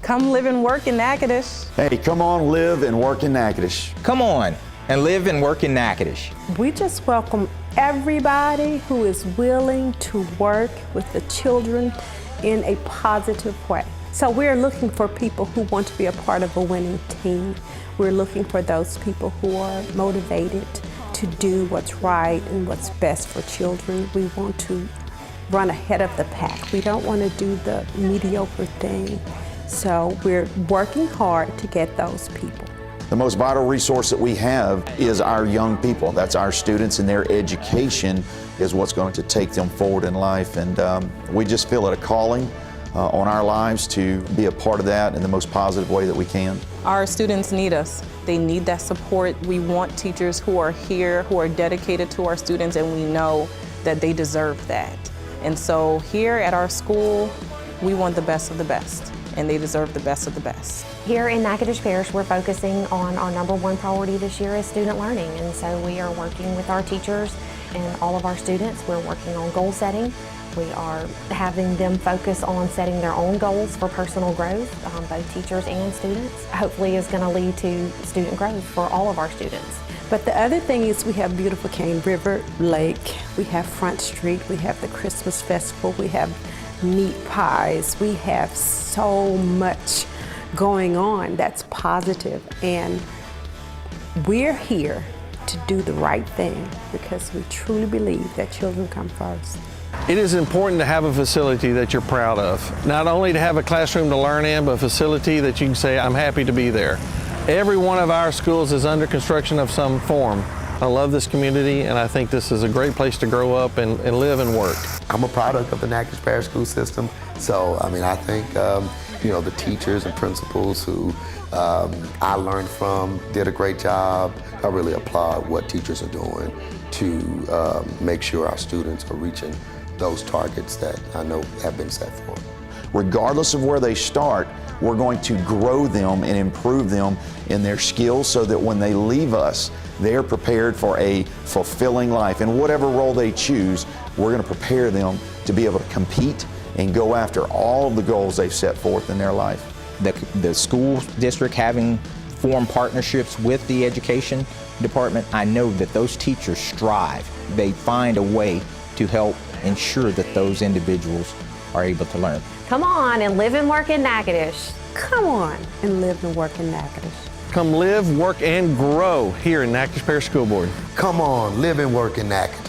Come live and work in Natchitoches. Hey, come on, live and work in Natchitoches. Come on and live and work in Natchitoches. We just welcome everybody who is willing to work with the children in a positive way. So we're looking for people who want to be a part of a winning team. We're looking for those people who are motivated to do what's right and what's best for children. We want to run ahead of the pack. We don't want to do the mediocre thing. So we're working hard to get those people. The most vital resource that we have is our young people. That's our students, and their education is what's going to take them forward in life. And we just feel it a calling on our lives to be a part of that in the most positive way that we can. Our students need us. They need that support. We want teachers who are here, who are dedicated to our students, and we know that they deserve that. And so here at our school, we want the best of the best, and they deserve the best of the best. Here in Natchitoches Parish, we're focusing on our #1 priority this year is student learning. And so we are working with our teachers and all of our students. We're working on goal setting. We are having them focus on setting their own goals for personal growth, both teachers and students. Hopefully is going to lead to student growth for all of our students. But the other thing is we have beautiful Cane River Lake, we have Front Street, we have the Christmas Festival, we have meat pies, we have so much going on that's positive, and we're here to do the right thing because we truly believe that children come first. It is important to have a facility that you're proud of. Not only to have a classroom to learn in, but a facility that you can say, I'm happy to be there. Every one of our schools is under construction of some form. I love this community, and I think this is a great place to grow up and live and work. I'm a product of the Natchitoches Parish School System, so I think the teachers and principals who I learned from did a great job. I really applaud what teachers are doing to make sure our students are reaching those targets that I know have been set for them. Regardless of where they start, we're going to grow them and improve them in their skills so that when they leave us, they're prepared for a fulfilling life. And whatever role they choose, we're going to prepare them to be able to compete and go after all of the goals they've set forth in their life. The school district having formed partnerships with the education department, I know that those teachers strive. They find a way to help ensure that those individuals are able to learn. Come on and live and work in Natchitoches. Come on and live and work in Natchitoches. Come live, work, and grow here in Natchitoches Parish School Board. Come on, live and work in Natchitoches.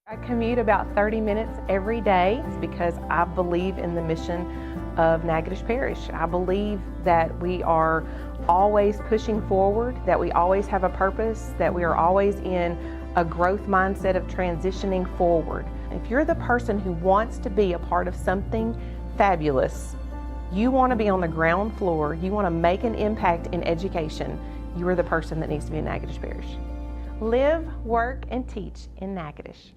I commute about 30 minutes every day because I believe in the mission of Natchitoches Parish. I believe that we are always pushing forward, that we always have a purpose, that we are always in a growth mindset of transitioning forward. If you're the person who wants to be a part of something fabulous, you want to be on the ground floor, you want to make an impact in education, you are the person that needs to be in Natchitoches Parish. Live, work, and teach in Natchitoches.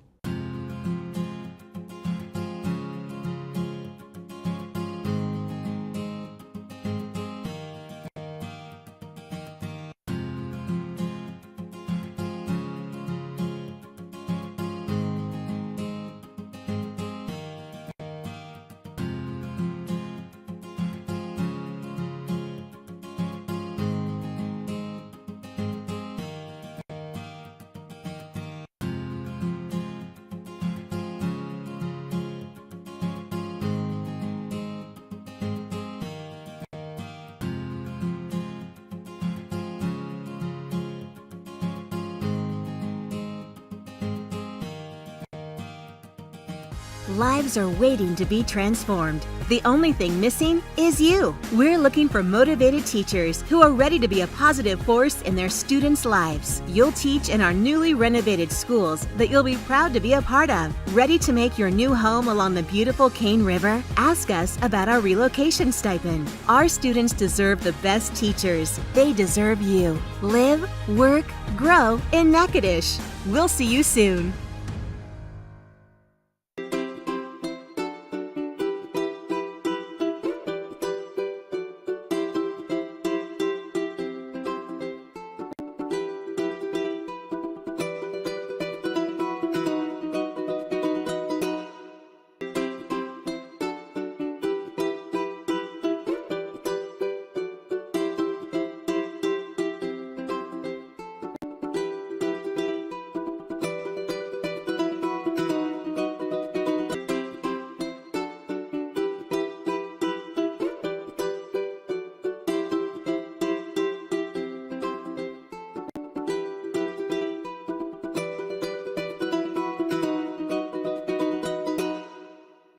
Lives are waiting to be transformed. The only thing missing is you. We're looking for motivated teachers who are ready to be a positive force in their students' lives. You'll teach in our newly renovated schools that you'll be proud to be a part of. Ready to make your new home along the beautiful Cane River? Ask us about our relocation stipend. Our students deserve the best teachers. They deserve you. Live, work, grow in Natchitoches. We'll see you soon.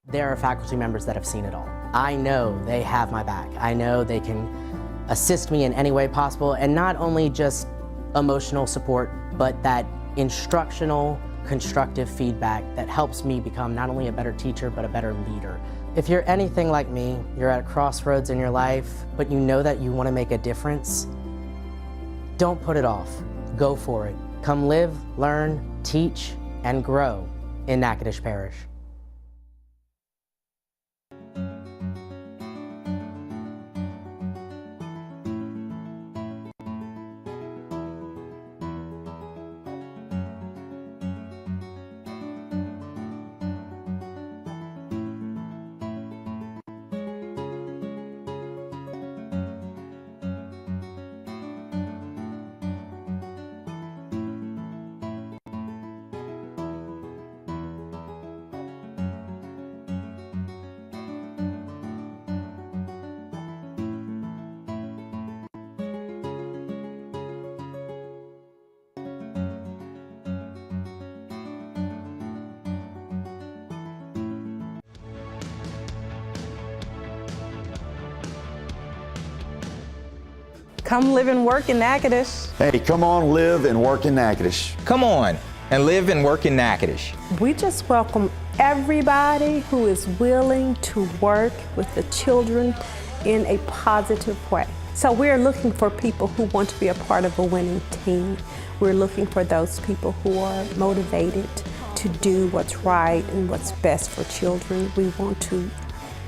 There are faculty members that have seen it all. I know they have my back. I know they can assist me in any way possible, and not only just emotional support, but that instructional, constructive feedback that helps me become not only a better teacher, but a better leader. If you're anything like me, you're at a crossroads in your life, but you know that you want to make a difference, don't put it off. Go for it. Come live, learn, teach, and grow in Natchitoches Parish. Come live and work in Natchitoches. Hey, come on, live and work in Natchitoches. Come on and live and work in Natchitoches. We just welcome everybody who is willing to work with the children in a positive way. So we're looking for people who want to be a part of a winning team. We're looking for those people who are motivated to do what's right and what's best for children. We want to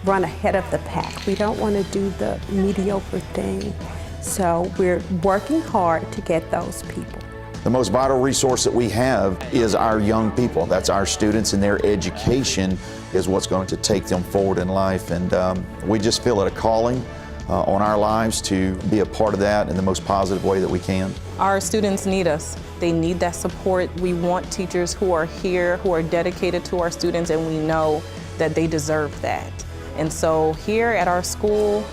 run ahead of the pack. We don't want to do the mediocre thing. So we're working hard to get those people. The most vital resource that we have is our young people. That's our students, and their education is what's going to take them forward in life. And we just feel it a calling on our lives to be a part of that in the most positive way that we can. Our students need us. They need that support. We want teachers who are here, who are dedicated to our students, and we know that they deserve that. And so here at our school,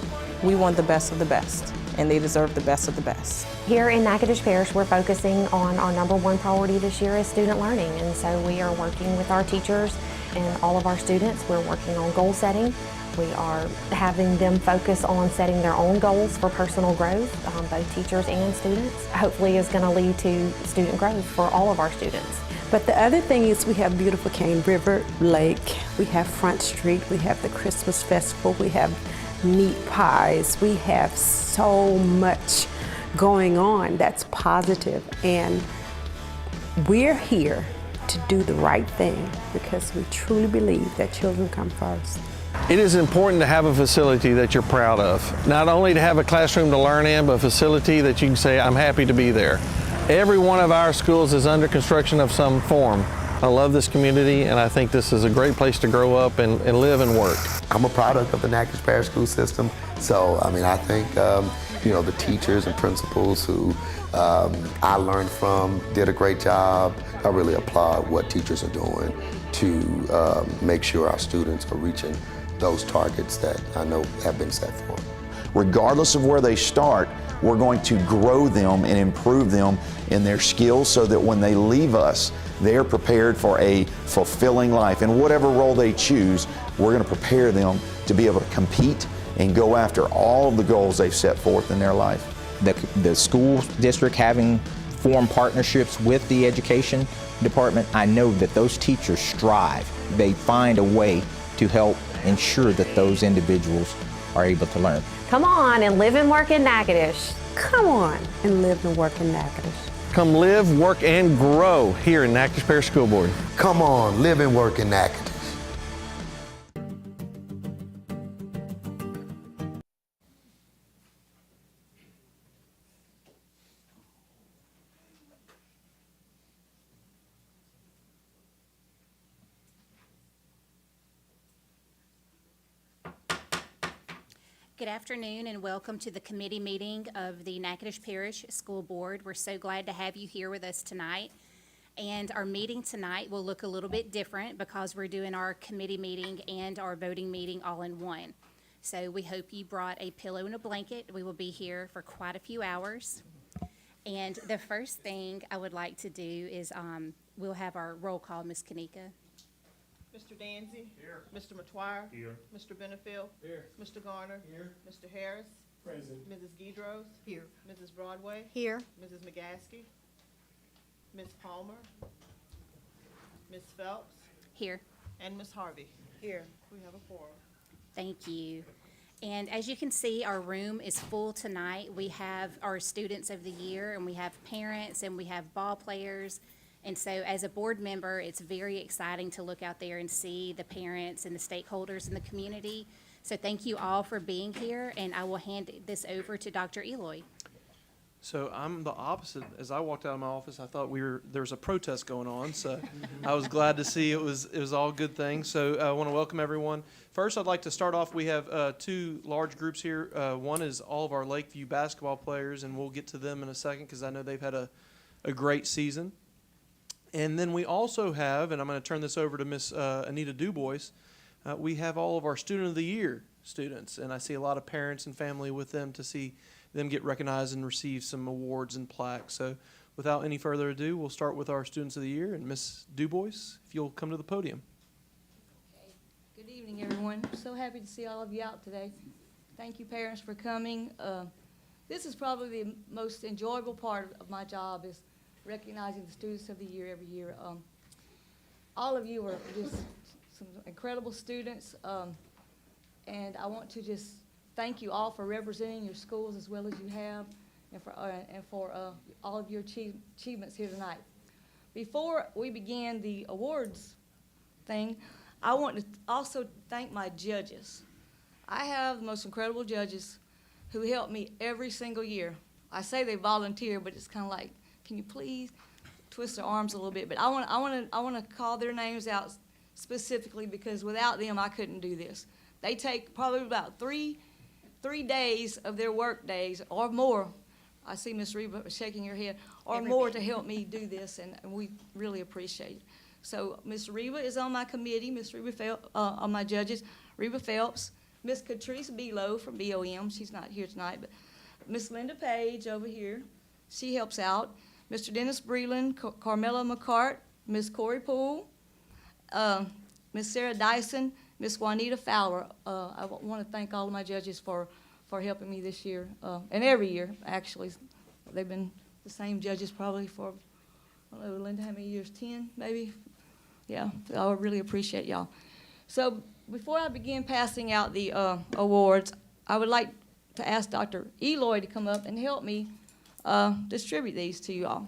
we want the best of the best, and they deserve the best of the best. Here in Natchitoches Parish, we're focusing on our #1 priority this year is student learning. And so we are working with our teachers and all of our students. We're working on goal setting. We are having them focus on setting their own goals for personal growth, both teachers and students. Hopefully is going to lead to student growth for all of our students. But the other thing is we have beautiful Cane River Lake, we have Front Street, we have the Christmas Festival, we have meat pies, we have so much going on that's positive, and we're here to do the right thing because we truly believe that children come first. It is important to have a facility that you're proud of. Not only to have a classroom to learn in, but a facility that you can say, I'm happy to be there. Every one of our schools is under construction of some form. I love this community, and I think this is a great place to grow up and live and work. I'm a product of the Natchitoches Parish School System, so I think the teachers and principals who I learned from did a great job. I really applaud what teachers are doing to make sure our students are reaching those targets that I know have been set for them. regardless of where they start, we're going to grow them and improve them in their skills so that when they leave us, they're prepared for a fulfilling life. And whatever role they choose, we're going to prepare them to be able to compete and go after all of the goals they've set forth in their life. The school district having formed partnerships with the education department, I know that those teachers strive. They find a way to help ensure that those individuals are able to learn. Come on and live and work in Natchitoches. Come on and live and work in Natchitoches. Come live, work, and grow here in Natchitoches Parish School Board. Come on, live and work in Natchitoches. Good afternoon and welcome to the committee meeting of the Natchitoches Parish School Board. We're so glad to have you here with us tonight. And our meeting tonight will look a little bit different because we're doing our committee meeting and our voting meeting all in one. So we hope you brought a pillow and a blanket. We will be here for quite a few hours. And the first thing I would like to do is we'll have our roll call, Ms. Kanika. Mr. Danzy? Here. Mr. Matuire? Here. Mr. Benefield? Here. Mr. Garner? Here. Mr. Harris? Present. Mrs. Guidros? Here. Mrs. Broadway? Here. Mrs. McGaskey? Ms. Palmer? Ms. Phelps? Here. And Ms. Harvey? Here. We have a quorum. Thank you. And as you can see, our room is full tonight. We have our students of the year, and we have parents, and we have ball players. And so as a board member, it's very exciting to look out there and see the parents and the stakeholders in the community. So thank you all for being here, and I will hand this over to Dr. Eloy. So I'm the opposite. As I walked out of my office, I thought there was a protest going on. So I was glad to see it was all good things. So I want to welcome everyone. First, I'd like to start off. We have two large groups here. One is all of our Lakeview basketball players, and we'll get to them in a second because I know they've had a great season. And then we also have, and I'm going to turn this over to Miss Anita Dubois, we have all of our Student of the Year students, and I see a lot of parents and family with them to see them get recognized and receive some awards and plaques. So without any further ado, we'll start with our Students of the Year, and Miss Dubois, if you'll come to the podium. Okay. Good evening, everyone. I'm so happy to see all of you out today. Thank you, parents, for coming. This is probably the most enjoyable part of my job is recognizing the Students of the Year every year. All of you are just some incredible students, and I want to just thank you all for representing your schools as well as you have, and for all of your achievements here tonight. Before we begin the awards thing, I want to also thank my judges. I have the most incredible judges who help me every single year. I say they volunteer, but it's kind of like, can you please twist their arms a little bit? But I want to call their names out specifically because without them, I couldn't do this. They take probably about three days of their work days or more. I see Miss Reba shaking her head, or more to help me do this, and we really appreciate it. So Miss Reba is on my committee. Miss Reba on my judges. Reba Phelps, Miss Catrice Belo from BOM. She's not here tonight, but Miss Linda Page over here. She helps out. Mr. Dennis Breland, Carmela McCart, Miss Corey Poole, Miss Sarah Dyson, Miss Juanita Fowler. I want to thank all of my judges for helping me this year, and every year, actually. They've been the same judges probably for, I don't know, Linda, how many years? 10, maybe? Yeah, I really appreciate y'all. So before I begin passing out the awards, I would like to ask Dr. Eloy to come up and help me distribute these to you all.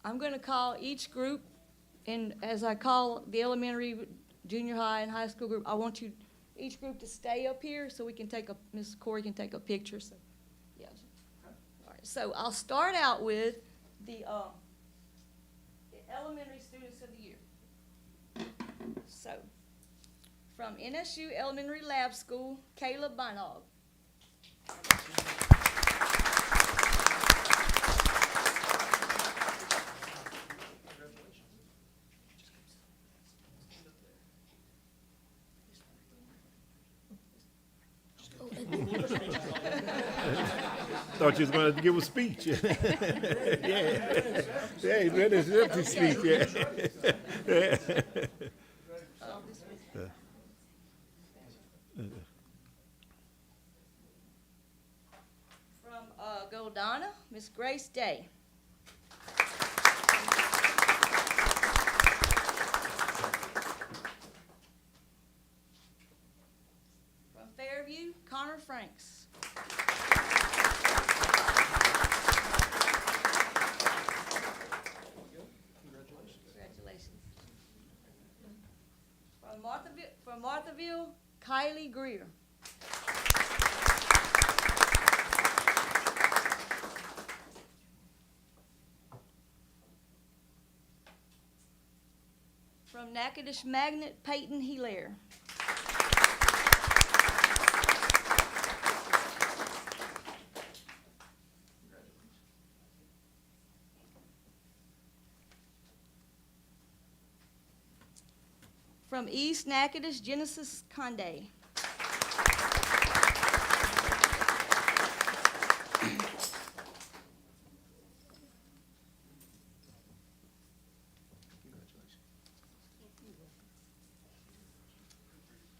I'm going to call each group, and as I call the elementary, junior high, and high school group, I want each group to stay up here so we can take Ms. Corey can take a picture. So, yes. All right. So I'll start out with the elementary students of the year. So, from NSU Elementary Lab School, Caleb Beinog. thought you was going to give a speech. Yeah, he's ready to give a speech. Yeah. From Goldana, Miss Grace Day. From Fairview, Connor Franks. Congratulations. From Marthaville, Kylie Greer. From Natchitoches Magnet, Peyton Hilaire. From East Natchitoches, Genesis Conde.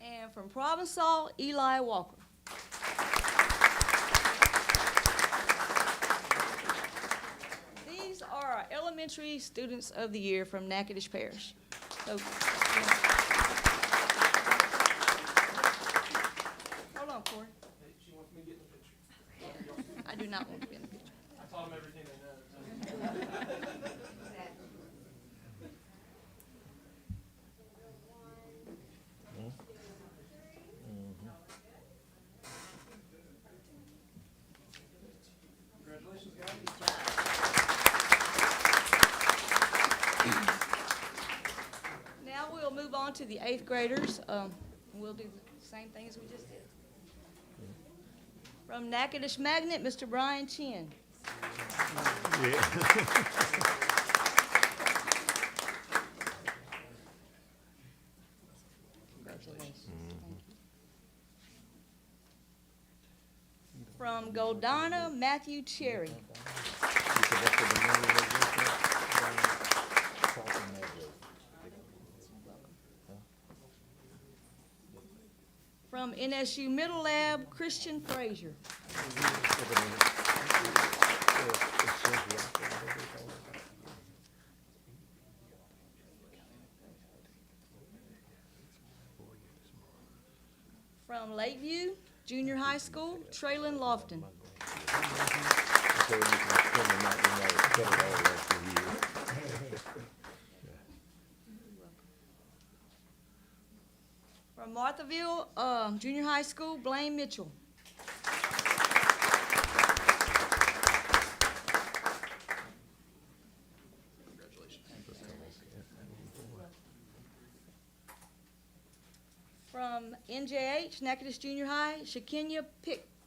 And from Provençal, Eli Walker. These are our elementary students of the year from Natchitoches Parish. So, hold on, Corey. She wants me to get in the picture. I do not want to be in the picture. I taught them everything they know. Congratulations, guys. Now we'll move on to the 8th graders. We'll do the same thing as we just did. From Natchitoches Magnet, Mr. Brian Chin. Congratulations. Thank you. From Goldana, Matthew Cherry. From NSU Middle Lab, Christian Frazier. From Lakeview, Junior High School, Traylon Lofton. From Marthaville, Junior High School, Blaine Mitchell. From NJH, Natchitoches Junior High, Shakenya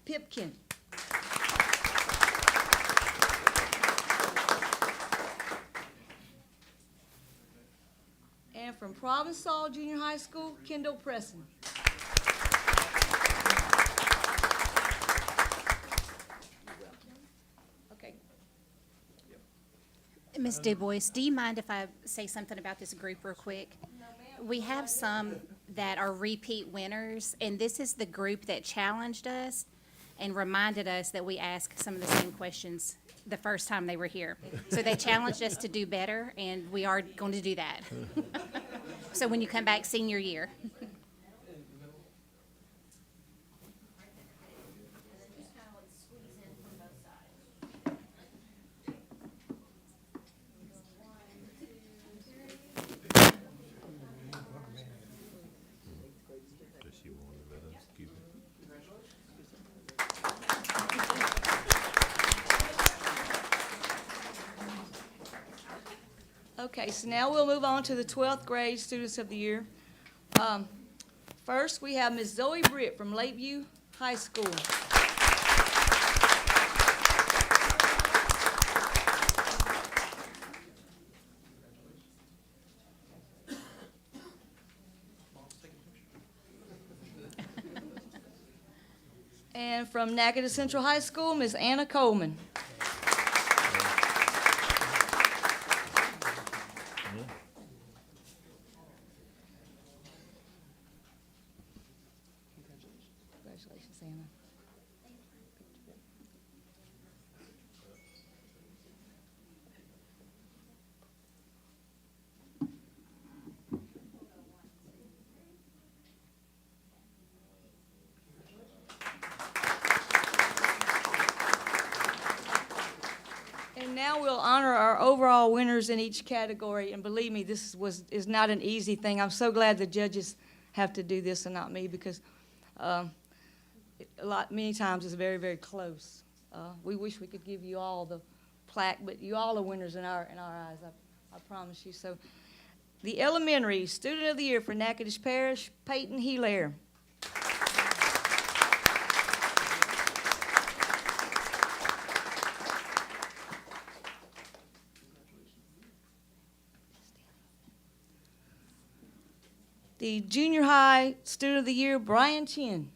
Pipkin. And from Provençal Junior High School, Kendall Preston. Okay. Ms. Du Bois, do you mind if I say something about this group real quick? We have some that are repeat winners, and this is the group that challenged us and reminded us that we asked some of the same questions the first time they were here. So they challenged us to do better, and we are going to do that. So when you come back senior year. Okay, so now we'll move on to the 12th grade Students of the Year. First, we have Ms. Zoe Britt from Lakeview High School. And from Natchitoches Central High School, Ms. Anna Coleman. Congratulations, Anna. And now we'll honor our overall winners in each category. And believe me, this is not an easy thing. I'm so glad the judges have to do this and not me, because many times it's very, very close. We wish we could give you all the plaque, but you all are winners in our eyes, I promise you. So the elementary Student of the Year for Natchitoches Parish, Peyton Hilaire. The Junior High Student of the Year, Brian Chin.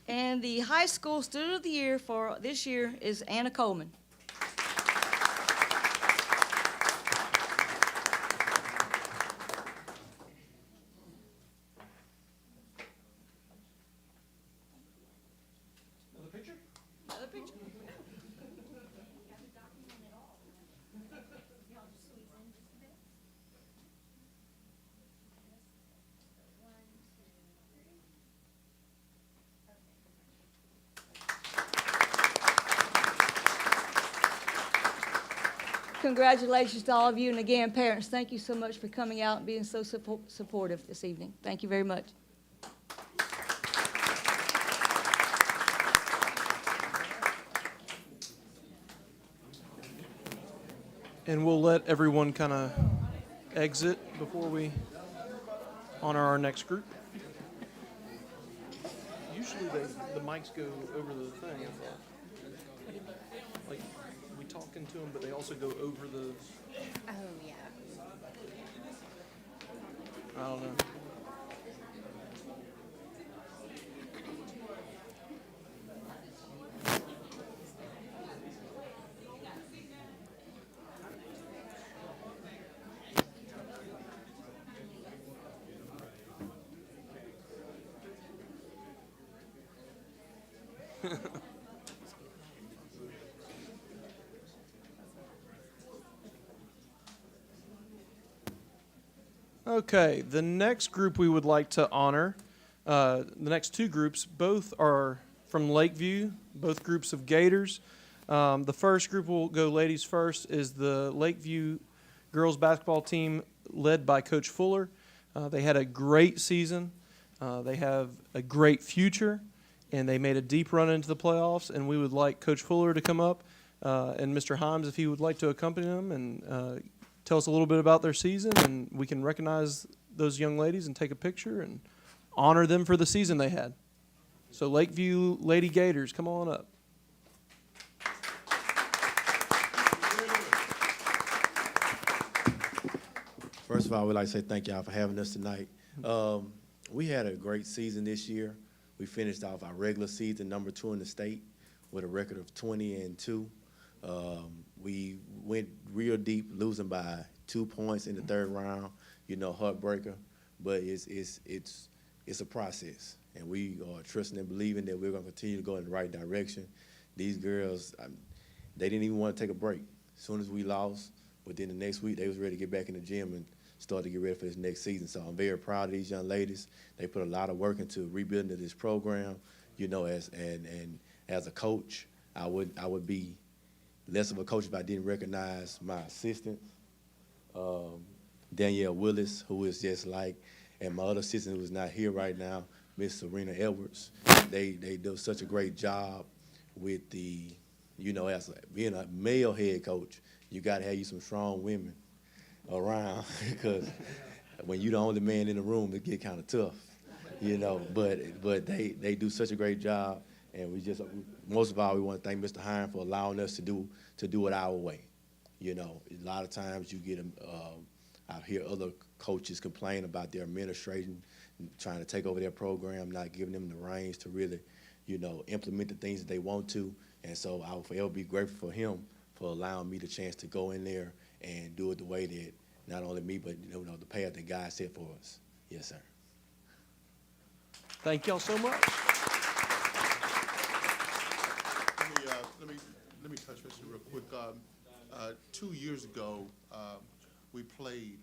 And the High School Student of the Year for this year is Anna Coleman. Congratulations to all of you, and again, parents, thank you so much for coming out and being so supportive this evening. Thank you very much. And we'll let everyone kind of exit before we honor our next group. Usually the mics go over the thing, I thought. Like, we talking to them, but they also go over the... Oh, yeah. I don't know. Okay, the next group we would like to honor, the next two groups, both are from Lakeview, both groups of Gators. The first group will go ladies first is the Lakeview girls basketball team led by Coach Fuller. They had a great season. They have a great future, and they made a deep run into the playoffs, and we would like Coach Fuller to come up, and Mr. Himes, if he would like to accompany them and tell us a little bit about their season, and we can recognize those young ladies and take a picture and honor them for the season they had. So Lakeview Lady Gators, come on up. First of all, we'd like to say thank y'all for having us tonight. We had a great season this year. We finished off our regular season number 2 in the state with a record of 20-2. We went real deep, losing by 2 points in the third round. You know, heartbreaker, but it's a process, and we are trusting and believing that we're going to continue to go in the right direction. These girls, they didn't even want to take a break. As soon as we lost, within the next week, they was ready to get back in the gym and start to get ready for this next season. So I'm very proud of these young ladies. They put a lot of work into rebuilding this program. You know, as a coach, I would be less of a coach if I didn't recognize my assistant, Danielle Willis, who is just like, and my other assistant who's not here right now, Miss Serena Edwards. They do such a great job with the, you know, as being a male head coach, you got to have you some strong women around because when you're the only man in the room, it get kind of tough, you know. But they do such a great job, and we just most of all we want to thank Mr. Hine for allowing us to do it our way. You know, a lot of times you get I hear other coaches complain about their administration trying to take over their program, not giving them the reins to really, you know, implement the things that they want to. And so I will forever be grateful for him for allowing me the chance to go in there and do it the way that not only me, but you know the path that God set for us. Yes, sir. Thank y'all so much. Let me touch this real quick. 2 years ago, we played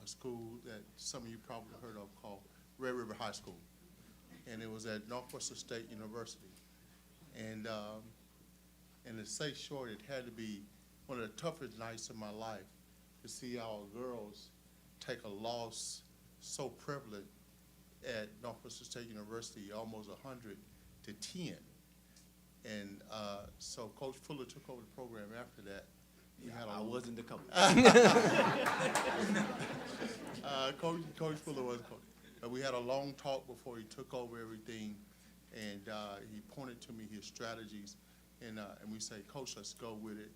a school that some of you probably heard of called Red River High School, and it was at Northwestern State University. And to say short, it had to be one of the toughest nights of my life to see our girls take a loss so prevalent at Northwestern State University, almost 100-10. And so Coach Fuller took over the program after that. I wasn't the coach. Coach Fuller was coach. But we had a long talk before he took over everything, and he pointed to me his strategies, and we say, Coach, let's go with it.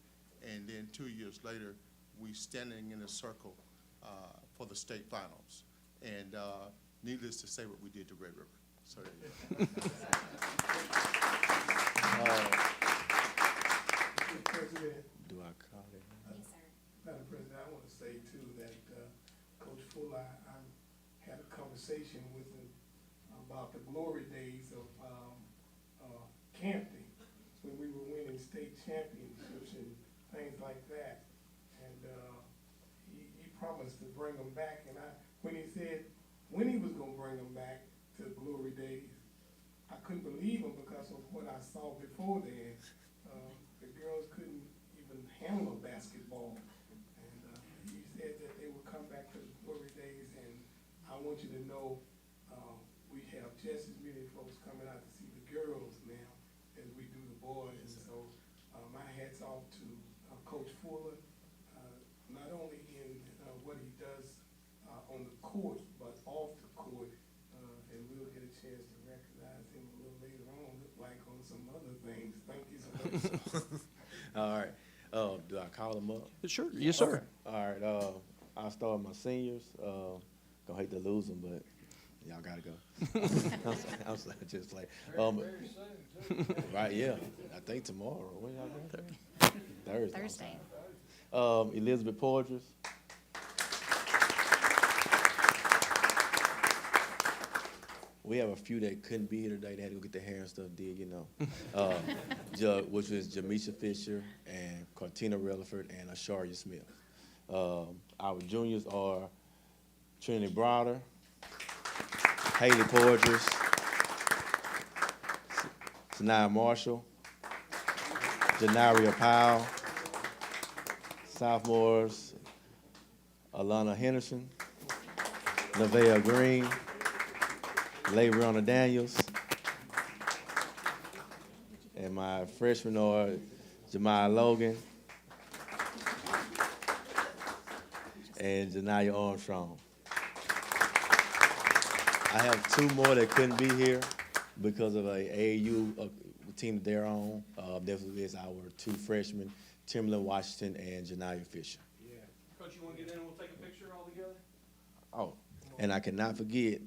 And then 2 years later, we standing in a circle for the state finals. And needless to say what we did to Red River. So there you go. Do I call it? Yes, sir. Madam President, I want to say too that Coach Fuller, I had a conversation with him about the glory days of camping when we were winning state championships and things like that. And he promised to bring them back. And when he said when he was going to bring them back to glory days, I couldn't believe him because of what I saw before then. The girls couldn't even handle a basketball. And he said that they would come back to the glory days, and I want you to know we have just as many folks coming out to see the girls now as we do the boys. And so my hat's off to Coach Fuller, not only in what he does on the court, but off the court. And we'll get a chance to recognize him a little later on, like on some other things. Thank you so much. All right. Do I call them up? Sure. Yes, sir. Okay. All right. I'll start with my seniors. Gonna hate to lose them, but y'all gotta go. I'm sorry, just like right, yeah. I think tomorrow. When y'all going? Thursday. Elizabeth Porges. We have a few that couldn't be here today. They had to go get their hair and stuff did, you know. Which was Jamisha Fisher and Cortina Relaford and Asharia Smith. Our juniors are Trinity Browder, Haley Porges, Sanaya Marshall, Janaria Powell, sophomores Alana Henderson, Nevaeh Green, Laybrianna Daniels, and my freshmen are Jemiah Logan and Janiyah Armstrong. I have two more that couldn't be here because of a AAU team that they're on. This is our two freshmen, Timberland Washington and Janiyah Fisher. Yeah. Coach, you want to get in and we'll take a picture all together? Oh, and I cannot forget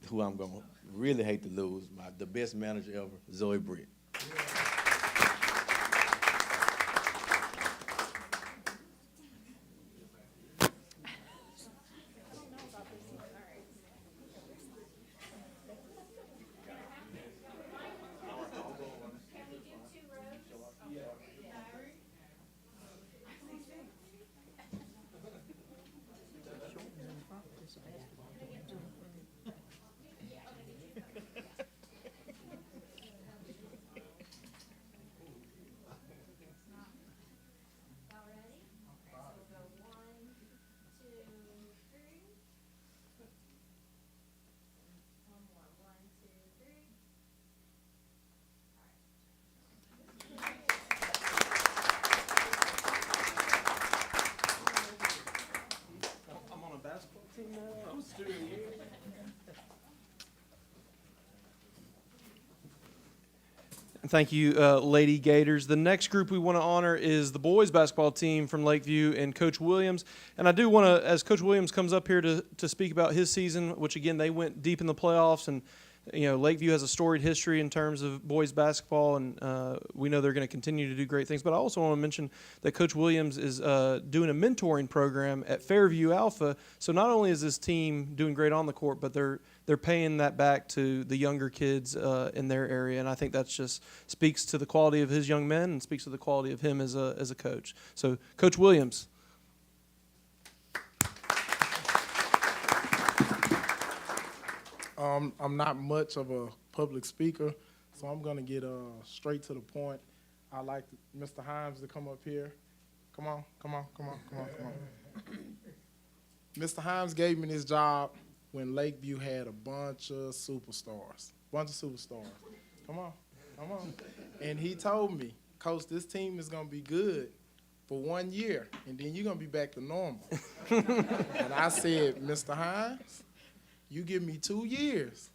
who I'm going to really hate to lose, the best manager ever, Zoe Britt. Thank you, Lady Gators. The next group we want to honor is the boys basketball team from Lakeview and Coach Williams. And I do want to, as Coach Williams comes up here to speak about his season, which again, they went deep in the playoffs, and Lakeview has a storied history in terms of boys basketball, and we know they're going to continue to do great things. But I also want to mention that Coach Williams is doing a mentoring program at Fairview Alpha. So not only is this team doing great on the court, but they're paying that back to the younger kids in their area, and I think that just speaks to the quality of his young men and speaks to the quality of him as a coach. So, Coach Williams. I'm not much of a public speaker, so I'm going to get straight to the point. I'd like Mr. Himes to come up here. Come on. Mr. Himes gave me this job when Lakeview had a bunch of superstars. Come on. And he told me, Coach, this team is going to be good for 1 year, and then you're going to be back to normal. And I said, Mr. Himes, you give me 2 years,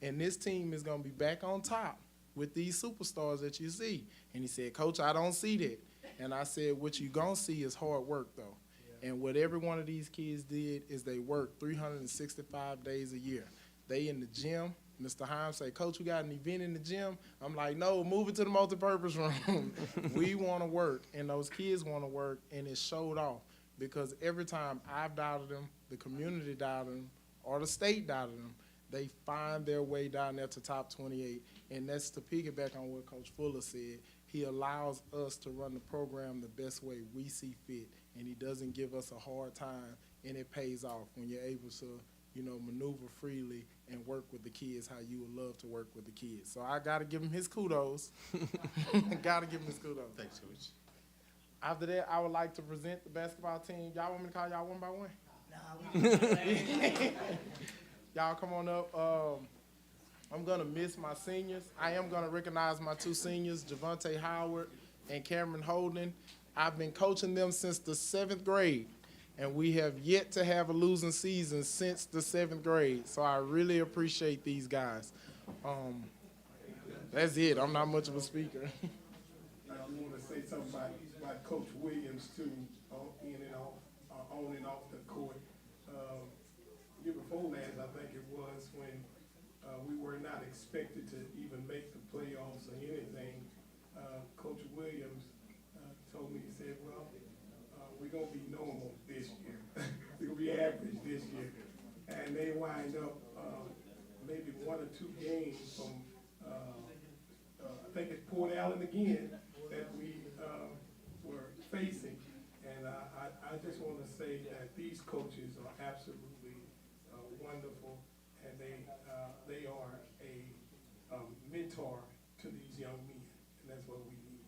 and this team is going to be back on top with these superstars that you see. And he said, Coach, I don't see that. And I said, what you going to see is hard work, though. And what every one of these kids did is they worked 365 days a year. They in the gym. Mr. Himes say, Coach, we got an event in the gym. I'm like, no, move it to the multipurpose room. We want to work, and those kids want to work, and it showed off. Because every time I've doubted them, the community doubted them, or the state doubted them, they find their way down there to top 28. And that's to piggyback on what Coach Fuller said. He allows us to run the program the best way we see fit, and he doesn't give us a hard time, and it pays off when you're able to, maneuver freely and work with the kids how you would love to work with the kids. So I got to give him his kudos. Thanks, Coach. After that, I would like to present the basketball team. Y'all want me to call y'all one by one? No. Y'all come on up. I'm going to miss my seniors. I am going to recognize my 2 seniors, Javante Howard and Cameron Holden. I've been coaching them since the 7th grade, and we have yet to have a losing season since the 7th grade. So I really appreciate these guys. That's it. I'm not much of a speaker. I just want to say something about Coach Williams, too, on and off the court. Year before last, I think it was, when we were not expected to even make the playoffs or anything. Coach Williams told me, he said, well, we're going to be normal this year. We're going to be average this year. And they wind up maybe 1 or 2 games from, I think it's Port Allen again, that we were facing. And I just want to say that these coaches are absolutely wonderful, and they are a mentor to these young men, and that's what we need.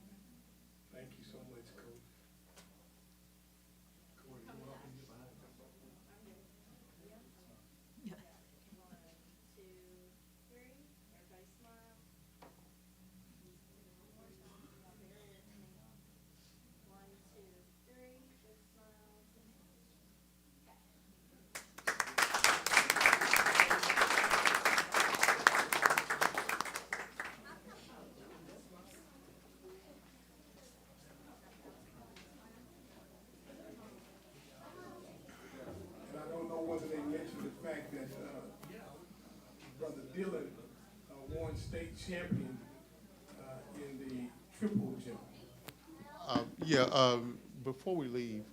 Thank you so much, Coach. Dylan won state champion in the triple jump. Before we leave,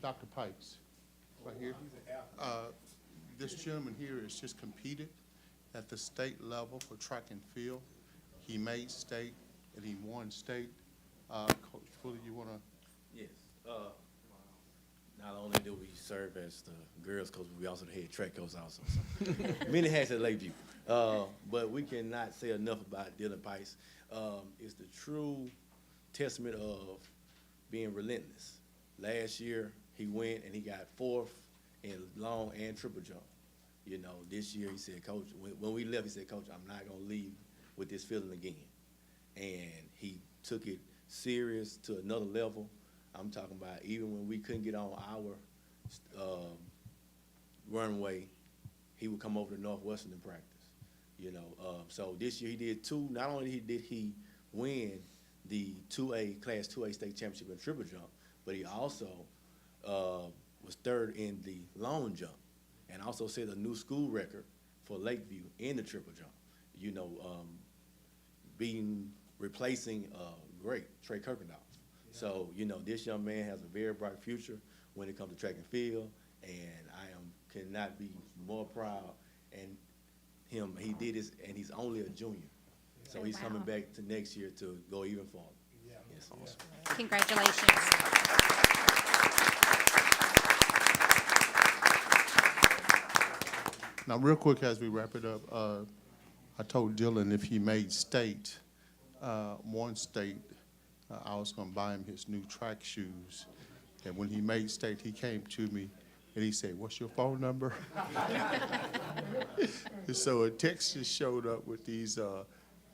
Dr. Pikes, right here. This gentleman here has just competed at the state level for track and field. He made state and he won state. Coach Fuller, you want to? Yes. Not only do we serve as the girls coach, but we also the head track coach also. So many hats at Lakeview. But we cannot say enough about Dylan Pikes. It's the true testament of being relentless. Last year, he went and he got 4th in long and triple jump. This year he said, Coach, when we left, he said, Coach, I'm not going to leave with this feeling again. And he took it serious to another level. I'm talking about even when we couldn't get on our runway, he would come over to Northwestern and practice. You know, so this year he did two. Not only did he win the Class 2A state championship in triple jump, but he also was third in the long jump, and also set a new school record for Lakeview in the triple jump. You know, replacing great Trey Kirkendall. So, you know, this young man has a very bright future when it comes to track and field, and cannot be more proud. And he did this, and he's only a junior. So he's coming back to next year to go even farther. Yeah. Yes, awesome. Congratulations. Now, real quick as we wrap it up, I told Dylan if he made state, one state, I was going to buy him his new track shoes. And when he made state, he came to me and he said, "What's your phone number?" And so a text just showed up with these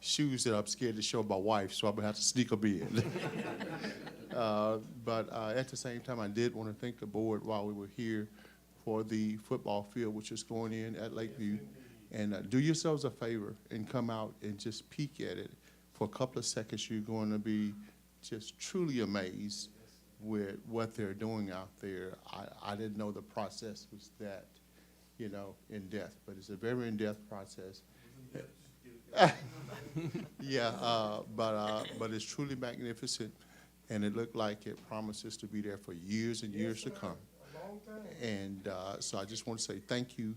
shoes that I'm scared to show my wife, so I'm going to have to sneak them in. But at the same time, I did want to thank the board while we were here for the football field, which is going in at Lakeview. And do yourselves a favor and come out and just peek at it for a couple of seconds. You're going to be just truly amazed with what they're doing out there. I didn't know the process was that, you know, in-depth, but it's a very in-depth process. Yeah, but it's truly magnificent, and it looked like it promises to be there for years and years to come. And so I just want to say thank you.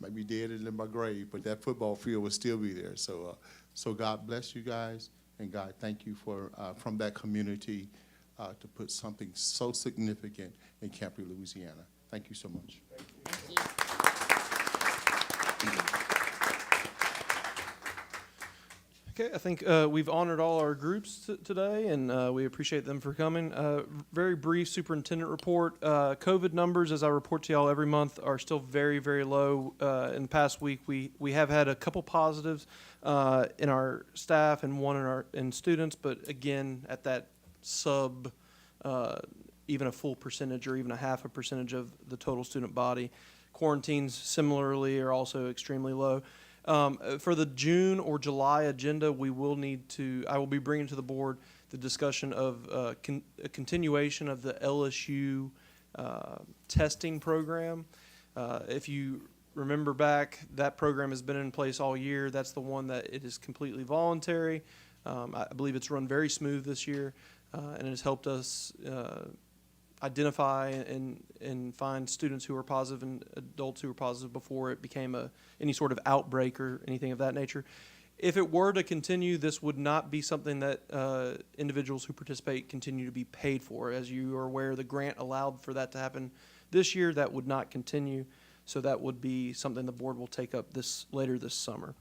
Maybe dead and in my grave, but that football field will still be there. So, so God bless you guys, and God thank you for from that community to put something so significant in Camp-Ree, Louisiana. Thank you so much. Thank you. Okay, I think we've honored all our groups today, and we appreciate them for coming. Very brief superintendent report. COVID numbers, as I report to y'all every month, are still very, very low. In the past week, we have had a couple positives in our staff and one in students, but again, at that even a full percentage or even a half a percentage of the total student body. Quarantines, similarly, are also extremely low. For the June or July agenda, I will be bringing to the board the discussion of a continuation of the LSU testing program. If you remember back, that program has been in place all year. That's the one that it is completely voluntary. I believe it's run very smooth this year, and it has helped us identify and find students who are positive and adults who were positive before it became any sort of outbreak or anything of that nature. If it were to continue, this would not be something that individuals who participate continue to be paid for. As you are aware, the grant allowed for that to happen this year. That would not continue, so that would be something the board will take up later this summer.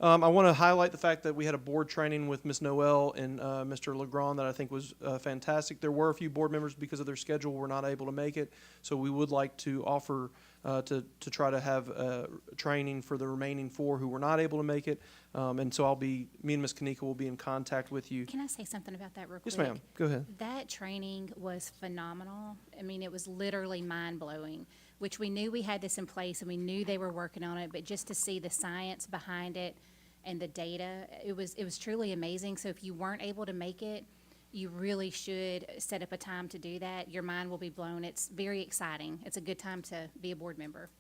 I want to highlight the fact that we had a board training with Ms. Noel and Mr. Legrand that I think was fantastic. There were a few board members, because of their schedule, were not able to make it, so we would like to offer to try to have training for the remaining 4 who were not able to make it. And so me and Ms. Kanika will be in contact with you. Can I say something about that real quick? Yes, ma'am. Go ahead. That training was phenomenal. I mean, it was literally mind-blowing, which we knew we had this in place and we knew they were working on it, but just to see the science behind it and the data, it was truly amazing. So if you weren't able to make it, you really should set up a time to do that. Your mind will be blown. It's very exciting. It's a good time to be a board member.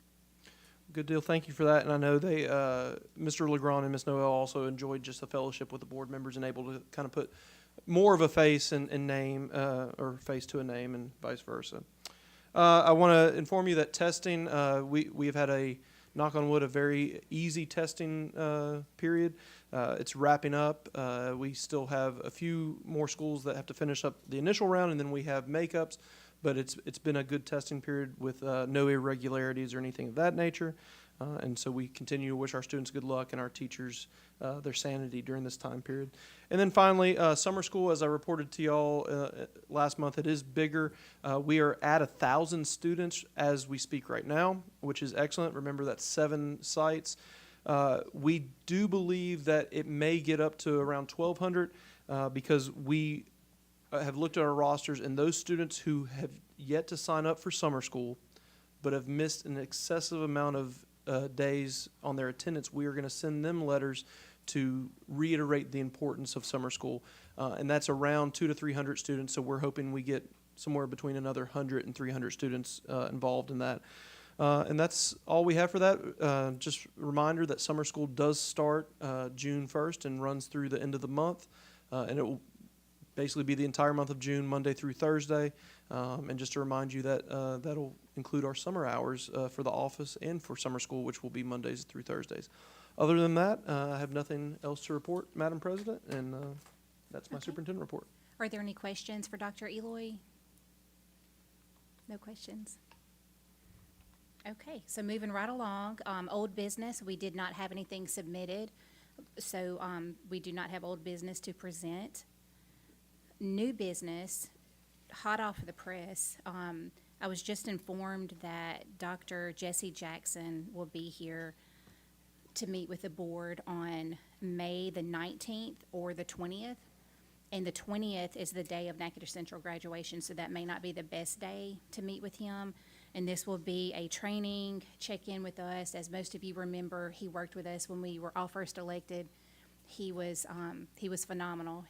Good deal. Thank you for that. And I know Mr. Legrand and Ms. Noel also enjoyed just the fellowship with the board members and able to kind of put more of a face and name, or face to a name, and vice versa. I want to inform you that testing, we have had knock on wood, a very easy testing period. It's wrapping up. We still have a few more schools that have to finish up the initial round, and then we have makeups. But it's been a good testing period with no irregularities or anything of that nature. And so we continue to wish our students good luck and our teachers their sanity during this time period. And then finally, summer school, as I reported to y'all last month, it is bigger. We are at 1,000 students as we speak right now, which is excellent. Remember, that's 7 sites. We do believe that it may get up to around 1,200 because we have looked at our rosters, and those students who have yet to sign up for summer school but have missed an excessive amount of days on their attendance, we are going to send them letters to reiterate the importance of summer school. And that's around 200 to 300 students, so we're hoping we get somewhere between another 100 and 300 students involved in that. And that's all we have for that. Just a reminder that summer school does start June 1st and runs through the end of the month. And it will basically be the entire month of June, Monday through Thursday. And just to remind you that that'll include our summer hours for the office and for summer school, which will be Mondays through Thursdays. Other than that, I have nothing else to report, Madam President, and that's my superintendent report. Are there any questions for Dr. Eloy? No questions? Okay, so moving right along, old business, we did not have anything submitted, so we do not have old business to present. New business, hot off the press, I was just informed that Dr. Jesse Jackson will be here to meet with the board on May the 19th or the 20th. And the 20th is the day of Natchitoches Central graduation, so that may not be the best day to meet with him. And this will be a training, check-in with us. As most of you remember, he worked with us when we were all first elected. He was phenomenal.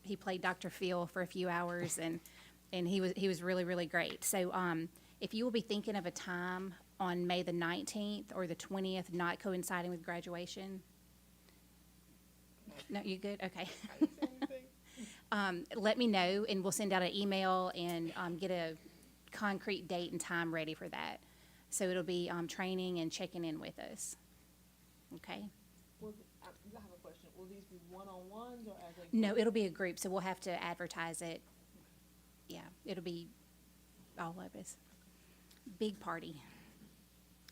He played Dr. Phil for a few hours, and he was really, really great. So if you will be thinking of a time on May the 19th or the 20th, not coinciding with graduation. No, you good? Okay. Let me know, and we'll send out an email and get a concrete date and time ready for that. So it'll be training and checking in with us. Okay? I have a question. Will these be one-on-ones or as a group? No, it'll be a group, so we'll have to advertise it. Yeah, it'll be all of us. Big party.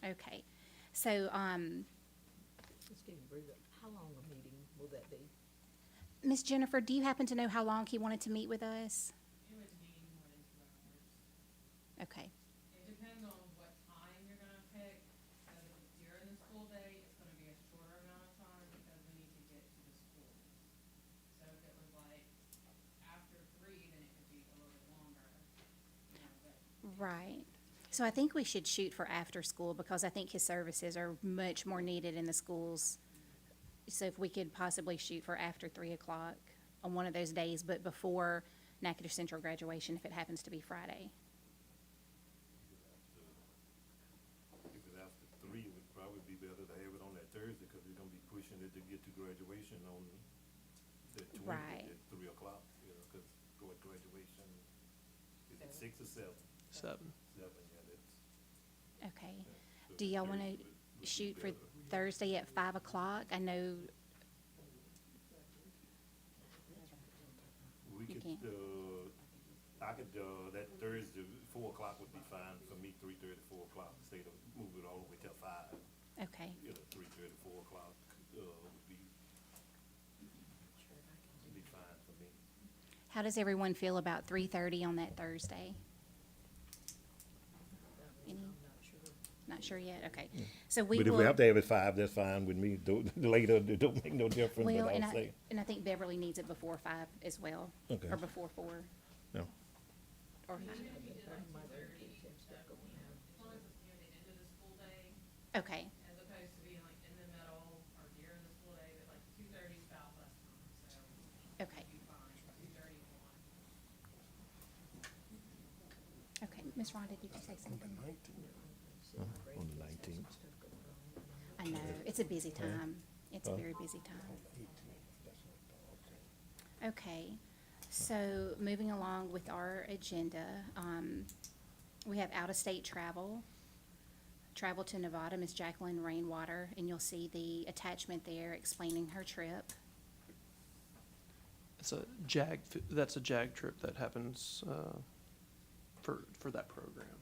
Okay. So, How long a meeting will that be? Miss Jennifer, do you happen to know how long he wanted to meet with us? It would be more than 2 hours. Okay. It depends on what time you're gonna pick. If it's during the school day, it's gonna be a shorter amount of time because we need to get to the school. So if it was like after 3, then it could be a little bit longer. You know, but Right. So I think we should shoot for after school because I think his services are much more needed in the schools. So if we could possibly shoot for after 3 o'clock on one of those days, but before Natchitoches Central graduation, if it happens to be Friday. If it's after 3, it would probably be better to have it on that Thursday because we're gonna be pushing it to get to graduation on the 20th Right. at 3 o'clock, you know, because go at graduation, is it 6 or 7? 7. 7, yeah, that's. Okay. Yeah, so Do y'all want Thursday to would be shoot for better. Thursday at 5 o'clock? I know We you could, can't. I could, that Thursday, 4 o'clock would be fine for me, 3:30, 4 o'clock, instead of move it all the way till 5. Okay. You know, 3:30, 4 o'clock, would be fine for me. How does everyone feel about 3:30 on that Thursday? Any? Not sure yet? Okay. So we But if will. we have to have it 5, that's fine with me. Later, it don't make no difference, Well, but and I'll say. I think Beverly needs it before 5 as well. Okay. Or before 4. No. Or, as long as it's near the end of the school day, okay. as opposed to being like in the middle or during the school day, but like 2:30 is Southwest time, so. Okay. It'd be fine, 2:30 to 1. Okay. Ms. Rhonda, did you say something? On the 19th. I know. It's a busy time. It's a very busy time. Okay. So moving along with our agenda, we have out-of-state travel. Travel to Nevada, Miss Jacqueline Rainwater, and you'll see the attachment there explaining her trip. That's a JAG trip that happens for that program.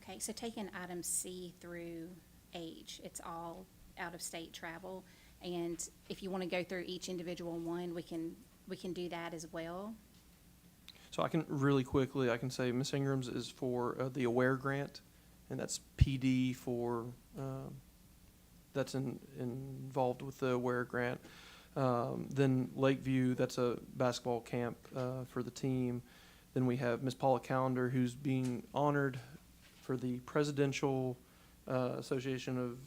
Okay, so taking items C through H, it's all out-of-state travel. And if you want to go through each individual one, we can do that as well. So I can really quickly, I can say Ms. Ingram's is for the AWARE grant, and that's PD for, that's involved with the AWARE grant. Then Lakeview, that's a basketball camp for the team. Then we have Ms. Paula Callender, who's being honored for the Presidential Association of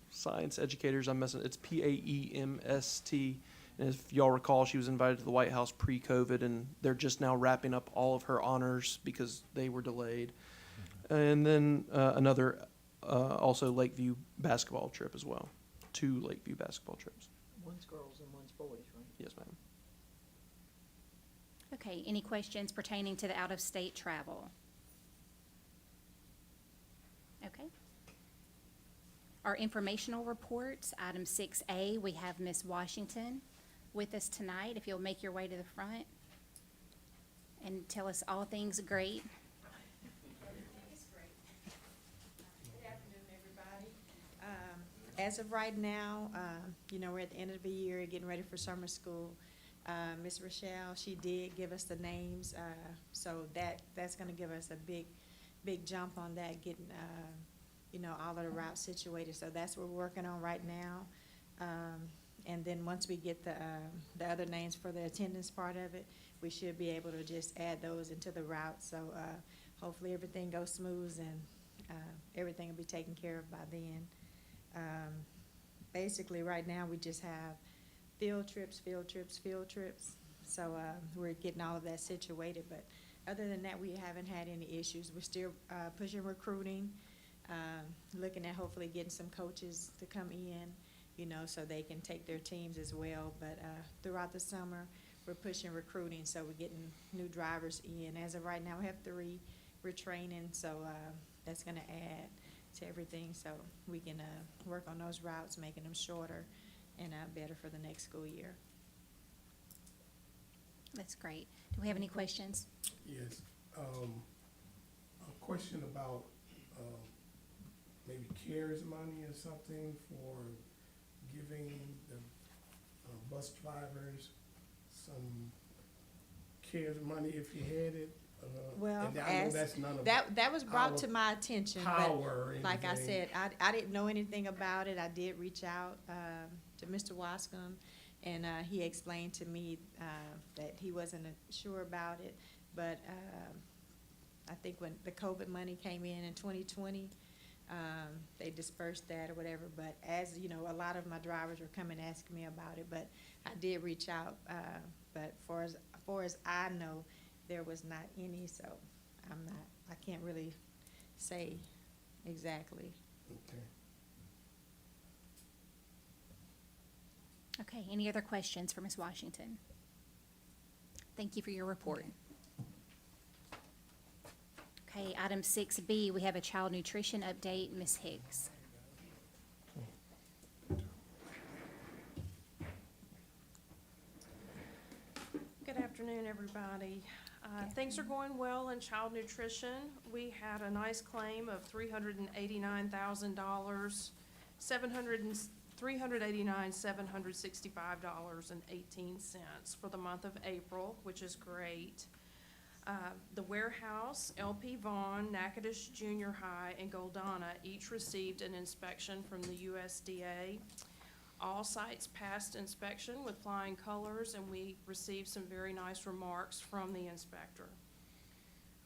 Science Educators. It's PAEMST. And if y'all recall, she was invited to the White House pre-COVID, and they're just now wrapping up all of her honors because they were delayed. And then another also Lakeview basketball trip as well. 2 Lakeview basketball trips. One's girls and one's boys, right? Yes, ma'am. Okay, any questions pertaining to the out-of-state travel? Okay. Our informational reports, item 6A, we have Ms. Washington with us tonight. If you'll make your way to the front and tell us all things great. Good afternoon, everybody. As of right now, we're at the end of the year, getting ready for summer school. Ms. Rochelle, she did give us the names, so that's going to give us a big jump on that, getting all of the routes situated. So that's what we're working on right now. And then once we get the other names for the attendance part of it, we should be able to just add those into the route. So hopefully everything goes smooth and everything will be taken care of by then. Basically, right now we just have field trips. So we're getting all of that situated. But other than that, we haven't had any issues. We're still pushing recruiting, looking at hopefully getting some coaches to come in, so they can take their teams as well. But throughout the summer, we're pushing recruiting, so we're getting new drivers in. As of right now, we have 3 we're training, so that's going to add to everything. So we can work on those routes, making them shorter and better for the next school year. That's great. Do we have any questions? Yes. A question about maybe CARES money or something for giving the bus drivers some CARES money if you had it. Well, and I know that's none of that was brought to my attention, power but like I said, I didn't know anything about it. I did reach out to Mr. Wascom, and he explained to me that he wasn't sure about it. But I think when the COVID money came in 2020, they dispersed that or whatever. But as you know, a lot of my drivers were coming asking me about it. But I did reach out. But far as I know, there was not any. So I can't really say exactly. Okay. Okay, any other questions for Ms. Washington? Thank you for your report. Okay, item 6B, we have a child nutrition update. Ms. Higgs. Good afternoon, everybody. Things are going well in child nutrition. We had a nice claim of $389,000, $765.18 for the month of April, which is great. The warehouse, LP Vaughn, Natchitoches Junior High, and Goldana each received an inspection from the USDA. All sites passed inspection with flying colors, and we received some very nice remarks from the inspector.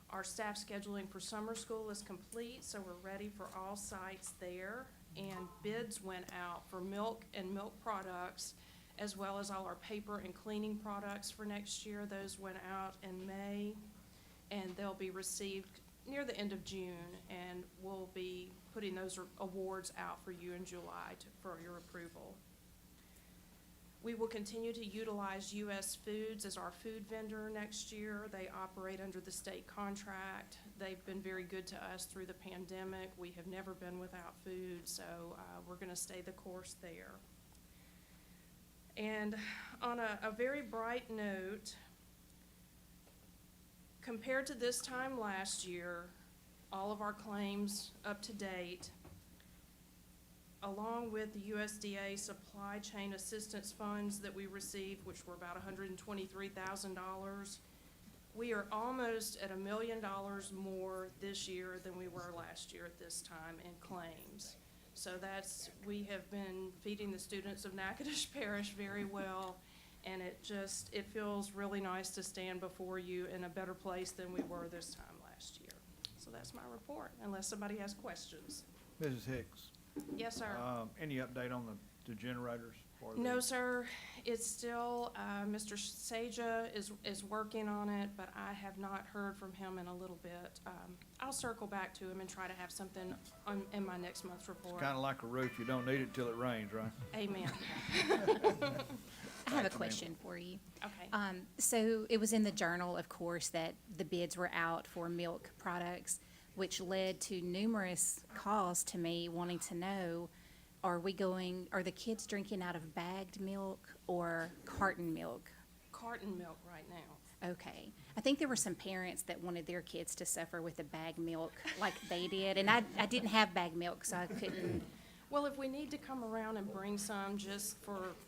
Our staff scheduling for summer school is complete, so we're ready for all sites there. And bids went out for milk and milk products, as well as all our paper and cleaning products for next year. Those went out in May, and they'll be received near the end of June, and we'll be putting those awards out for you in July for your approval. We will continue to utilize U.S. Foods as our food vendor next year. They operate under the state contract. They've been very good to us through the pandemic. We have never been without food, so we're going to stay the course there. And on a very bright note, compared to this time last year, all of our claims up to date, along with the USDA supply chain assistance funds that we received, which were about $123,000, we are almost at $1 million more this year than we were last year at this time in claims. So we have been feeding the students of Natchitoches Parish very well, and it feels really nice to stand before you in a better place than we were this time last year. So that's my report, unless somebody has questions. Mrs. Hicks, Yes, sir. any update on the generators? For No, the- sir. It's still, Mr. Saja is working on it, but I have not heard from him in a little bit. I'll circle back to him and try to have something in my next month's report. Kind of like a roof, you don't need it till it rains, right? Amen. I have a question for you. Okay. So it was in the Journal, of course, that the bids were out for milk products, which led to numerous calls to me wanting to know, are the kids drinking out of bagged milk or carton milk? Carton milk right now. Okay. I think there were some parents that wanted their kids to suffer with the bagged milk like they did, and I didn't have bagged milk, so I couldn't. Well, if we need to come around and bring some just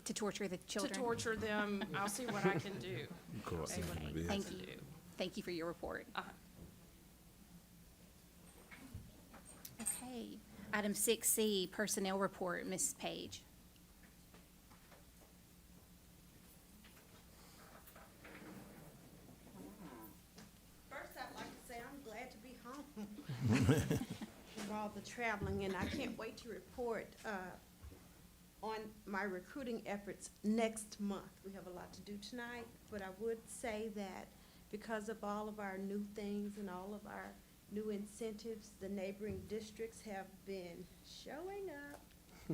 to torture the children. To torture them, I'll see what I can do. Of course. See what I can Thank do. you. Thank you for your report. Okay. Item 6C, Personnel Report, Mrs. Page. First, I'd like to say I'm glad to be home from all the traveling, and I can't wait to report on my recruiting efforts next month. We have a lot to do tonight, but I would say that because of all of our new things and all of our new incentives, the neighboring districts have been showing up,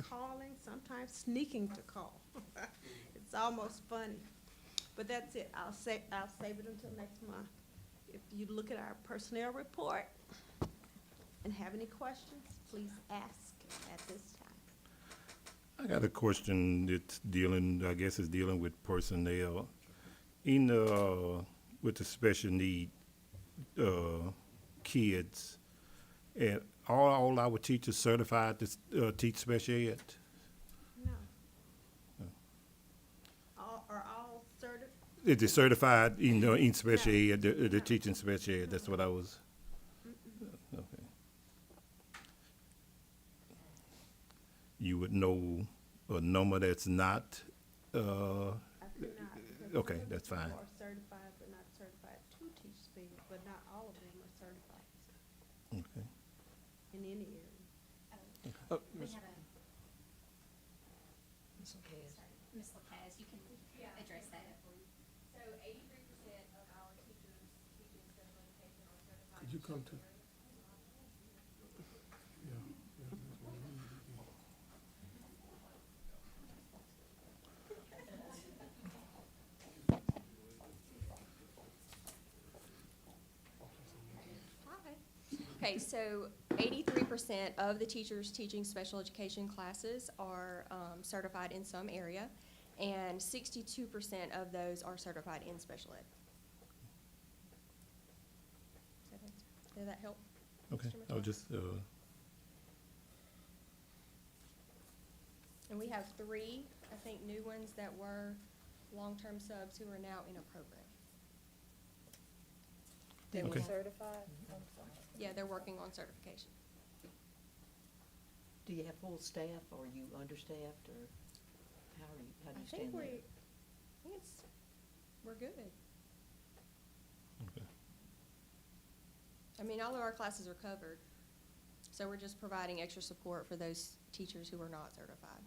calling, sometimes sneaking to call. It's almost funny. But that's it. I'll save it until next month. If you look at our personnel report and have any questions, please ask at this time. I got a question that's dealing, I guess it's dealing with personnel. With the special need kids, and all our teachers certified to teach special ed? No. Are all certified? Is it certified in special ed, the teaching special ed? That's what I was. Okay. You would know a number that's not. I could not. Okay, that's fine. Are certified but not certified to teach SPED, but not all of them are certified Okay. in any area. Oh, We have a. Ms. Lacaz, you can address that. So 83% of our teachers teaching special education are certified. Could you come to? Okay, so 83% of the teachers teaching special education classes are certified in some area, and 62% of those are certified in special ed. Did that help? Okay, Mr. I'll McCall? just, And we have 3, I think, new ones that were long-term subs who are now in a program. They were Okay. certified? Yeah, they're working on certification. Do you have full staff, or are you understaffed, or how do you I think stand there? we're good. Okay. I mean, all of our classes are covered, so we're just providing extra support for those teachers who are not certified.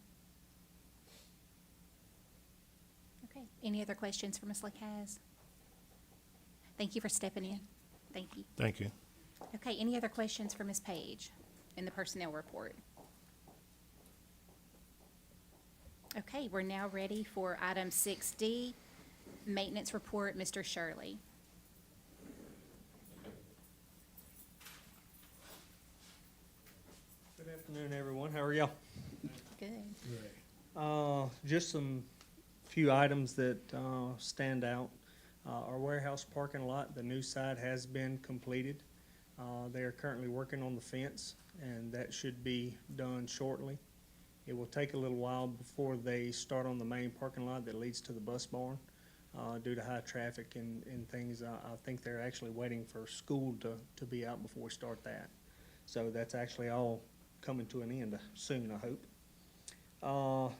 Okay. Any other questions for Ms. Lacaz? Thank you for stepping in. Thank you. Thank you. Okay, any other questions for Ms. Page in the personnel report? Okay, we're now ready for item 6D, maintenance report, Mr. Shirley. Good afternoon, everyone. How are y'all? Good. Just some few items that stand out. Our warehouse parking lot, the new side has been completed. They are currently working on the fence, and that should be done shortly. It will take a little while before they start on the main parking lot that leads to the bus barn due to high traffic and things. I think they're actually waiting for school to be out before we start that. So that's actually all coming to an end soon, I hope.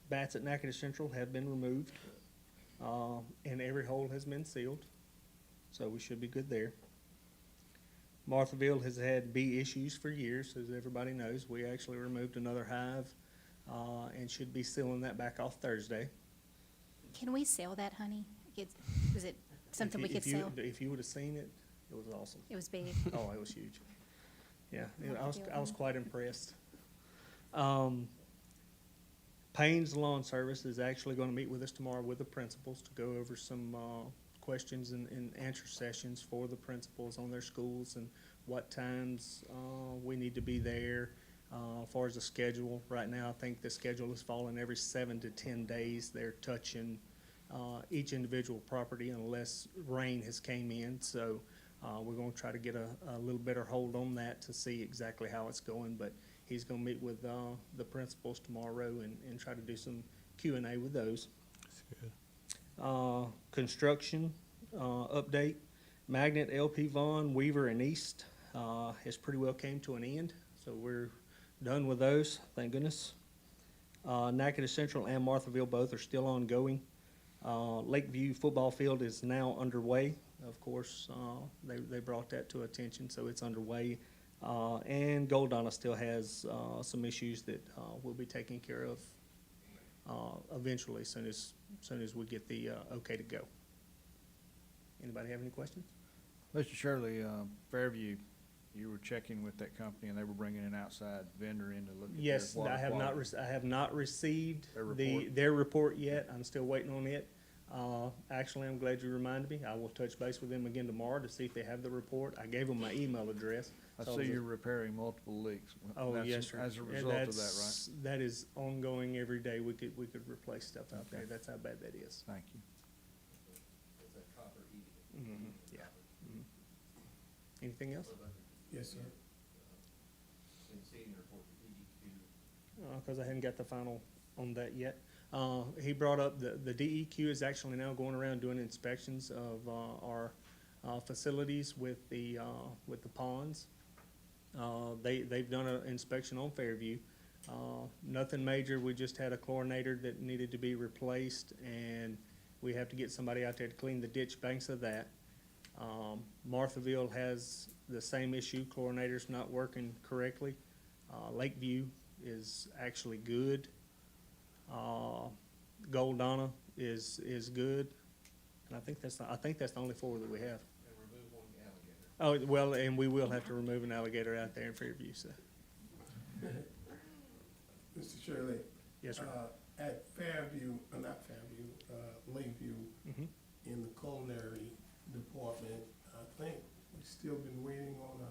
Bats at Natchitoches Central have been removed, and every hole has been sealed, so we should be good there. Marthaville has had bee issues for years, as everybody knows. We actually removed another hive, and should be sealing that back off Thursday. Can we sell that honey? Is it something we could If you- sell? If you would've seen it, it was awesome. It was big. Oh, it was huge. Yeah, What the I was deal? quite impressed. Payne's Lawn Service is actually gonna meet with us tomorrow with the principals to go over some, questions and answer sessions for the principals on their schools and what times, we need to be there. As far as the schedule, right now, I think the schedule is falling every 7 to 10 days. They're touching, each individual property unless rain has came in, so, we're gonna try to get a little better hold on that to see exactly how it's going, but he's gonna meet with, the principals tomorrow and try to do some Q&A with those. Construction, update. Magnet, LP Vaughn, Weaver, and East, has pretty well came to an end, so we're done with those, thank goodness. Natchitoches Central and Marthaville both are still ongoing. Lakeview football field is now underway. Of course, they brought that to attention, so it's underway. And Goldonna still has, some issues that, we'll be taking care of, eventually, soon as we get the, okay to go. Anybody have any questions? Mr. Shirley, Fairview, you were checking with that company and they were bringing an outside vendor in to look at their Yes, water I have not, quality. I have not received Their report? their report yet. I'm still waiting on it. Actually, I'm glad you reminded me. I will touch base with them again tomorrow to see if they have the report. I gave them my email address. I so see you're repairing multiple leaks. Oh, That's yes, sir. As a And result of that, right? that's- That is ongoing every day. We could replace stuff out there. That's how bad that is. Thank you. Mhm, yeah. Mhm. Anything else? Yes, sir. Because I hadn't got the final on that yet. He brought up the DEQ is actually now going around doing inspections of our facilities with the ponds. They've done an inspection on Fairview. Nothing major. We just had a chlorinator that needed to be replaced, and we have to get somebody out there to clean the ditch banks of that. Marthaville has the same issue. Chlorinator's not working correctly. Lakeview is actually good. Goldonna is good. And I think that's the only 4 that we have. Oh, well, and we will have to remove an alligator out there in Fairview, so. Mr. Shirley. Yes, sir. At Fairview, not Fairview, Lakeview, Mhm. in the culinary department, I think we've still been waiting on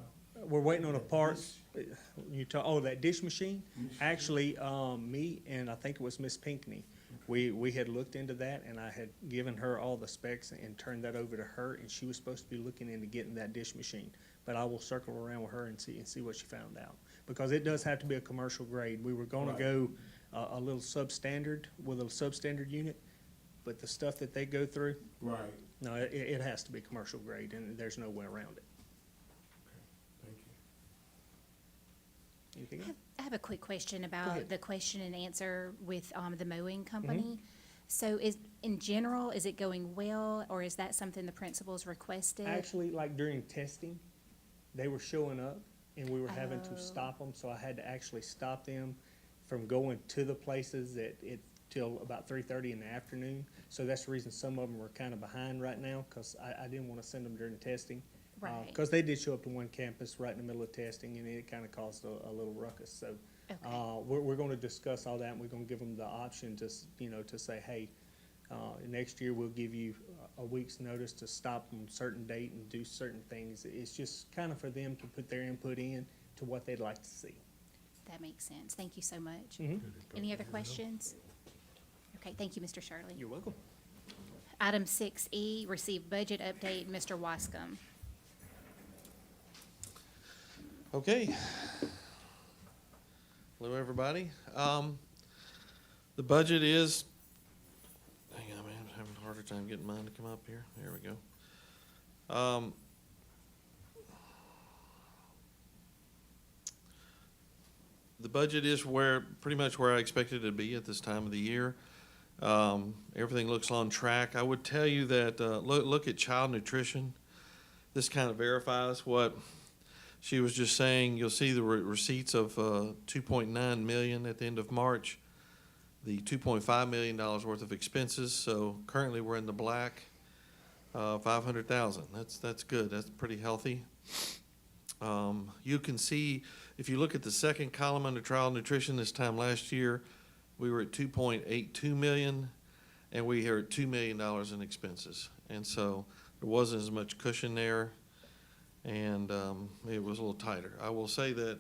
We're waiting on a part, dish. that dish machine? Actually, me and I think it was Miss Pinkney, we had looked into that, and I had given her all the specs and turned that over to her, and she was supposed to be looking into getting that dish machine. But I will circle around with her and see what she found out, because it does have to be a commercial grade. We were gonna Right. go a little substandard with a substandard unit, but the stuff that they go through, Right, no, it has to be commercial grade, and there's no way around it. thank you. Anything else? I have a quick question ahead. about the question and answer with the mowing company. So in general, is it going well, or is that something the principals requested? Actually, like during testing, they were showing up and we were having to Oh. stop them, so I had to actually stop them from going to the places till about 3:30 in the afternoon. So that's the reason some of them were kind of behind right now, because I didn't want to send them during testing. Right. Because they did show up to one campus right in the middle of testing, and it kind of caused a little ruckus, so. Okay. We're going to discuss all that, and we're going to give them the option to, to say, hey, next year we'll give you a week's notice to stop on a certain date and do certain things. It's just kind of for them to put their input in to what they'd like to see. That makes sense. Thank you so much. Mhm. Any other questions? Okay, thank you, Mr. Shirley. You're welcome. Item 6E, receive budget update, Mr. Wascom. Okay. Hello, everybody. The budget is, hang on, man, I'm having a harder time getting mine to come up here. There we go. The budget is pretty much where I expected it to be at this time of the year. Everything looks on track. I would tell you that, look at child nutrition. This kind of verifies what she was just saying, you'll see the receipts of 2.9 million at the end of March, the $2.5 million worth of expenses. So currently we're in the black, 500,000. That's good. That's pretty healthy. You can see, if you look at the second column under trial nutrition, this time last year, we were at 2.82 million, and we are at $2 million in expenses. And so there wasn't as much cushion there, and it was a little tighter. I will say that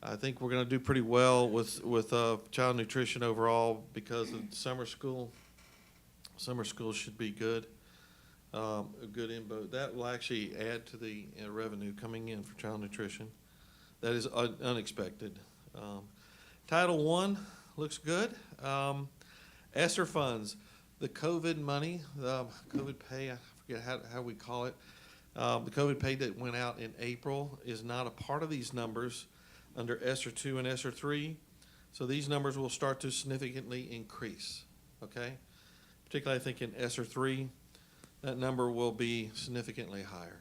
I think we're going to do pretty well with child nutrition overall because of summer school. Summer school should be good. A good input. That will actually add to the revenue coming in for child nutrition. That is unexpected. Title I looks good. ESSER funds, the COVID money, the COVID pay, I forget how we call it. The COVID pay that went out in April is not a part of these numbers under ESSER 2 and ESSER 3. So these numbers will start to significantly increase, okay? Particularly I think in ESSER 3, that number will be significantly higher.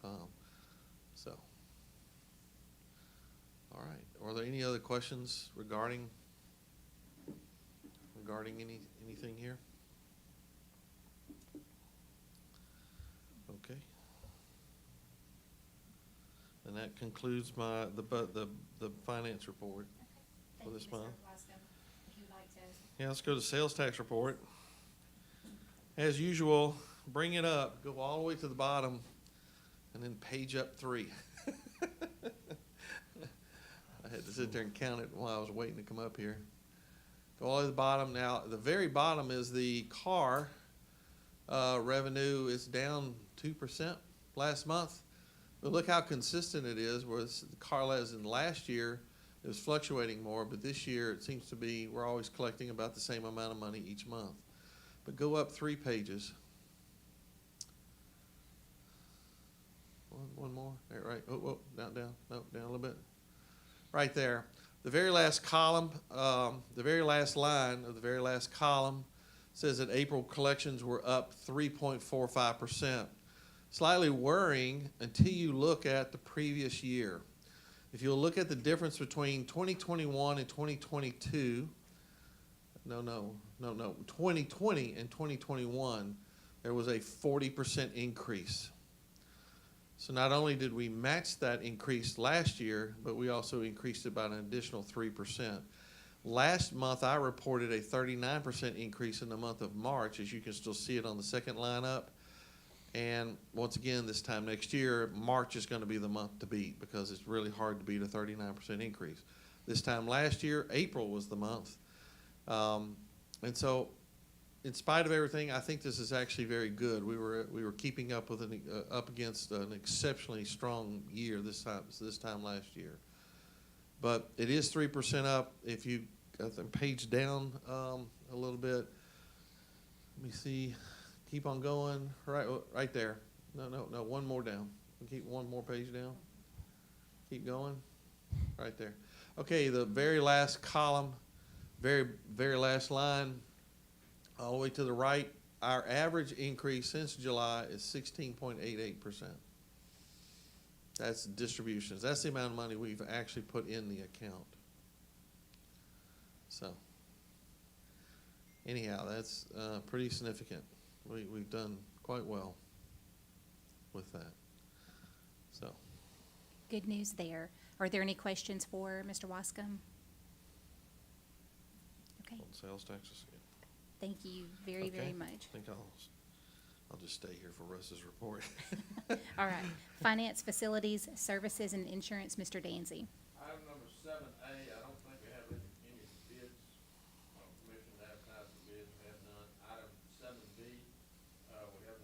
All right. Are there any other questions regarding anything here? Okay. And that concludes the finance report for this month. Yeah, let's go to sales tax report. As usual, bring it up, go all the way to the bottom, and then page up 3. I had to sit there and count it while I was waiting to come up here. Go all the way to the bottom. Now, the very bottom is the car revenue is down 2% last month. But look how consistent it is, whereas the car as in last year, it was fluctuating more, but this year it seems to be we're always collecting about the same amount of money each month. But go up 3 pages. One more. There, right. Oh, down. No, down a little bit. Right there. The very last column, the very last line of the very last column says that April collections were up 3.45%. Slightly worrying until you look at the previous year. If you'll look at the difference between 2021 and 2022, 2020 and 2021, there was a 40% increase. So not only did we match that increase last year, but we also increased it by an additional 3%. Last month, I reported a 39% increase in the month of March, as you can still see it on the second line up. And once again, this time next year, March is going to be the month to beat because it's really hard to beat a 39% increase. This time last year, April was the month. And so, in spite of everything, I think this is actually very good. We were keeping up with up against an exceptionally strong year this time last year. But it is 3% up. If you page down a little bit, let me see. Keep on going. Right there. No. One more down. Keep one more page down. Keep going. Right there. Okay. The very last column, very last line. All the way to the right, our average increase since July is 16.88%. That's distributions. That's the amount of money we've actually put in the account. So, anyhow, that's pretty significant. We've done quite well with that. So, Good news there. Are there any questions for Mr. Wascom? Okay. Sales taxes. Yeah. Thank you very, very much. I think I'll just stay here for Russ's report. All right. Finance, Facilities, Services, and Insurance, Mr. Danzy. Item number 7A, I don't think we have any bids, permission to advertise for bids, we have none. Item 7B, we have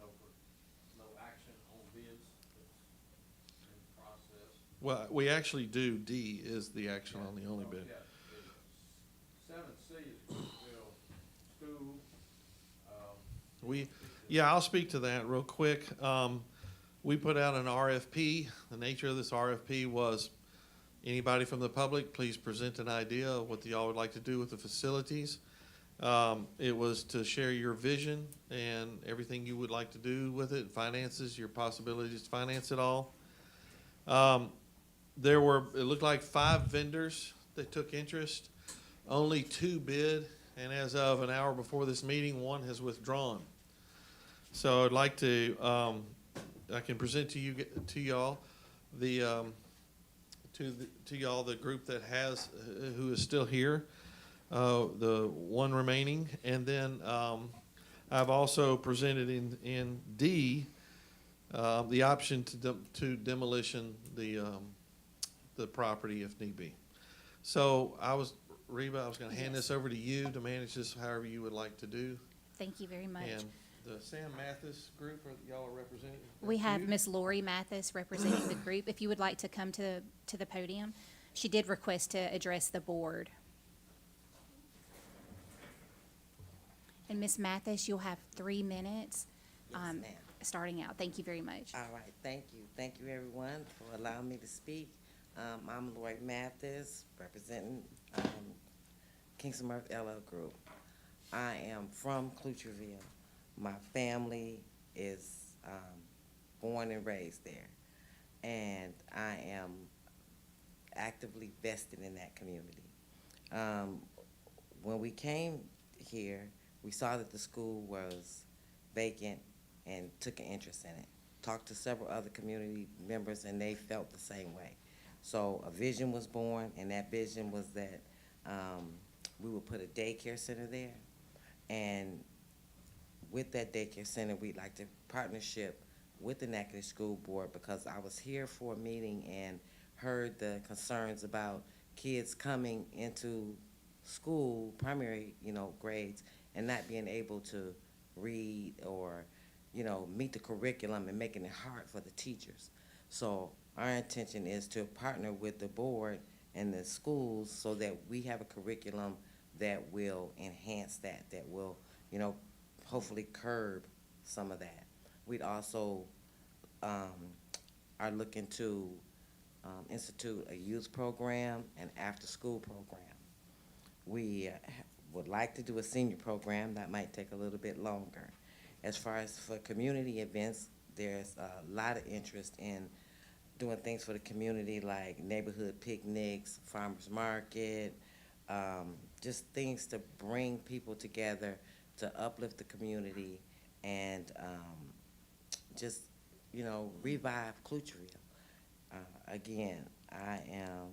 no action on bids, it's in process. Well, we actually do. D is the action on the only bid. 7C is Brookville School. I'll speak to that real quick. We put out an RFP. The nature of this RFP was anybody from the public, please present an idea of what y'all would like to do with the facilities. It was to share your vision and everything you would like to do with it, finances, your possibilities to finance it all. There were, it looked like 5 vendors that took interest. Only 2 bid, and as of an hour before this meeting, 1 has withdrawn. So I'd like to, I can present to y'all the group that has, who is still here, the 1 remaining, and then I've also presented in D the option to demolition the property if need be. So Reba, I was going to hand this over to you to manage this however you would like to do. Thank you very much. And the Sam Mathis group, y'all are representing? We have Miss Lori Mathis representing the group. If you would like to come to the podium, she did request to address the board. And Miss Mathis, you'll have 3 minutes, starting out. Thank you very much. All right, thank you. Thank you, everyone, for allowing me to speak. I'm Lori Mathis, representing Kingston Murph LL Group. I am from Clutcherville. My family is born and raised there, and I am actively vested in that community. When we came here, we saw that the school was vacant and took an interest in it. Talked to several other community members, and they felt the same way. So a vision was born, and that vision was that we would put a daycare center there. And with that daycare center, we'd like to partnership with the Natchitoches School Board, because I was here for a meeting and heard the concerns about kids coming into school, primary, grades, and not being able to read or, meet the curriculum and making it hard for the teachers. So our intention is to partner with the board and the schools so that we have a curriculum that will enhance that will, hopefully curb some of that. We'd also are looking to institute a youth program and after-school program. We would like to do a senior program. That might take a little bit longer. As far as for community events, there's a lot of interest in doing things for the community, like neighborhood picnics, farmers market, just things to bring people together, to uplift the community, and just, revive Clutcherville. Again, I am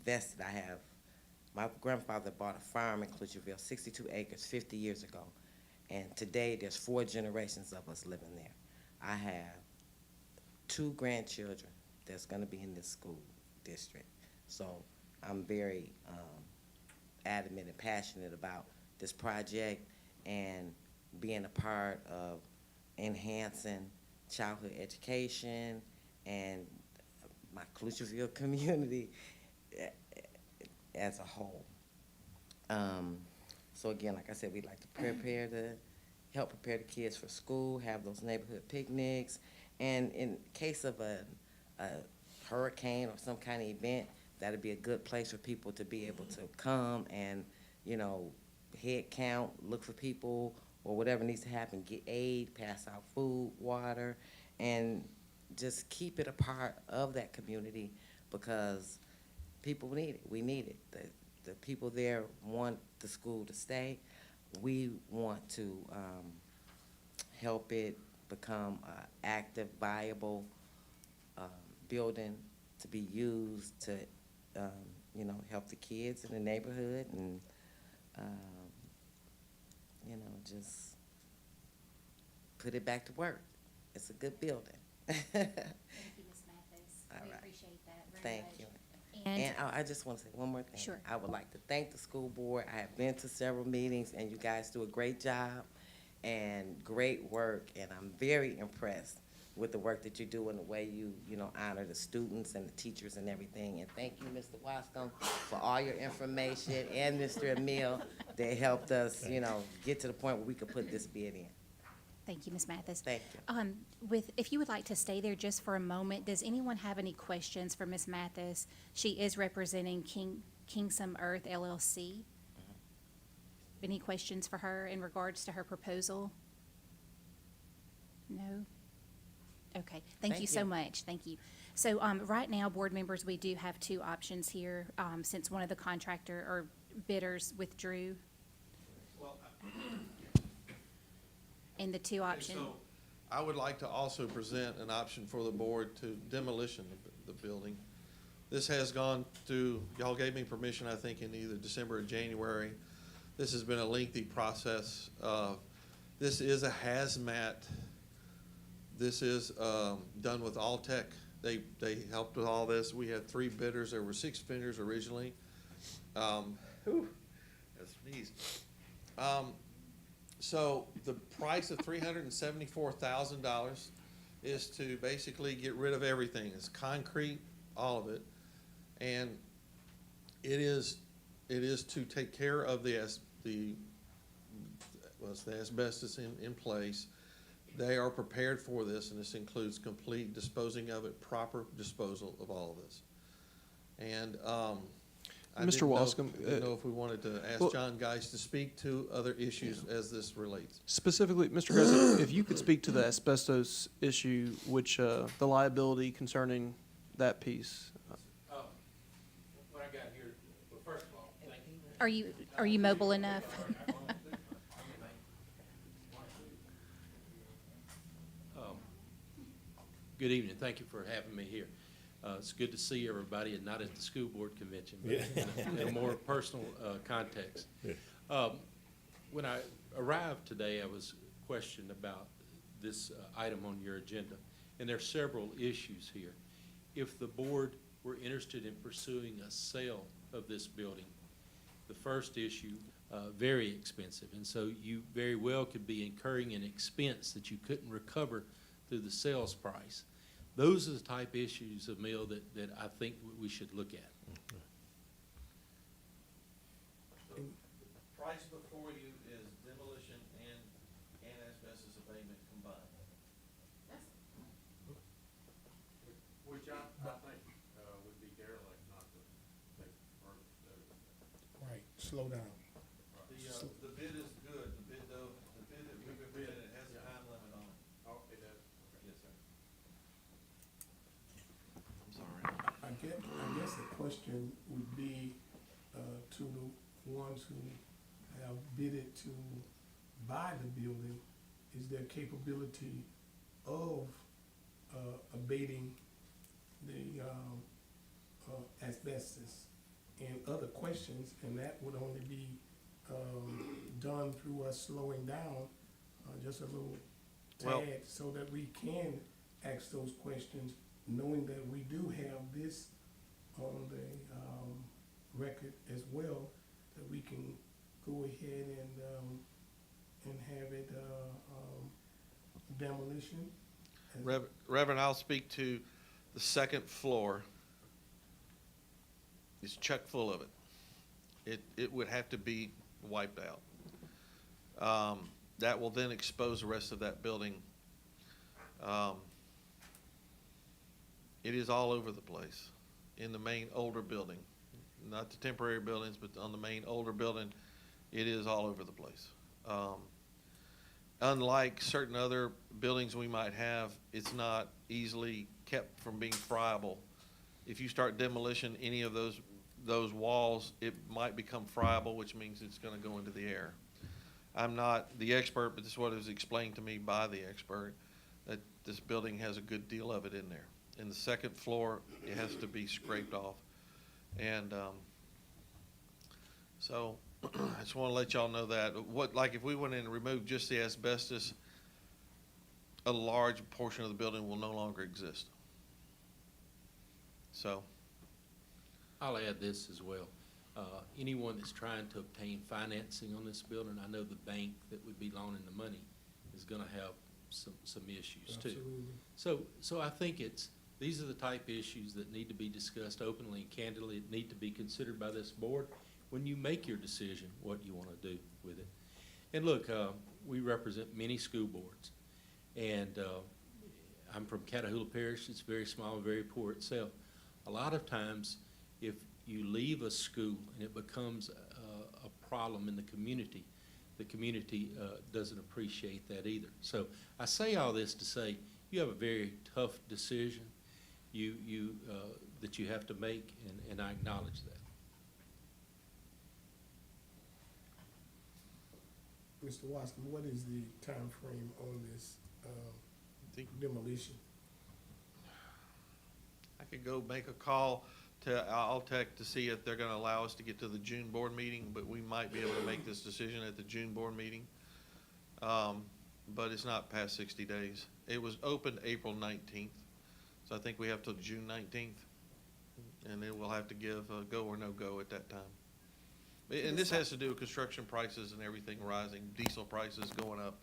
vested. My grandfather bought a farm in Clutcherville, 62 acres, 50 years ago. And today, there's 4 generations of us living there. I have 2 grandchildren that's going to be in this school district. So I'm very adamant and passionate about this project and being a part of enhancing childhood education and my Clutcherville community as a whole. So again, like I said, we'd like to help prepare the kids for school, have those neighborhood picnics, and in case of a hurricane or some kind of event, that'd be a good place for people to be able to come and, head count, look for people, or whatever needs to happen, get aid, pass out food, water, and just keep it a part of that community, because people need it. We need it. The people there want the school to stay. We want to help it become an active, viable building to be used to, help the kids in the neighborhood and, just put it back to work. It's a good building. Thank you, Ms. Mathis. All We right. appreciate that very much. Thank you. And I just want to say one more thing. Sure. I would like to thank the school board. I have been to several meetings, and you guys do a great job and great work, and I'm very impressed with the work that you do and the way you honor the students and the teachers and everything. And thank you, Mr. Wascom, for all your information, and Mr. Emile that helped us, get to the point where we could put this bid in. Thank you, Ms. Mathis. Thank you. If you would like to stay there just for a moment, does anyone have any questions for Ms. Mathis? She is representing Kingsome Earth LLC. Any questions for her in regards to her proposal? No? Okay, thank you so much, thank you. So, right now, board members, we do have two options here, since one of the contractor or bidders withdrew. And the two options. So I would like to also present an option for the board to demolition the building. This has gone to, y'all gave me permission, I think, in either December or January. This has been a lengthy process. This is a hazmat. This is done with Alltech. They helped with all this. We had 3 bidders. There were 6 bidders originally. That's sneeze. So the price of $374,000 is to basically get rid of everything. It's concrete, all of it, and it is to take care of the asbestos in place. They are prepared for this, and this includes complete disposing of it, proper disposal of all of this. And Mr. Wascom, I didn't know if we wanted to ask John Geis to speak to other issues as this relates. Specifically, Mr. Geis, if you could speak to the asbestos issue, which, the liability concerning that piece. What I got here, well, first of all, thank you. Are you mobile enough? Good evening. Thank you for having me here. It's good to see everybody and not at the school board convention, but in a more personal context. When I arrived today, I was questioned about this item on your agenda, and there are several issues here. If the board were interested in pursuing a sale of this building, the first issue, very expensive, and so you very well could be incurring an expense that you couldn't recover through the sales price. Those are the type issues of Mill that I think we should look at. So the price before you is demolition and asbestos abatement combined. Which I think would be derelict not to take further notice. Right, slow down. The bid is good. The bid that we presented has a time limit on it. Oh, it does? Yes, sir. I'm sorry. I guess the question would be to the ones who have bidded to buy the building, is there capability of abating the asbestos and other questions, and that would only be done through us slowing down just a little tad, so that we can ask those questions, knowing that we do have this on the record as well, that we can go ahead and have it demolition. Reverend, I'll speak to the second floor. It's chock full of it. It would have to be wiped out. That will then expose the rest of that building. It is all over the place in the main older building, not the temporary buildings, but on the main older building, it is all over the place. Unlike certain other buildings we might have, it's not easily kept from being friable. If you start demolition any of those walls, it might become friable, which means it's going to go into the air. I'm not the expert, but this is what was explained to me by the expert, that this building has a good deal of it in there. In the second floor, it has to be scraped off. And so I just want to let y'all know that. Like if we went in and removed just the asbestos, a large portion of the building will no longer exist. So. I'll add this as well. Anyone that's trying to obtain financing on this building, I know the bank that would be loaning the money is gonna have some issues too. Absolutely. So I think these are the type issues that need to be discussed openly and candidly, need to be considered by this board when you make your decision what you wanna do with it. And look, we represent many school boards, and I'm from Catahoula Parish. It's very small and very poor itself. A lot of times, if you leave a school and it becomes a problem in the community doesn't appreciate that either. So I say all this to say, you have a very tough decision that you have to make, and I acknowledge that. Mr. Wascom, what is the time frame on this demolition? I could go make a call to Altech to see if they're gonna allow us to get to the June board meeting, but we might be able to make this decision at the June board meeting. But it's not past 60 days. It was opened April 19th, so I think we have till June 19th. And then we'll have to give a go or no go at that time. And this has to do with construction prices and everything rising, diesel prices going up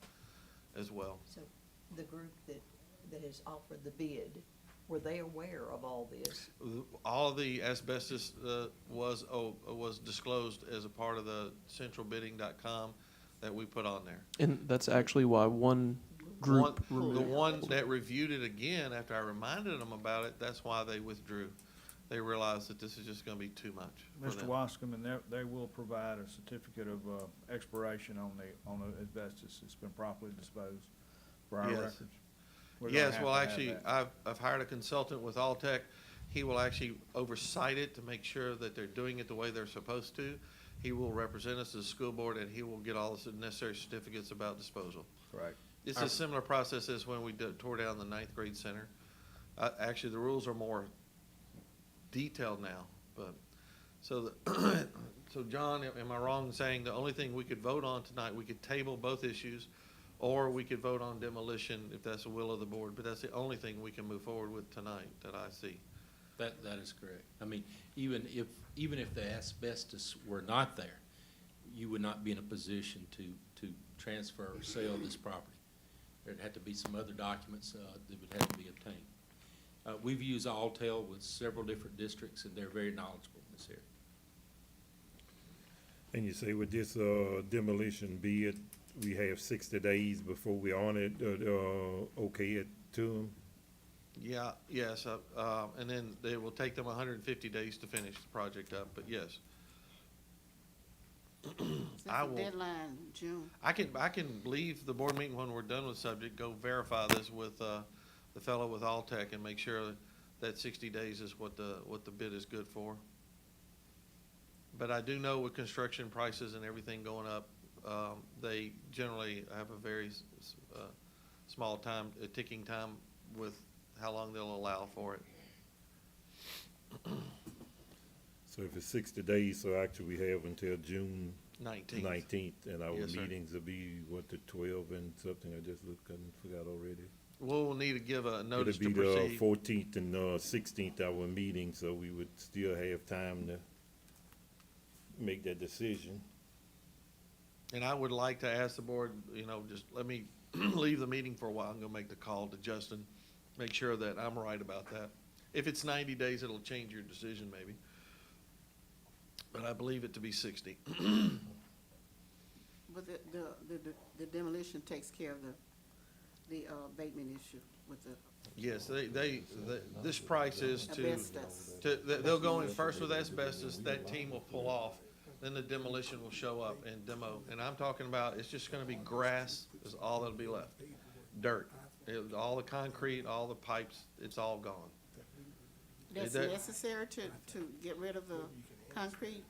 as well. So the group that has offered the bid, were they aware of all this? All of the asbestos was disclosed as a part of the centralbidding.com that we put on there. And that's actually why one group. The one that reviewed it again, after I reminded them about it, that's why they withdrew. They realized that this is just gonna be too much for Mr. them. Wascom, and they will provide a certificate of expiration on the asbestos. It's been properly disposed for our Yes. records. We're gonna Yes, have well, to have actually, that. I've hired a consultant with Altech. He will actually oversight it to make sure that they're doing it the way they're supposed to. He will represent us as a school board, and he will get all the necessary certificates about disposal. Right. It's a similar process as when we tore down the 9th grade center. Actually, the rules are more detailed now, but, so John, am I wrong in saying the only thing we could vote on tonight, we could table both issues, or we could vote on demolition if that's the will of the board, but that's the only thing we can move forward with tonight that I see. That is correct. I mean, even if the asbestos were not there, you would not be in a position to transfer or sell this property. There'd have to be some other documents that would have to be obtained. We've used Alltel with several different districts, and they're very knowledgeable in this area. And you say with this demolition bid, we have 60 days before we on it, okay it to them? Yeah, yes, and then it will take them 150 days to finish the project up, but yes. I will. Deadline, June. I can leave the board meeting when we're done with the subject, go verify this with, the fellow with Altech and make sure that 60 days is what the bid is good for. But I do know with construction prices and everything going up, they generally have a very, small time, a ticking time with how long they'll allow for it. So if it's 60 days, so actually we have until June 19th. And our Yes, sir. meetings will be, what, the 12 and something, I just looked and forgot already. We'll need to give a notice to It'll be proceed. the 14th and 16th our meeting, so we would still have time to make that decision. And I would like to ask the board, just let me leave the meeting for a while. I'm gonna make the call to Justin, make sure that I'm right about that. If it's 90 days, it'll change your decision maybe. But I believe it to be 60. But the demolition takes care of the abatement issue with the Yes, this price is asbestos. they'll go in first with asbestos, that team will pull off, then the demolition will show up and demo. And I'm talking about, it's just gonna be grass is all that'll be left. Dirt. All the concrete, all the pipes, it's all gone. That's That- necessary to get rid of the concrete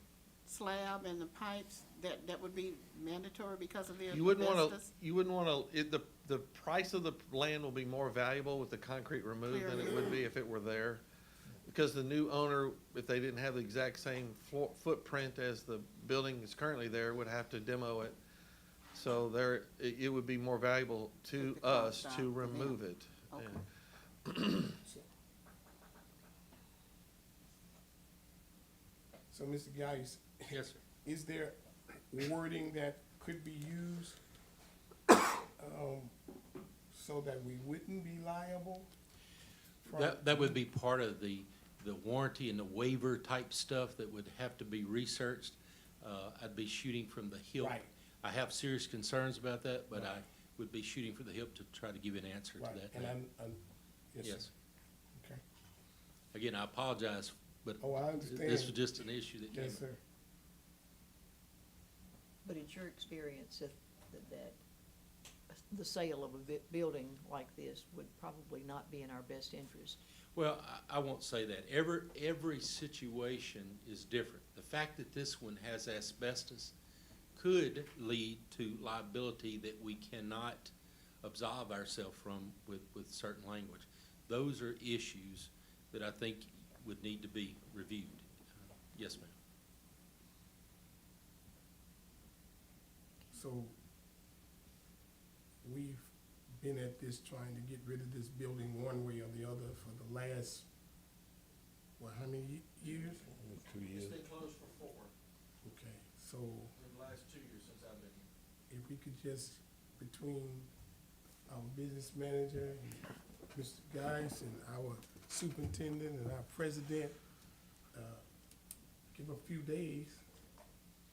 slab and the pipes? That would be mandatory because of the asbestos? You wouldn't wanna, the price of the land will be more valuable with the concrete removed than it would be if it were there. Because the new owner, if they didn't have the exact same footprint as the building is currently there, would have to demo it. So it would be more valuable to us to remove it. Okay. So, Mr. Guy's, Yes, sir. is there wording that could be used so that we wouldn't be liable? That would be part of the warranty and the waiver type stuff that would have to be researched. I'd be shooting from the hip. Right. I have serious concerns about that, but I would be shooting for the hip to try to give an answer to Right, that. and now. I'm, yes, sir. Yes. Okay. Again, I apologize, but Oh, I understand. this was just an issue that came up. Yes, sir. But it's your experience that the sale of a building like this would probably not be in our best interest. Well, I won't say that. Every situation is different. The fact that this one has asbestos could lead to liability that we cannot absolve ourselves from with certain language. Those are issues that I think would need to be reviewed. Yes, ma'am. So we've been at this trying to get rid of this building one way or the other for the last, what, how many years? 2 years. It's been closed for 4, Okay, so in the last 2 years since I've been here. if we could just, between our business manager and Mr. Geis and our superintendent and our president, give a few days,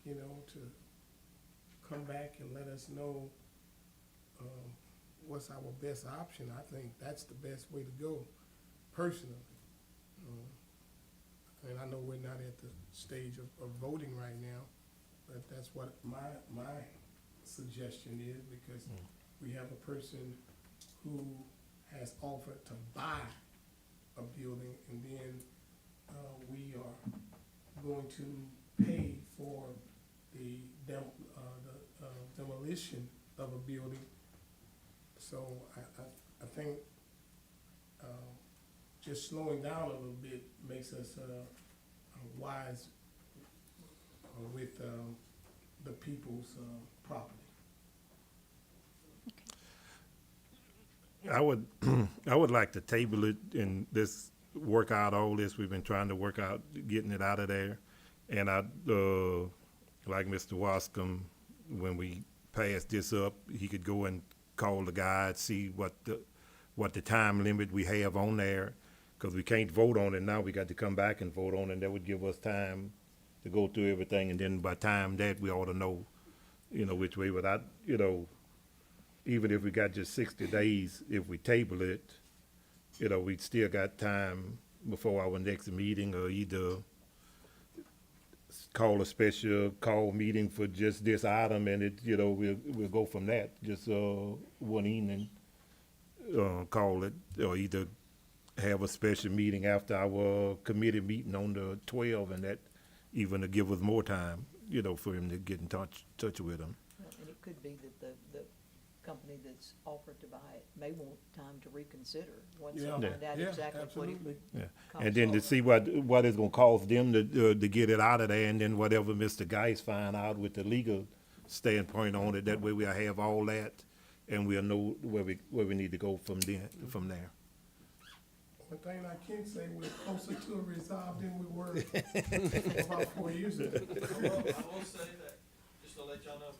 you know, to come back and let us know what's our best option. I think that's the best way to go, personally. And I know we're not at the stage of voting right now, but that's what my suggestion is, because we have a person who has offered to buy a building, and then we are going to pay for the demolition of a building. So I think just slowing down a little bit makes us wise with the people's property. I would like to table it and this, work out all this. We've been trying to work out getting it out of there. And I, like Mr. Wascom, when we pass this up, he could go and call the guy, see what the time limit we have on there, because we can't vote on it now. We got to come back and vote on it. That would give us time to go through everything, and then by the time that, we ought to know, you know, which way. But I, you know, even if we got just 60 days, if we table it, you know, we'd still got time before our next meeting, or either call a special call meeting for just this item, and it, you know, we'll go from that. Just one evening, call it, or either have a special meeting after our committee meeting on the 12th, and that even to give us more time, you know, for him to get in touch with him. And it could be that the company that's offered to buy it may want time to reconsider once they find out exactly what it costs. And then to see what it's gonna cost them to get it out of there, and then whatever Mr. Geis find out with the legal standpoint on it, that way we'll have all that, and we'll know where we need to go from there. One thing I can say, we're closer to a resolve than we were about 4 years ago. I will say that, just to let y'all know,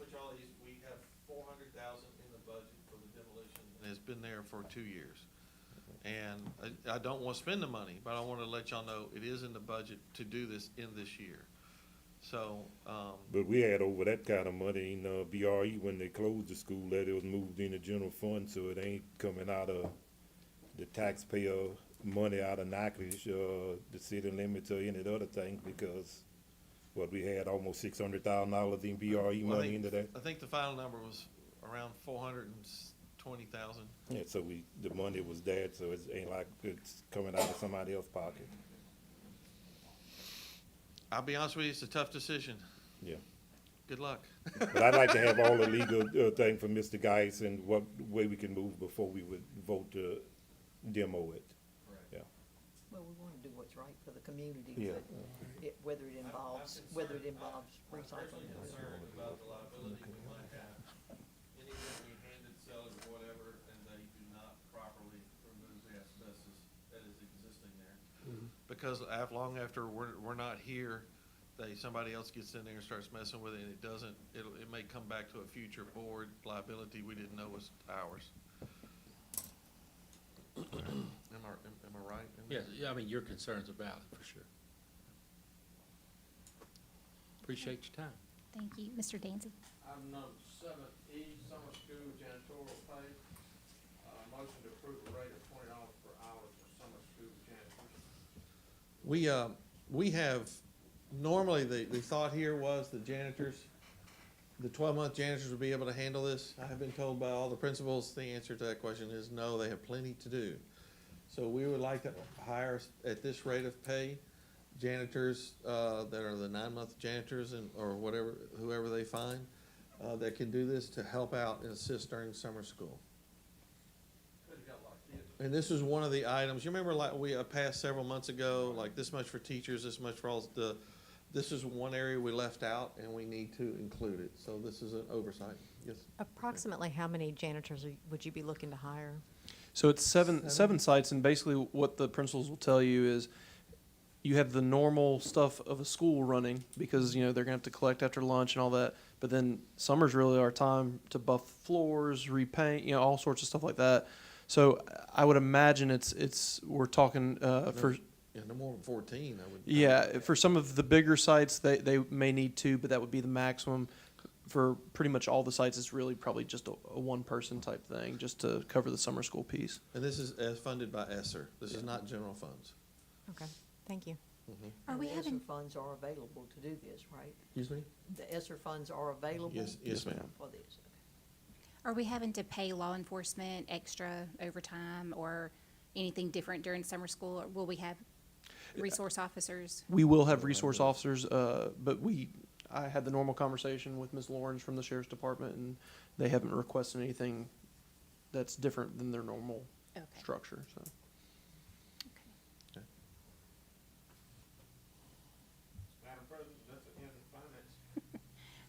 we have $400,000 in the budget for the demolition, and it's been there for 2 years. And I don't want to spend the money, but I want to let y'all know it is in the budget to do this in this year. So, But we had over that kind of money in BRE when they closed the school, that it was moved in the general fund, so it ain't coming out of the taxpayer money out of Natchitoches, the city limits, or any other thing, because we had almost $600,000 in BRE money into that. I think the final number was around 420,000. Yeah, so the money was there, so it ain't like it's coming out of somebody else's pocket. I'll be honest with you, it's a tough decision. Yeah. Good luck. But I'd like to have all the legal thing from Mr. Geis and what way we can move before we would vote to demo it. Yeah. Well, we want to do what's right for the community, Yeah. but whether it involves recycling. I'm concerned about the liability we might have. Anything we handed, sell it, or whatever, and they do not properly remove the asbestos that is existing there. Because long after we're not here, somebody else gets in there and starts messing with it, and it may come back to a future board liability we didn't know was ours. Am I right? Yeah, I mean, your concerns are valid, for sure. Appreciate your time. Thank you. Mr. Danzy? Item number 7E, summer school janitorial pay. Motion to approve a rate of $20 per hour for summer school janitorial. We have, normally the thought here was the janitors the 12-month janitors will be able to handle this? I have been told by all the principals, the answer to that question is no, they have plenty to do. So we would like to hire at this rate of pay janitors that are the 9-month janitors or whatever, whoever they find, that can do this to help out and assist during summer school. And this is one of the items, you remember like we passed several months ago, like this much for teachers, this much for all this is one area we left out and we need to include it. So this is an oversight. Yes. Approximately how many janitors would you be looking to hire? So it's seven sites, and basically what the principals will tell you is you have the normal stuff of a school running because, you know, they're gonna have to collect after lunch and all that. But then summer's really our time to buff floors, repaint, you know, all sorts of stuff like that. So I would imagine we're talking for. Yeah, no more than 14, I would. Yeah, for some of the bigger sites, they may need 2, but that would be the maximum. For pretty much all the sites, it's really probably just a one-person type thing, just to cover the summer school piece. And this is funded by ESSER. This is not general funds. Okay, thank you. Are we The having, ESSER funds are available to do this, right? Excuse me? The ESSER funds are available? Yes, ma'am. For this, are we having to pay law enforcement extra overtime or anything different during summer school? Or will we have resource officers? We will have resource officers, but I had the normal conversation with Ms. Lawrence from the Sheriff's Department, and they haven't requested anything that's different than their normal structure, so. Madam President, that's the end of finance.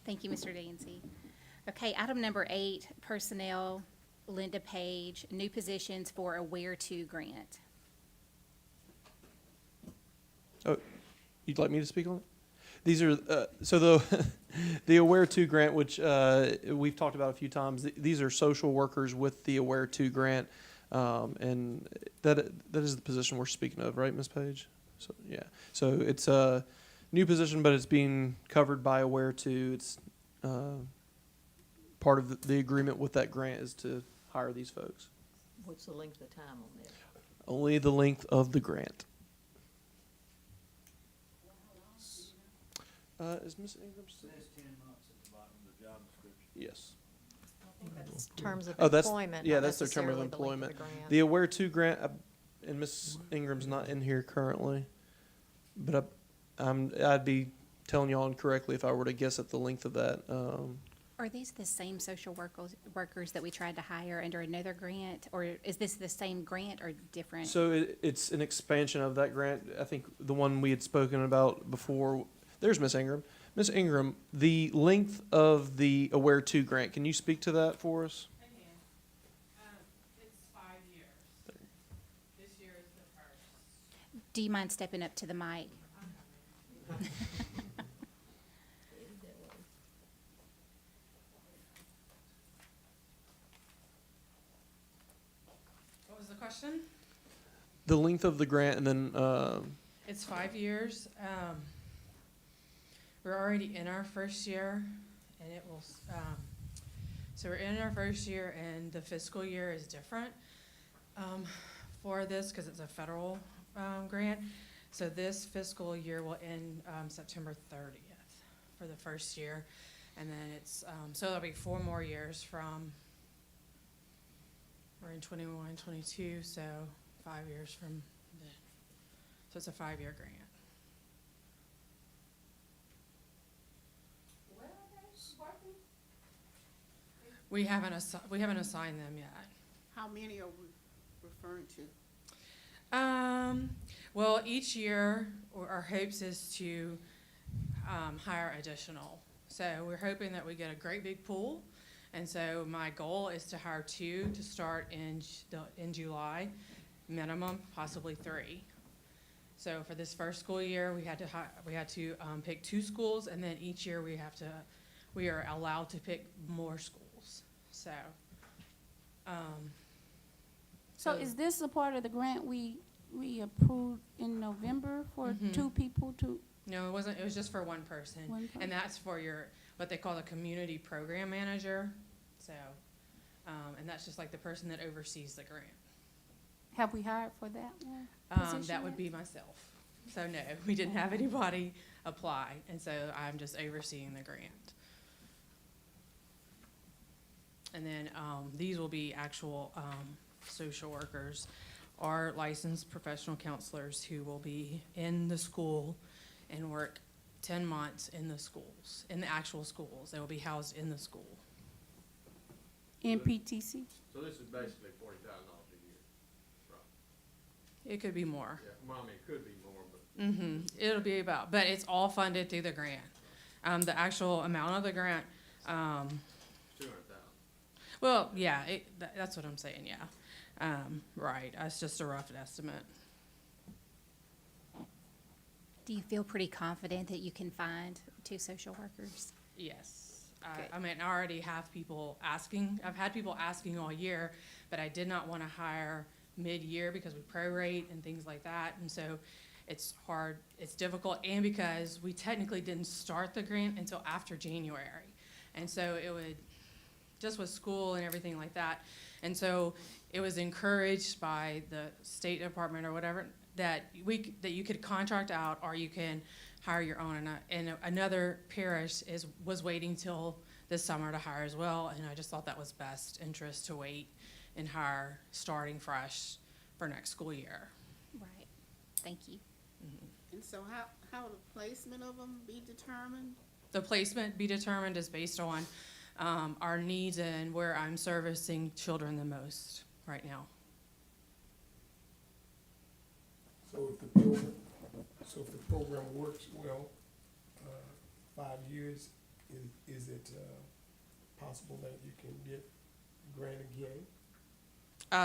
Thank you, Mr. Dancy. Okay, item number 8, personnel, Linda Page, new positions for a Where To grant. Oh, you'd like me to speak on it? These are, so the Aware To grant, which we've talked about a few times, these are social workers with the Aware To grant. And that is the position we're speaking of, right, Ms. Page? So, yeah. So it's a new position, but it's being covered by Aware To. It's part of the agreement with that grant is to hire these folks. What's the length of time on this? Only the length of the grant. Is Ms. Ingram still? It says 10 months at the bottom of the job description. Yes. That's terms of That's, employment, yeah, not that's their term of necessarily the length employment. of the grant. The Aware To grant, and Ms. Ingram's not in here currently, but I'd be telling y'all incorrectly if I were to guess at the length of that. Are these the same social workers that we tried to hire under another grant? Or is this the same grant or different? So it's an expansion of that grant. I think the one we had spoken about before. There's Ms. Ingram. Ms. Ingram, the length of the Aware To grant, can you speak to that for us? I can. It's 5 years. This year is the first. Do you mind stepping up to the mic? What was the question? The length of the grant, and then It's 5 years. We're already in our first year, and it will, so we're in our first year, and the fiscal year is different for this, because it's a federal grant. So this fiscal year will end September 30th for the first year, and then it's, so there'll be 4 more years from, we're in 21, 22, so 5 years from then. So it's a 5-year grant. We haven't assigned them yet. How many are we referring to? Well, each year, our hopes is to hire additional. So we're hoping that we get a great big pool. And so my goal is to hire 2 to start in July, minimum, possibly 3. So for this first school year, we had to pick 2 schools, and then each year we are allowed to pick more schools. So. So is this a part of the grant we approved in November for 2 people to? No, it wasn't. It was just for one person. And that's for what they call the community program manager. So, and that's just like the person that oversees the grant. Have we hired for that one? That would be myself. So no, we didn't have anybody apply, and so I'm just overseeing the grant. And then these will be actual social workers or licensed professional counselors who will be in the school and work 10 months in the schools, in the actual schools. They will be housed in the school. NPTC? So this is basically $40,000 a year, right? It could be more. Yeah, well, I mean, it could be more, but. It'll be about, but it's all funded through the grant. The actual amount of the grant, 200,000. well, yeah, that's what I'm saying, yeah. Right, that's just a rough estimate. Do you feel pretty confident that you can find 2 social workers? Yes. Good. I mean, I already have people asking. I've had people asking all year, but I did not want to hire mid-year because we prorate and things like that. And so it's hard, it's difficult, and because we technically didn't start the grant until after January. And so it would, just with school and everything like that. And so it was encouraged by the State Department or whatever that you could contract out or you can hire your own. And another parish was waiting till this summer to hire as well. And I just thought that was best interest to wait and hire starting fresh for next school year. Right. Thank you. And so how will the placement of them be determined? The placement be determined is based on our needs and where I'm servicing children the most right now. So if the program works well, 5 years, is it possible that you can get the grant again?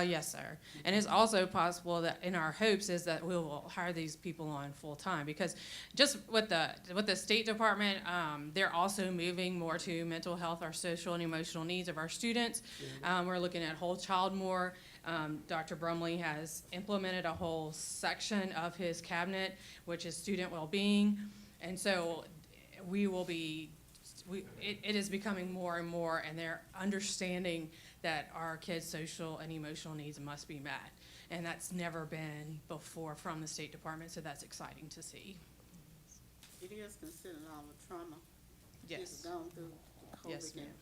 Yes, sir. And it's also possible that in our hopes is that we will hire these people on full time, because just with the State Department, they're also moving more to mental health or social and emotional needs of our students. We're looking at whole child more. Dr. Brumley has implemented a whole section of his cabinet, which is student well-being. And so it is becoming more and more, and they're understanding that our kids' social and emotional needs must be met. And that's never been before from the State Department, so that's exciting to see. It is considered all the trauma kids Yes. have gone through the Yes, COVID and ma'am.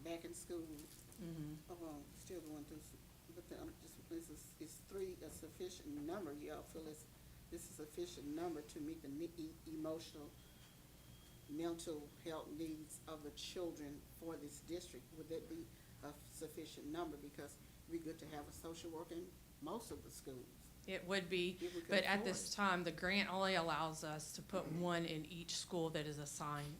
back in school. Still going through, but is 3 a sufficient number? Y'all feel this is a sufficient number to meet the emotional, mental health needs of the children for this district? Would that be a sufficient number? Because it'd be good to have a social worker in most of the schools. It would be, If we could but at afford this time, the grant only allows us to put one in each school that is assigned,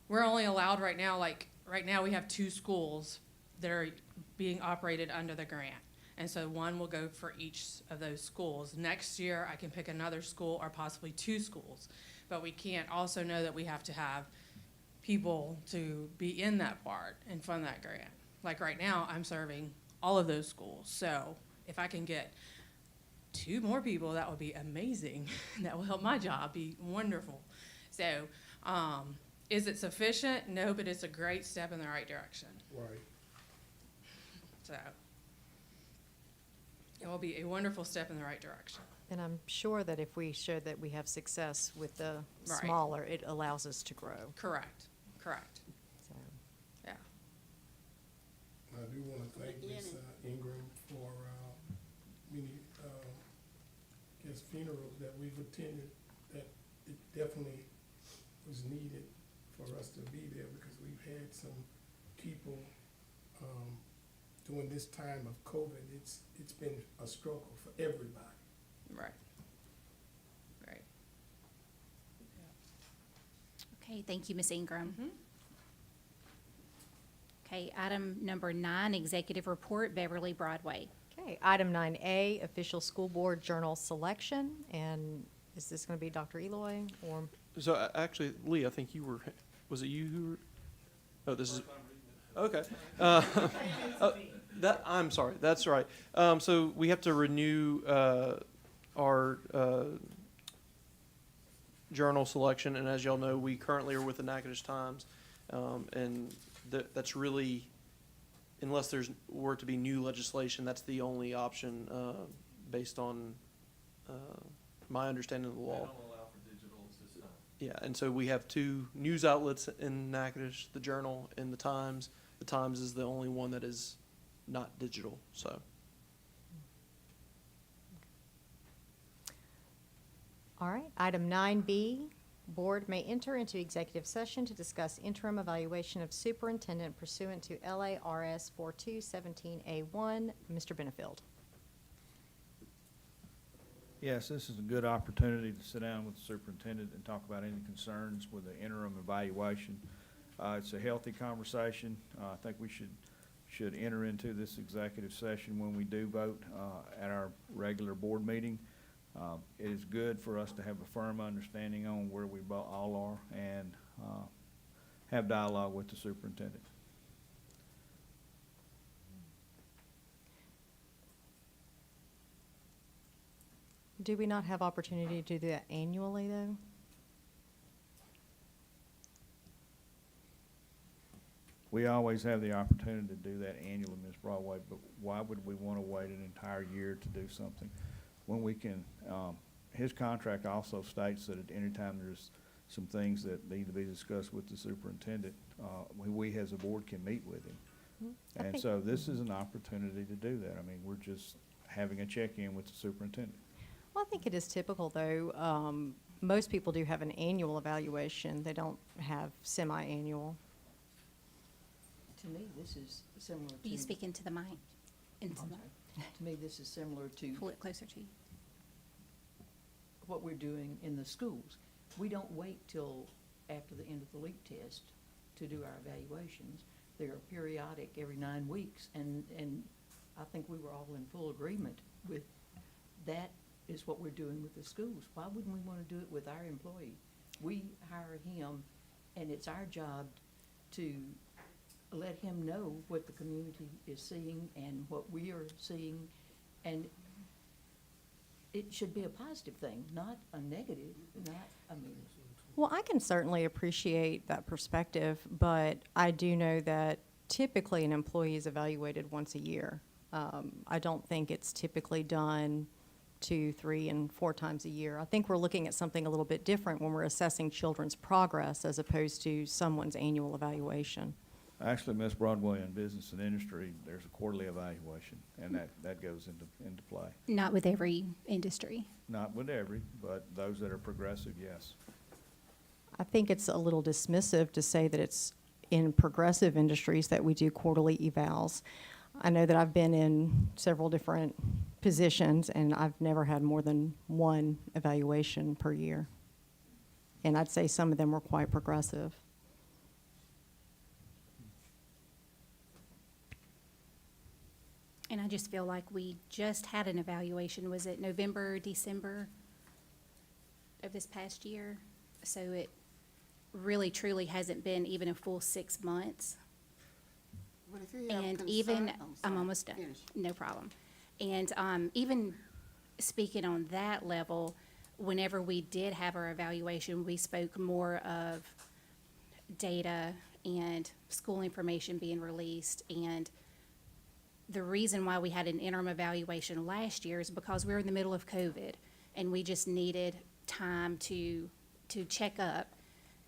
we're only allowed right now, right now we have 2 schools that are being operated under the grant. And so one will go for each of those schools. Next year, I can pick another school or possibly 2 schools. But we can't also know that we have to have people to be in that part and fund that grant. Like right now, I'm serving all of those schools. So if I can get 2 more people, that would be amazing. That will help my job be wonderful. So is it sufficient? No, but it's a great step in the right direction. Right. So it will be a wonderful step in the right direction. And I'm sure that if we show that we have success with the Right. smaller, it allows us to grow. Correct. So, Yeah. I do want to thank Ms. Ingram for many, funerals that we've attended, that it definitely was needed for us to be there, because we've had some people during this time of COVID. It's been a struggle for everybody. Right. Okay, thank you, Ms. Ingram. Okay, item number 9, executive report, Beverly Broadway. okay, item 9A, official school board journal selection. And is this going to be Dr. Eloy or? So actually, Lee, I think was it you who were? Oh, this is, okay. I'm sorry, that's right. So we have to renew our journal selection, and as y'all know, we currently are with the Natchitoches Times, and that's really, unless were to be new legislation, that's the only option based on my understanding of the law. They don't allow for digital at this time. Yeah, and so we have two news outlets in Natchitoches, the Journal and the Times. The Times is the only one that is not digital, so. All right, item 9B, board may enter into executive session to discuss interim evaluation of superintendent pursuant to LARS 4217A1. Mr. Benefield. Yes, this is a good opportunity to sit down with the superintendent and talk about any concerns with the interim evaluation. It's a healthy conversation. I think we should enter into this executive session when we do vote at our regular board meeting. It is good for us to have a firm understanding on where we all are and have dialogue with the superintendent. Do we not have opportunity to do that annually, though? We always have the opportunity to do that annually, Ms. Broadway, but why would we want to wait an entire year to do something when we can, his contract also states that at any time there's some things that need to be discussed with the superintendent, we as a board can meet with him. I And think- so this is an opportunity to do that. I mean, we're just having a check-in with the superintendent. Well, I think it is typical, though. Most people do have an annual evaluation. They don't have semi-annual. To me, this is similar to. Will you speak into the mic? Into I'm the- sorry. To me, this is similar to Pull it closer to you. what we're doing in the schools. We don't wait till after the end of the LEAP test to do our evaluations. They are periodic every 9 weeks, and I think we were all in full agreement with that is what we're doing with the schools. Why wouldn't we want to do it with our employee? We hire him, and it's our job to let him know what the community is seeing and what we are seeing, and it should be a positive thing, not a negative, Well, I can certainly appreciate that perspective, but I do know that typically an employee is evaluated once a year. I don't think it's typically done 2, 3, and 4 times a year. I think we're looking at something a little bit different when we're assessing children's progress as opposed to someone's annual evaluation. Actually, Ms. Broadway, in business and industry, there's a quarterly evaluation, and that goes into play. Not with every industry. Not with every, but those that are progressive, yes. I think it's a little dismissive to say that it's in progressive industries that we do quarterly evals. I know that I've been in several different positions, and I've never had more than one evaluation per year. And I'd say some of them were quite progressive. And I just feel like we just had an evaluation. Was it November, December of this past year? So it really truly hasn't been even a full 6 months. But if you have And concern- even, I'm I'm sorry, almost done, finish. no problem. And even speaking on that level, whenever we did have our evaluation, we spoke more of data and school information being released. And the reason why we had an interim evaluation last year is because we were in the middle of COVID, and we just needed time to check up.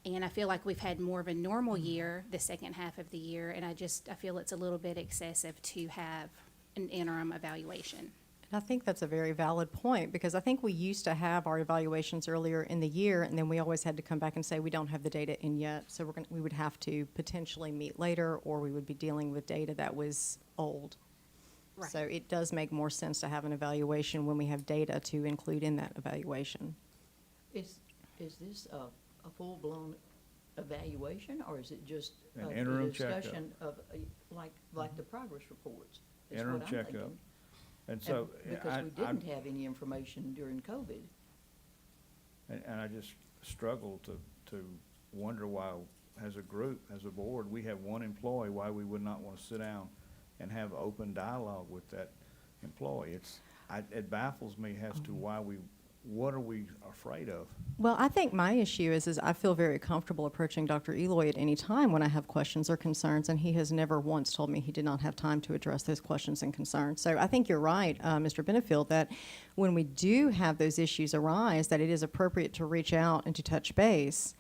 And I feel like we've had more of a normal year the second half of the year, and I feel it's a little bit excessive to have an interim evaluation. And I think that's a very valid point, because I think we used to have our evaluations earlier in the year, and then we always had to come back and say, we don't have the data in yet, so we would have to potentially meet later, or we would be dealing with data that was old. Right. So it does make more sense to have an evaluation when we have data to include in that evaluation. Is this a full-blown evaluation, or is it just An a interim checkup. discussion of, like the progress reports? Is Interim what I'm checkup. thinking. And so, Because we didn't have any information during COVID. And I just struggle to wonder why, as a group, as a board, we have one employee, why we would not want to sit down and have open dialogue with that employee. It baffles me as to why we what are we afraid of? Well, I think my issue is I feel very comfortable approaching Dr. Eloy at any time when I have questions or concerns, and he has never once told me he did not have time to address those questions and concerns. So I think you're right, Mr. Benefield, that when we do have those issues arise, that it is appropriate to reach out and to touch base.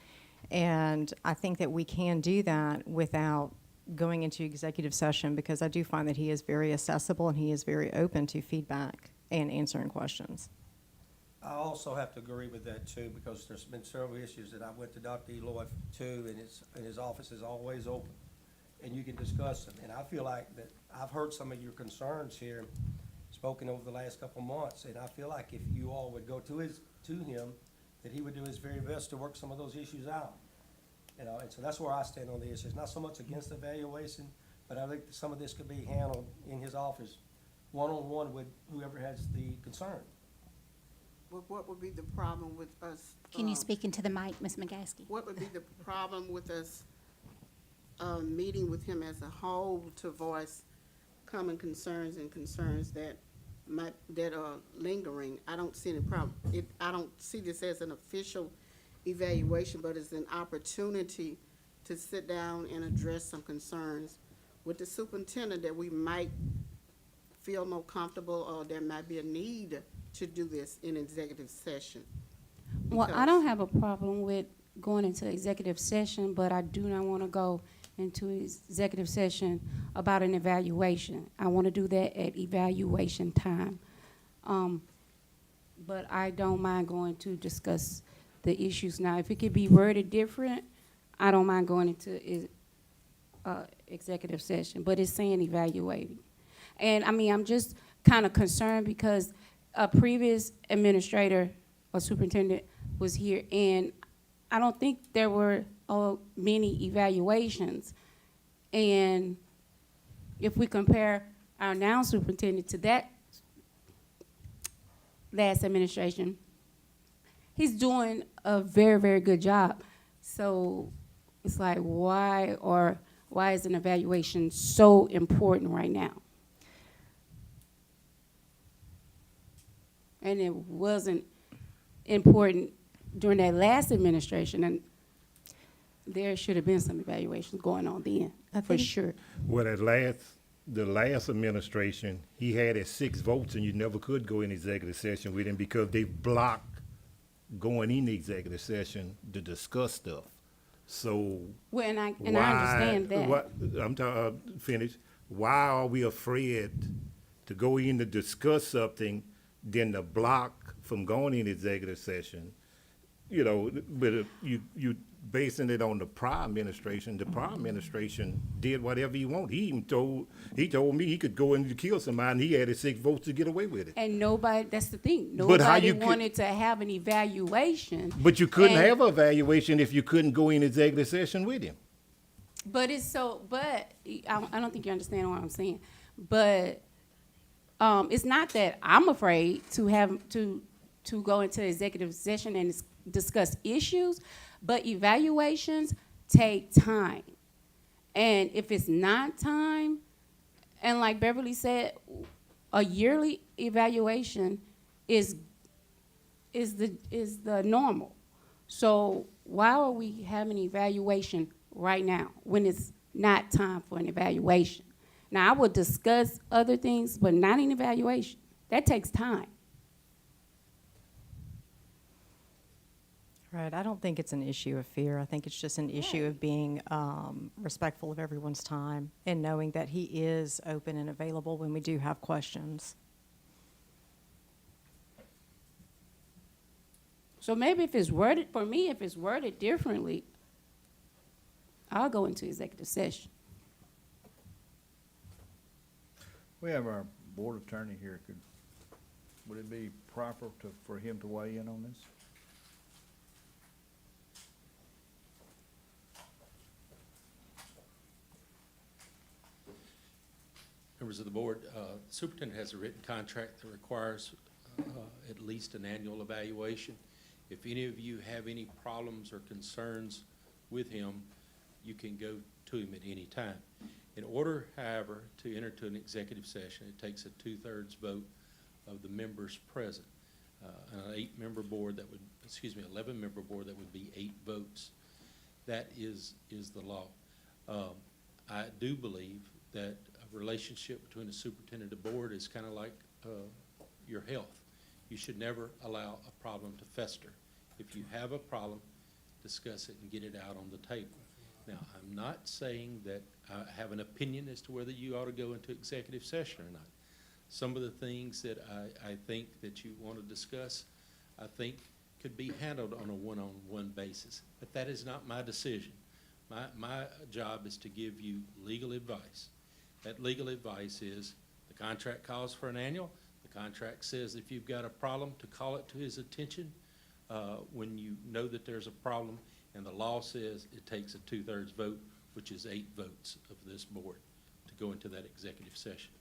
And I think that we can do that without going into executive session, because I do find that he is very accessible and he is very open to feedback and answering questions. I also have to agree with that too, because there's been several issues that I went to Dr. Eloy too, and his office is always open, and you can discuss them. And I feel like that I've heard some of your concerns here spoken over the last couple of months, and I feel like if you all would go to him, that he would do his very best to work some of those issues out. You know, and so that's where I stand on the issues. Not so much against evaluation, but I think that some of this could be handled in his office, one-on-one with whoever has the concern. What would be the problem with us? Can you speak into the mic, Ms. McGaskey? What would be the problem with us meeting with him as a whole to voice common concerns and concerns that are lingering? I don't see any problem. I don't see this as an official evaluation, but as an opportunity to sit down and address some concerns with the superintendent that we might feel more comfortable, or there might be a need to do this in executive session. Well, I don't have a problem with going into executive session, but I do not want to go into executive session about an evaluation. I want to do that at evaluation time. But I don't mind going to discuss the issues now. If it could be worded different, I don't mind going into executive session, but it's saying evaluating. And I mean, I'm just kind of concerned because a previous administrator or superintendent was here, and I don't think there were many evaluations. And if we compare our now superintendent to that last administration, he's doing a very, very good job. So it's like, why is an evaluation so important right now? And it wasn't important during that last administration, and there should have been some evaluations going on then, for sure. Well, the last administration, he had his 6 votes, and you never could go in executive session with him because they blocked going in the executive session to discuss stuff. So Well, and I understand that. Finish. Why are we afraid to go in to discuss something, then to block from going in executive session? You know, but if you basing it on the prior administration. The prior administration did whatever he wanted. He even told me he could go in to kill somebody, and he had his 6 votes to get away with it. And nobody, that's the thing, But how nobody you wanted to have an evaluation. But you couldn't And- have an evaluation if you couldn't go in executive session with him. But it's so, but I don't think you understand what I'm saying. But it's not that I'm afraid to have to go into executive session and discuss issues, but evaluations take time. And if it's not time, and like Beverly said, a yearly evaluation is the normal. So why are we having an evaluation right now when it's not time for an evaluation? Now, I would discuss other things, but not an evaluation. That takes time. Right. I don't think it's an issue of fear. I think it's just an issue of being respectful of everyone's time and knowing that he is open and available when we do have questions. So maybe if it's worded, for me, if it's worded differently, I'll go into executive session. We have our board attorney here. Would it be proper for him to weigh in on this? Members of the board, superintendent has a written contract that requires at least an annual evaluation. If any of you have any problems or concerns with him, you can go to him at any time. In order, however, to enter to an executive session, it takes a 2/3 vote of the members present. an 8-member board that would, 11-member board that would be 8 votes. That is the law. I do believe that a relationship between a superintendent and a board is kind of like your health. You should never allow a problem to fester. If you have a problem, discuss it and get it out on the table. Now, I'm not saying that I have an opinion as to whether you ought to go into executive session or not. Some of the things that I think that you want to discuss, I think could be handled on a one-on-one basis, but that is not my decision. My job is to give you legal advice. That legal advice is the contract calls for an annual. The contract says if you've got a problem to call it to his attention when you know that there's a problem, and the law says it takes a 2/3 vote, which is 8 votes of this board, to go into that executive session.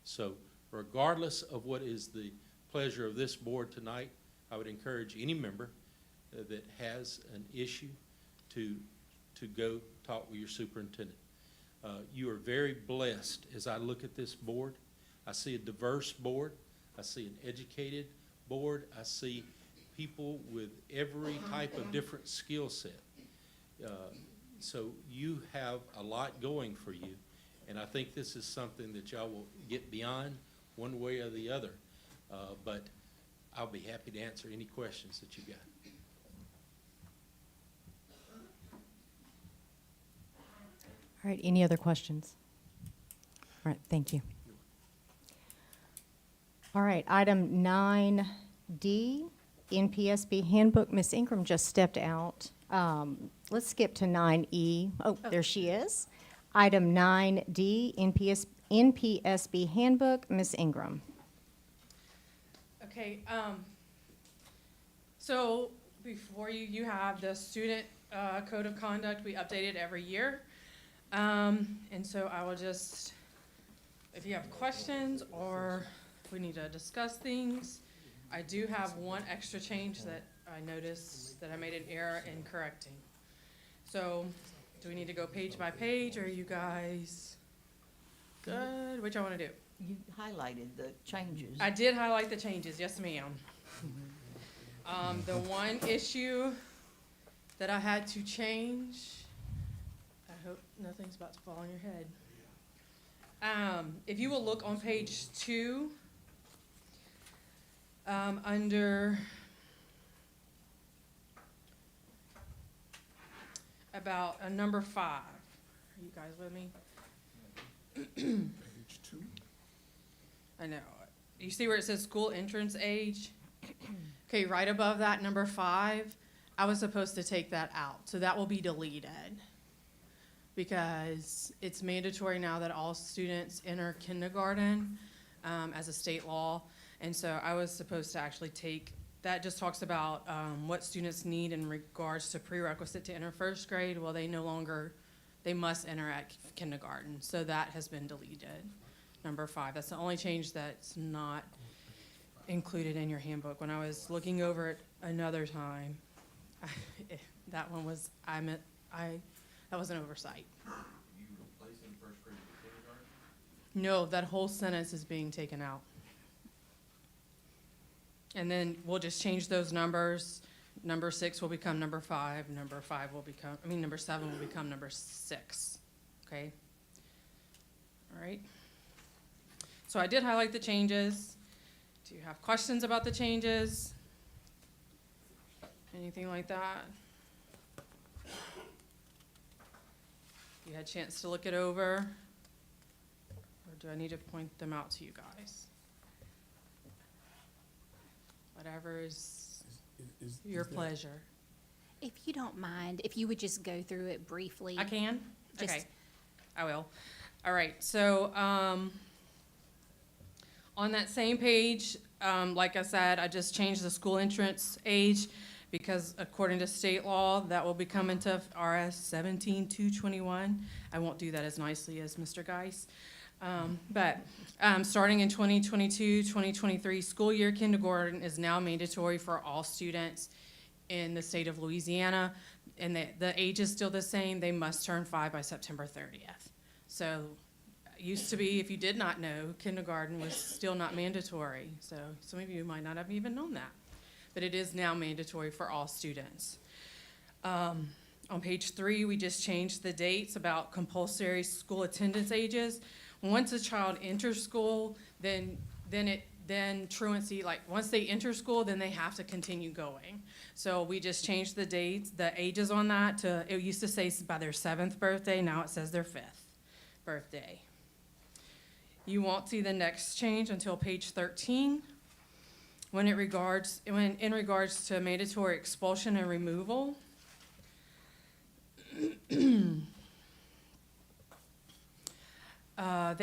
So regardless of what is the pleasure of this board tonight, I would encourage any member that has an issue to go talk with your superintendent. You are very blessed as I look at this board. I see a diverse board. I see an educated board. I see people with every type of different skill set. So you have a lot going for you, and I think this is something that y'all will get beyond one way or the other. But I'll be happy to answer any questions that you got. All right, any other questions? All right, thank you. All right, item 9D, NPSB handbook. Ms. Ingram just stepped out. Let's skip to 9E. Oh, there she is. Item 9D, NPSB handbook. Ms. Ingram. Okay, so before you have the student code of conduct. We update it every year. And so I will just, if you have questions or if we need to discuss things, I do have one extra change that I noticed that I made an error in correcting. So do we need to go page by page, or are you guys good? Which I want to do? You highlighted the changes. I did highlight the changes, yes ma'am. The one issue that I had to change, I hope nothing's about to fall on your head. If you will look on page 2, under about number 5. Are you guys with me? Page 2. I know. You see where it says school entrance age? Okay, right above that, number 5, I was supposed to take that out. So that will be deleted because it's mandatory now that all students enter kindergarten as a state law. And so I was supposed to actually take, that just talks about what students need in regards to prerequisite to enter first grade. Well, they no longer, they must enter at kindergarten. So that has been deleted. Number 5. That's the only change that's not included in your handbook. When I was looking over it another time, that one was, that was an oversight. You replacing first grade with kindergarten? No, that whole sentence is being taken out. And then we'll just change those numbers. Number 6 will become number 5. Number 5 will become, number 7 will become number 6. Okay? All right. So I did highlight the changes. Do you have questions about the changes? Anything like that? You had a chance to look it over? Or do I need to point them out to you guys? Whatever is your pleasure. If you don't mind, if you would just go through it briefly. I can? Just- Okay, I will. All right, so on that same page, like I said, I just changed the school entrance age because according to state law, that will be coming to RS 17-221. I won't do that as nicely as Mr. Geis. But starting in 2022-2023 school year, kindergarten is now mandatory for all students in the state of Louisiana. And the age is still the same. They must turn 5 by September 30th. So used to be, if you did not know, kindergarten was still not mandatory. So some of you might not have even known that. But it is now mandatory for all students. On page 3, we just changed the dates about compulsory school attendance ages. Once a child enters school, then truancy, like once they enter school, then they have to continue going. So we just changed the dates, the ages on that to, it used to say by their 7th birthday, now it says their 5th birthday. You won't see the next change until page 13. In regards to mandatory expulsion and removal, they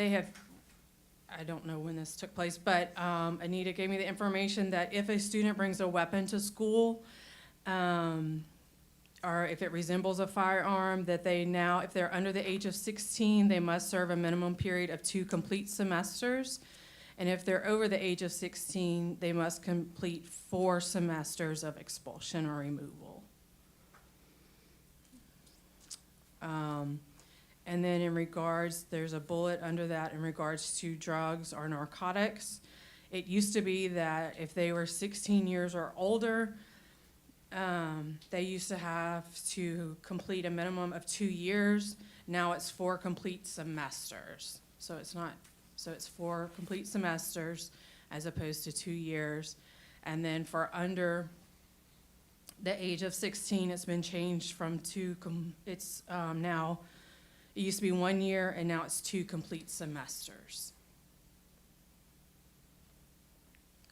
have, I don't know when this took place, but Anita gave me the information that if a student brings a weapon to school, or if it resembles a firearm, that they now, if they're under the age of 16, they must serve a minimum period of 2 complete semesters. And if they're over the age of 16, they must complete 4 semesters of expulsion or removal. And then in regards, there's a bullet under that in regards to drugs or narcotics. It used to be that if they were 16 years or older, they used to have to complete a minimum of 2 years. Now it's 4 complete semesters. So it's 4 complete semesters as opposed to 2 years. And then for under the age of 16, it's been changed from now, it used to be 1 year and now it's 2 complete semesters.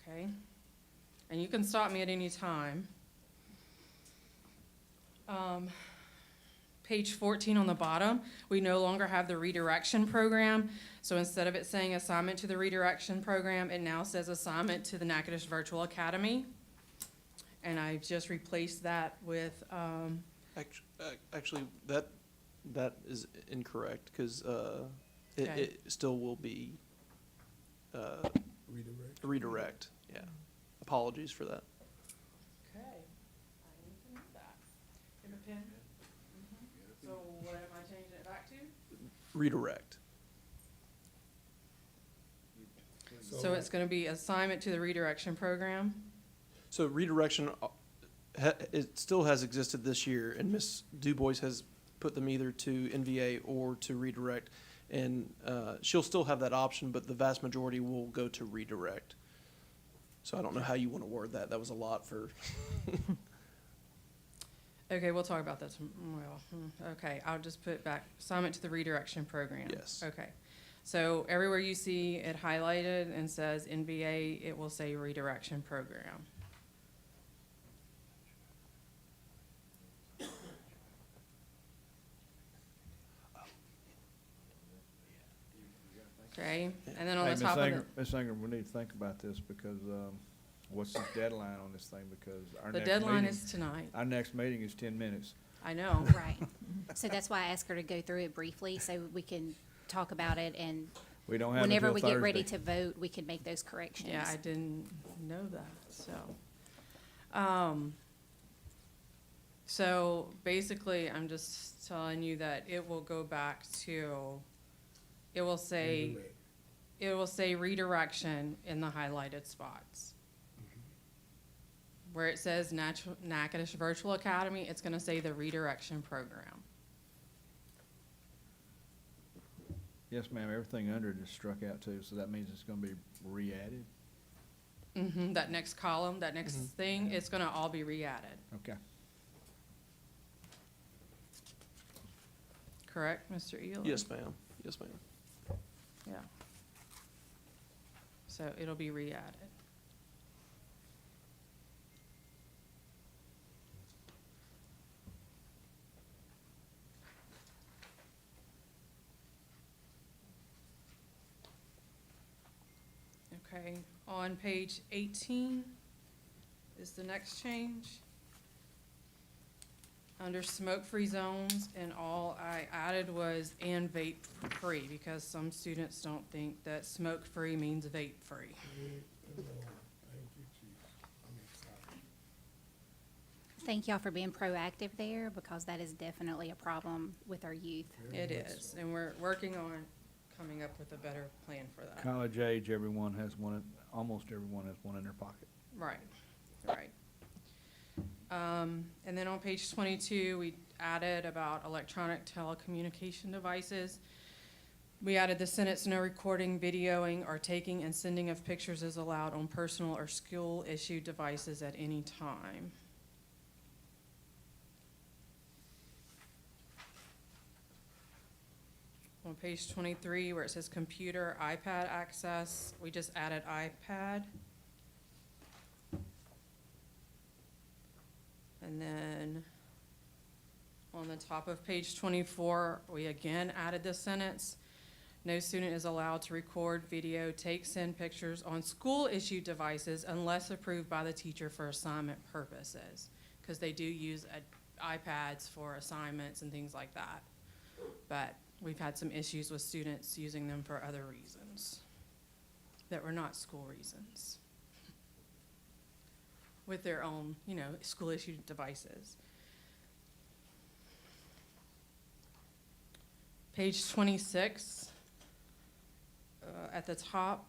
Okay? And you can stop me at any time. Page 14 on the bottom, we no longer have the redirection program. So instead of it saying assignment to the redirection program, it now says assignment to the Natchitoches Virtual Academy. And I've just replaced that with, Actually, that is incorrect, because Okay. it still will be redirect, yeah. Apologies for that. okay, I need to know that. Give a pen. So what am I changing it back to? Redirect. So it's gonna be assignment to the redirection program? So redirection, it still has existed this year, and Ms. DuBois has put them either to NVA or to redirect. And she'll still have that option, but the vast majority will go to redirect. So I don't know how you want to word that. That was a lot for. Okay, we'll talk about that okay, I'll just put back assignment to the redirection program. Yes. Okay, so everywhere you see it highlighted and says NVA, it will say redirection program. Okay, and then on Hey, the top of the. Ms. Ingram, we need to think about this because, what's the deadline on this thing? Because our The next deadline meeting- is tonight. Our next meeting is 10 minutes. I know. Right. So that's why I asked her to go through it briefly, so we can talk about it, and We don't have whenever until we Thursday. get ready to vote, we can make those corrections. Yeah, I didn't know that, so. So basically, I'm just telling you that it will go back to, it will say redirection in the highlighted spots. Where it says Natchitoches Virtual Academy, it's gonna say the redirection program. Yes, ma'am, everything under it is struck out too, so that means it's gonna be re-added? That next column, that next thing, it's gonna all be re-added, Okay. correct, Mr. Ely? Yes, ma'am. Yes, ma'am. Yeah. So it'll be re-added. Okay, on page 18 is the next change. Under smoke-free zones, and all I added was and vape-free, because some students don't think that smoke-free means vape-free. Thank y'all for being proactive there, because that is definitely a problem with our youth. It is, and we're working on coming up with a better plan for that. College age, everyone has one, almost everyone has one in their pocket. Right, right. And then on page 22, we added about electronic telecommunication devices. We added the sentence, no recording, videoing, or taking and sending of pictures is allowed on personal or school-issued devices at any time. On page 23, where it says computer, iPad access, we just added iPad. And then on the top of page 24, we again added this sentence. No student is allowed to record, video, take, send pictures on school-issued devices unless approved by the teacher for assignment purposes, because they do use iPads for assignments and things like that. But we've had some issues with students using them for other reasons that were not school reasons, with their own, school-issued devices. Page 26, at the top,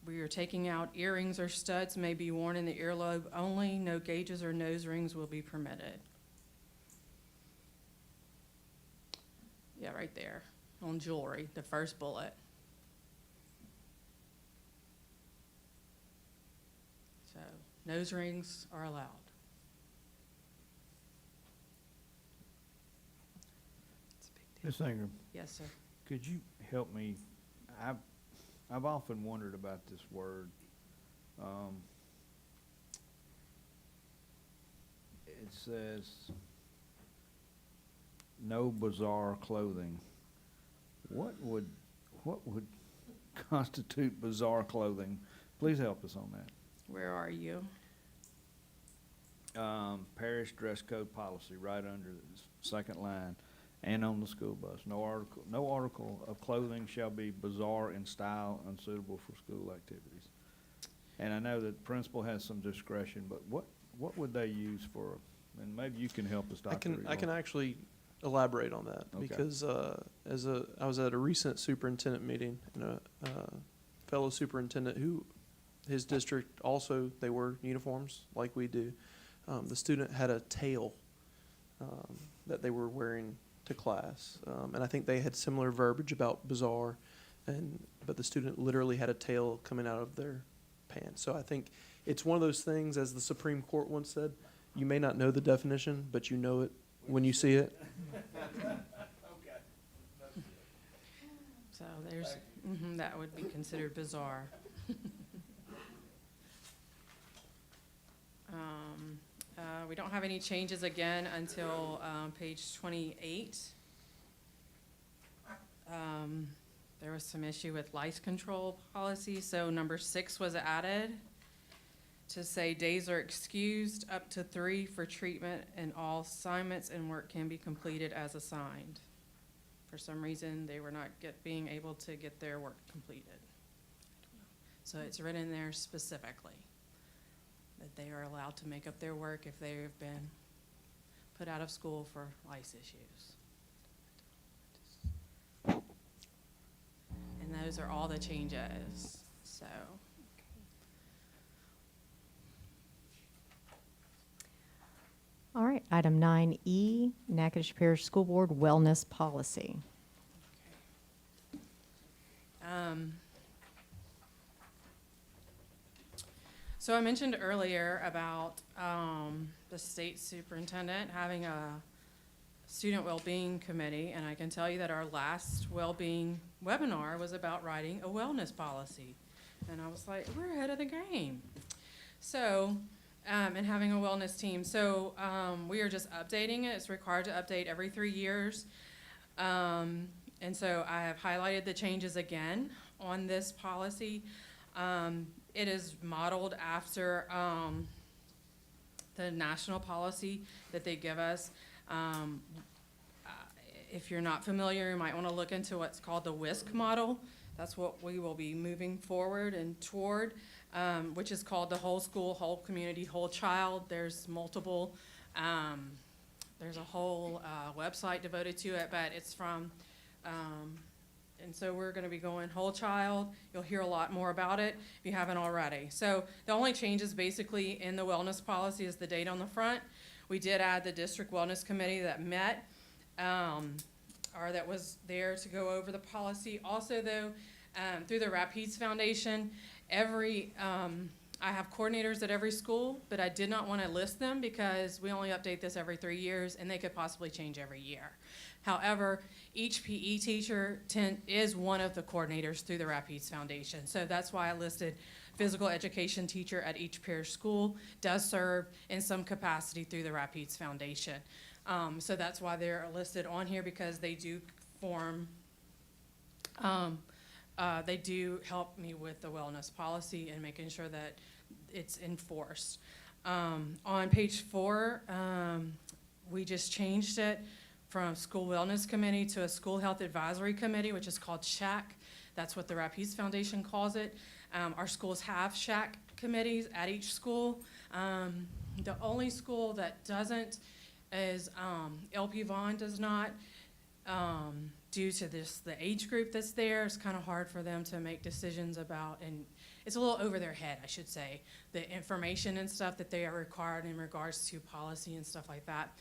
we are taking out earrings or studs may be worn in the earlobe only. No gauges or nose rings will be permitted. Yeah, right there on jewelry, the first bullet. So nose rings are allowed. Ms. Ingram, Yes, sir. could you help me? I've often wondered about this word. It says, no bizarre clothing. What would constitute bizarre clothing? Please help us on that. Where are you? Parish dress code policy, right under the second line, and on the school bus. No article of clothing shall be bizarre in style, unsuitable for school activities. And I know that the principal has some discretion, but what would they use for, and maybe you can help us, Dr. I can actually elaborate on that, Okay. because I was at a recent superintendent meeting, and a fellow superintendent who, his district also, they wear uniforms like we do. The student had a tail that they were wearing to class, and I think they had similar verbiage about bizarre, but the student literally had a tail coming out of their pants. So I think it's one of those things, as the Supreme Court once said, you may not know the definition, but you know it when you see it. So there's, that would be considered bizarre. We don't have any changes again until page 28. There was some issue with lice control policy, so number 6 was added to say days are excused up to 3 for treatment, and all assignments and work can be completed as assigned. For some reason, they were not being able to get their work completed. So it's written there specifically that they are allowed to make up their work if they have been put out of school for lice issues. And those are all the changes, so. All right, item 9E, Natchitoches Parish School Board Wellness Policy. So I mentioned earlier about the state superintendent having a student well-being committee, and I can tell you that our last well-being webinar was about writing a wellness policy. And I was like, we're ahead of the game. So, and having a wellness team. So we are just updating it. It's required to update every 3 years. And so I have highlighted the changes again on this policy. It is modeled after the national policy that they give us. If you're not familiar, you might want to look into what's called the WISC model. That's what we will be moving forward and toward, which is called the whole school, whole community, whole child. There's multiple, there's a whole website devoted to it, but it's from And so we're gonna be going whole child. You'll hear a lot more about it if you haven't already. So the only changes basically in the wellness policy is the date on the front. We did add the district wellness committee that met, or that was there to go over the policy. Also though, through the Rapides Foundation, I have coordinators at every school, but I did not want to list them because we only update this every 3 years and they could possibly change every year. However, each PE teacher is one of the coordinators through the Rapides Foundation. So that's why I listed physical education teacher at each parish school does serve in some capacity through the Rapides Foundation. So that's why they're listed on here, because they do form, they do help me with the wellness policy and making sure that it's enforced. On page 4, we just changed it from School Wellness Committee to a School Health Advisory Committee, which is called SHAC. That's what the Rapides Foundation calls it. Our schools have SHAC committees at each school. The only school that doesn't is LP Vaughn does not. Due to the age group that's there, it's kind of hard for them to make decisions about, and it's a little over their head, I should say, the information and stuff that they are required in regards to policy and stuff like that.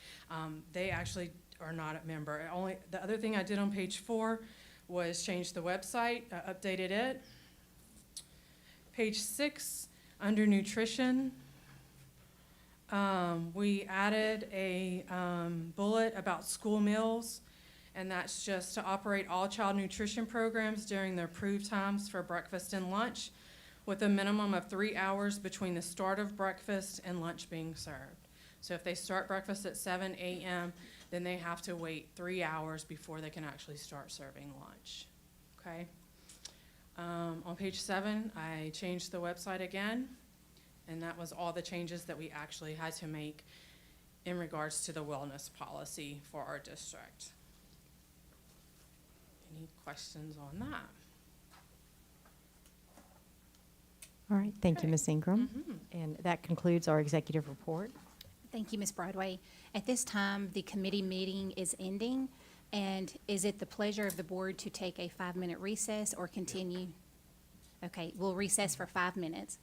They actually are not a member. The other thing I did on page 4 was change the website, updated it. Page 6, under nutrition, we added a bullet about school meals, and that's just to operate all child nutrition programs during the approved times for breakfast and lunch, with a minimum of 3 hours between the start of breakfast and lunch being served. So if they start breakfast at 7 a.m., then they have to wait 3 hours before they can actually start serving lunch, okay? On page 7, I changed the website again, and that was all the changes that we actually had to make in regards to the wellness policy for our district. Any questions on that? All right, thank you, Okay. Ms. Ingram. And that concludes our executive report. Thank you, Ms. Broadway. At this time, the committee meeting is ending, and is it the pleasure of the board to take a 5-minute recess or continue? Okay, we'll recess for 5 minutes.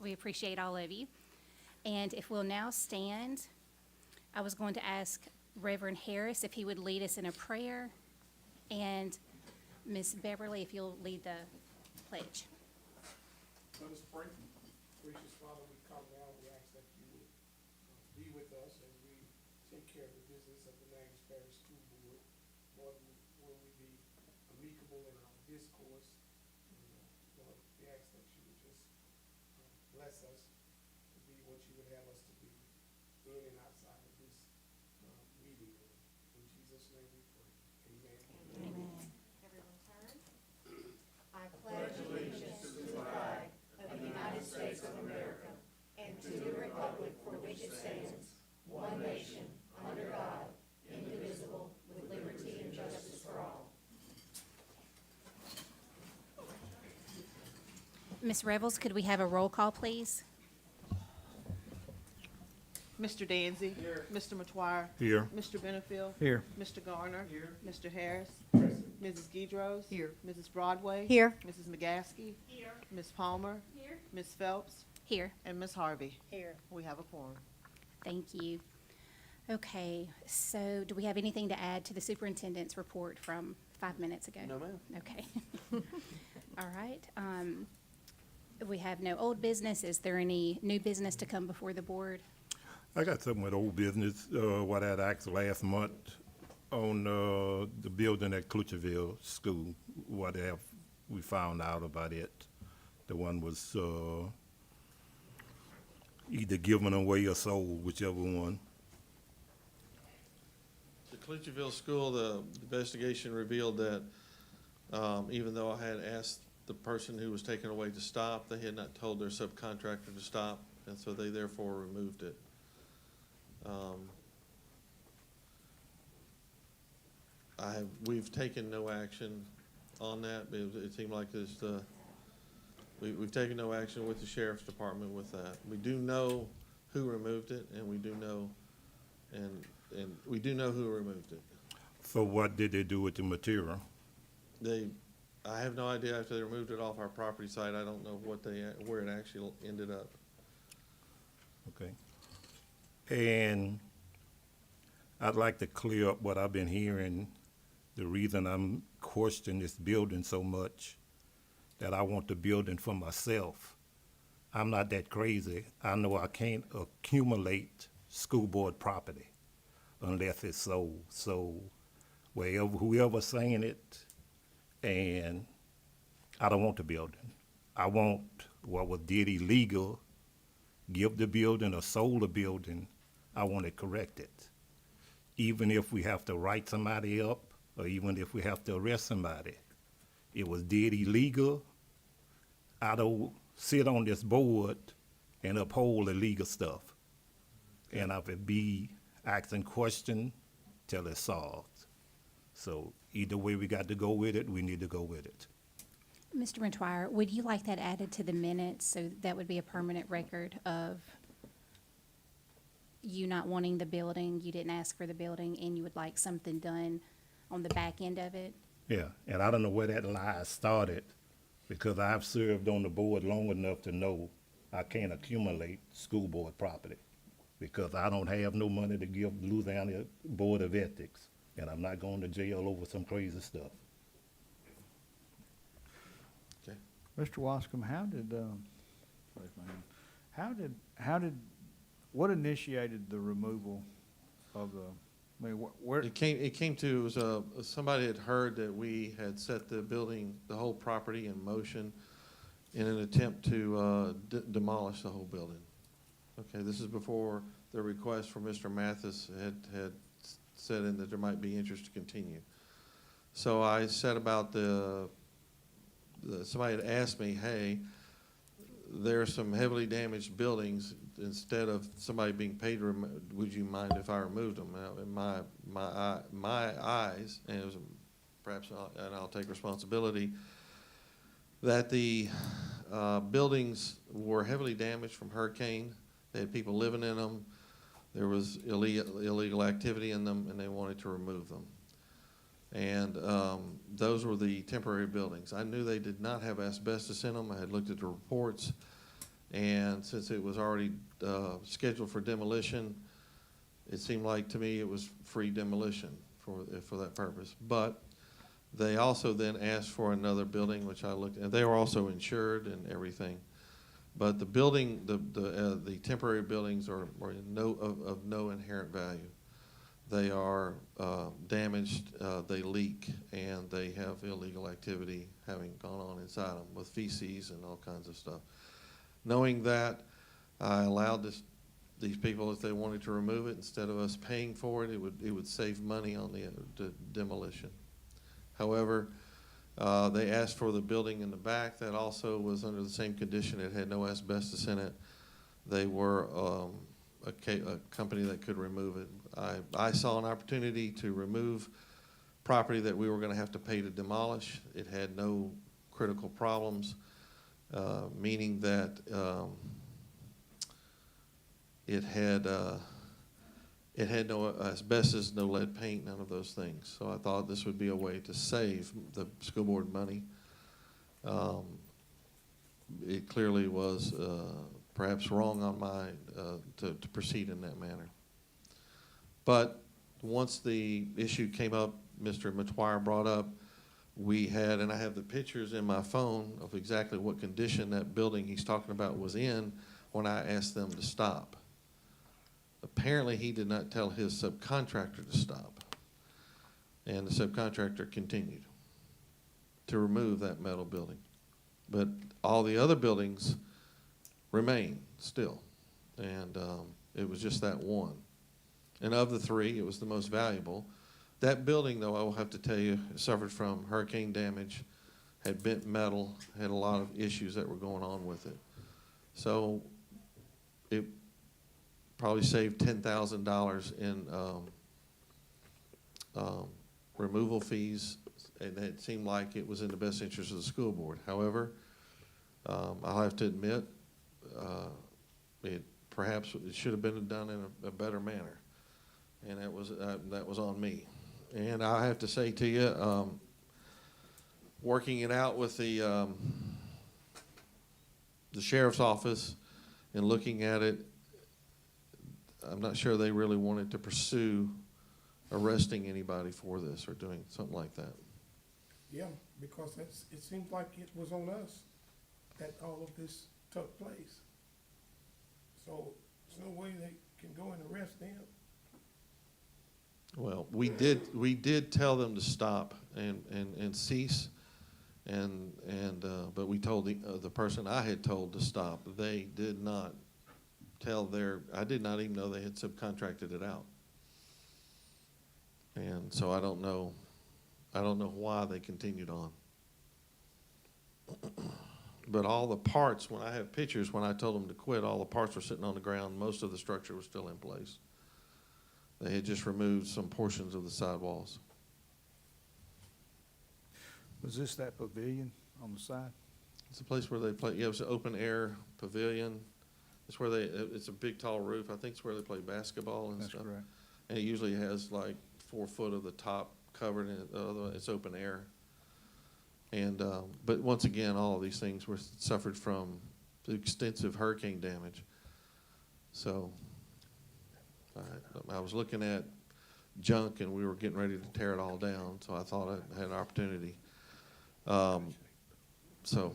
We appreciate all of you. And if we'll now stand, I was going to ask Reverend Harris if he would lead us in a prayer, and Ms. Beverly, if you'll lead the pledge. Let us pray. Gracious Father, we come now, we ask that you would be with us as we take care of the business of the Natchitoches Parish School Board. Lord, will we be amicable in our discourse? And, Lord, we ask that you would just bless us to be what you would have us to be in and outside of this meeting. In Jesus' name we pray. Amen. Amen. Everyone turn. I pledge allegiance to the flag of the United States of America and to the republic for which it stands, one nation, under God, indivisible, with liberty and justice for all. Ms. Revels, could we have a roll call, please? Mr. Danzy. Here. Mr. Matoir. Here. Mr. Benefield. Here. Mr. Garner. Here. Mr. Harris. Present. Mrs. Guidros. Here. Mrs. Broadway. Here. Mrs. McGaskey. Here. Ms. Palmer. Here. Ms. Phelps. Here. And Ms. Harvey. Here. We have a quorum. Thank you. Okay, so do we have anything to add to the superintendent's report from 5 minutes ago? No, ma'am. Okay. All right. We have no old business. Is there any new business to come before the board? I got something with old business, what I had asked last month on, the building at Clutcherville School. What have we found out about it? The one was, either given away or sold, whichever one. The Clutcherville School, the investigation revealed that even though I had asked the person who was taken away to stop, they had not told their subcontractor to stop, and so they therefore removed it. We've taken no action on that. It seemed like we've taken no action with the sheriff's department with that. We do know who removed it, and we do know, and we do know who removed it. So what did they do with the material? I have no idea after they removed it off our property site. I don't know where it actually ended up. Okay. And I'd like to clear up what I've been hearing. The reason I'm questioning this building so much, that I want the building for myself. I'm not that crazy. I know I can't accumulate school board property unless it's sold. So whoever's saying it, and I don't want the building. I want what was did illegal, give the building or sold the building, I want it corrected. Even if we have to write somebody up, or even if we have to arrest somebody. It was did illegal. I don't sit on this board and uphold illegal stuff. And I would be asking questions till it's solved. So either way we got to go with it, we need to go with it. Mr. Matoir, would you like that added to the minutes, so that would be a permanent record of you not wanting the building, you didn't ask for the building, and you would like something done on the back end of it? Yeah, and I don't know where that lie started, because I've served on the board long enough to know I can't accumulate school board property, because I don't have no money to give Louisiana Board of Ethics, and I'm not going to jail over some crazy stuff. Okay. Mr. Wascom, what initiated the removal of where? It came to, it was, somebody had heard that we had set the building, the whole property in motion in an attempt to demolish the whole building. Okay, this is before the request from Mr. Mathis had said in that there might be interest to continue. So I said about somebody had asked me, hey, there are some heavily damaged buildings. Instead of somebody being paid, would you mind if I removed them? In my eyes, and it was perhaps, and I'll take responsibility, that the buildings were heavily damaged from hurricane. They had people living in them. There was illegal activity in them, and they wanted to remove them. And those were the temporary buildings. I knew they did not have asbestos in them. I had looked at the reports. And since it was already scheduled for demolition, it seemed like to me it was free demolition for that purpose. But they also then asked for another building, which I looked at. They were also insured and everything. But the building, the temporary buildings are of no inherent value. They are damaged, they leak, and they have illegal activity having gone on inside them with feces and all kinds of stuff. Knowing that, I allowed these people, if they wanted to remove it, instead of us paying for it, it would save money on the demolition. However, they asked for the building in the back. That also was under the same condition. It had no asbestos in it. They were a company that could remove it. I saw an opportunity to remove property that we were going to have to pay to demolish. It had no critical problems, meaning that it had no asbestos, no lead paint, none of those things. So I thought this would be a way to save the school board money. It clearly was perhaps wrong on my to proceed in that manner. But once the issue came up, Mr. McGuire brought up, we had, and I have the pictures in my phone of exactly what condition that building he's talking about was in when I asked them to stop. Apparently, he did not tell his subcontractor to stop, and the subcontractor continued to remove that metal building. But all the other buildings remain still, and it was just that one. And of the three, it was the most valuable. That building, though, I will have to tell you, suffered from hurricane damage, had bent metal, had a lot of issues that were going on with it. So it probably saved $10,000 in removal fees, and it seemed like it was in the best interest of the school board. However, I'll have to admit, perhaps it should have been done in a better manner, and that was on me. And I have to say to you, working it out with the sheriff's office and looking at it, I'm not sure they really wanted to pursue arresting anybody for this or doing something like that. Yeah, because it seems like it was on us that all of this took place. So there's no way they can go and arrest them. Well, we did tell them to stop and cease, but we told the person I had told to stop. They did not tell I did not even know they had subcontracted it out. And so I don't know why they continued on. But all the parts, when I have pictures, when I told them to quit, all the parts were sitting on the ground. Most of the structure was still in place. They had just removed some portions of the sidewalls. Was this that pavilion on the side? It's a place where they play. Yeah, it was an open air pavilion. It's where it's a big tall roof. I think it's where they play basketball and That's stuff. correct. And it usually has like 4 foot of the top covered, and it's open air. And but once again, all of these things were suffered from extensive hurricane damage. So I was looking at junk, and we were getting ready to tear it all down. So I thought I had an opportunity. So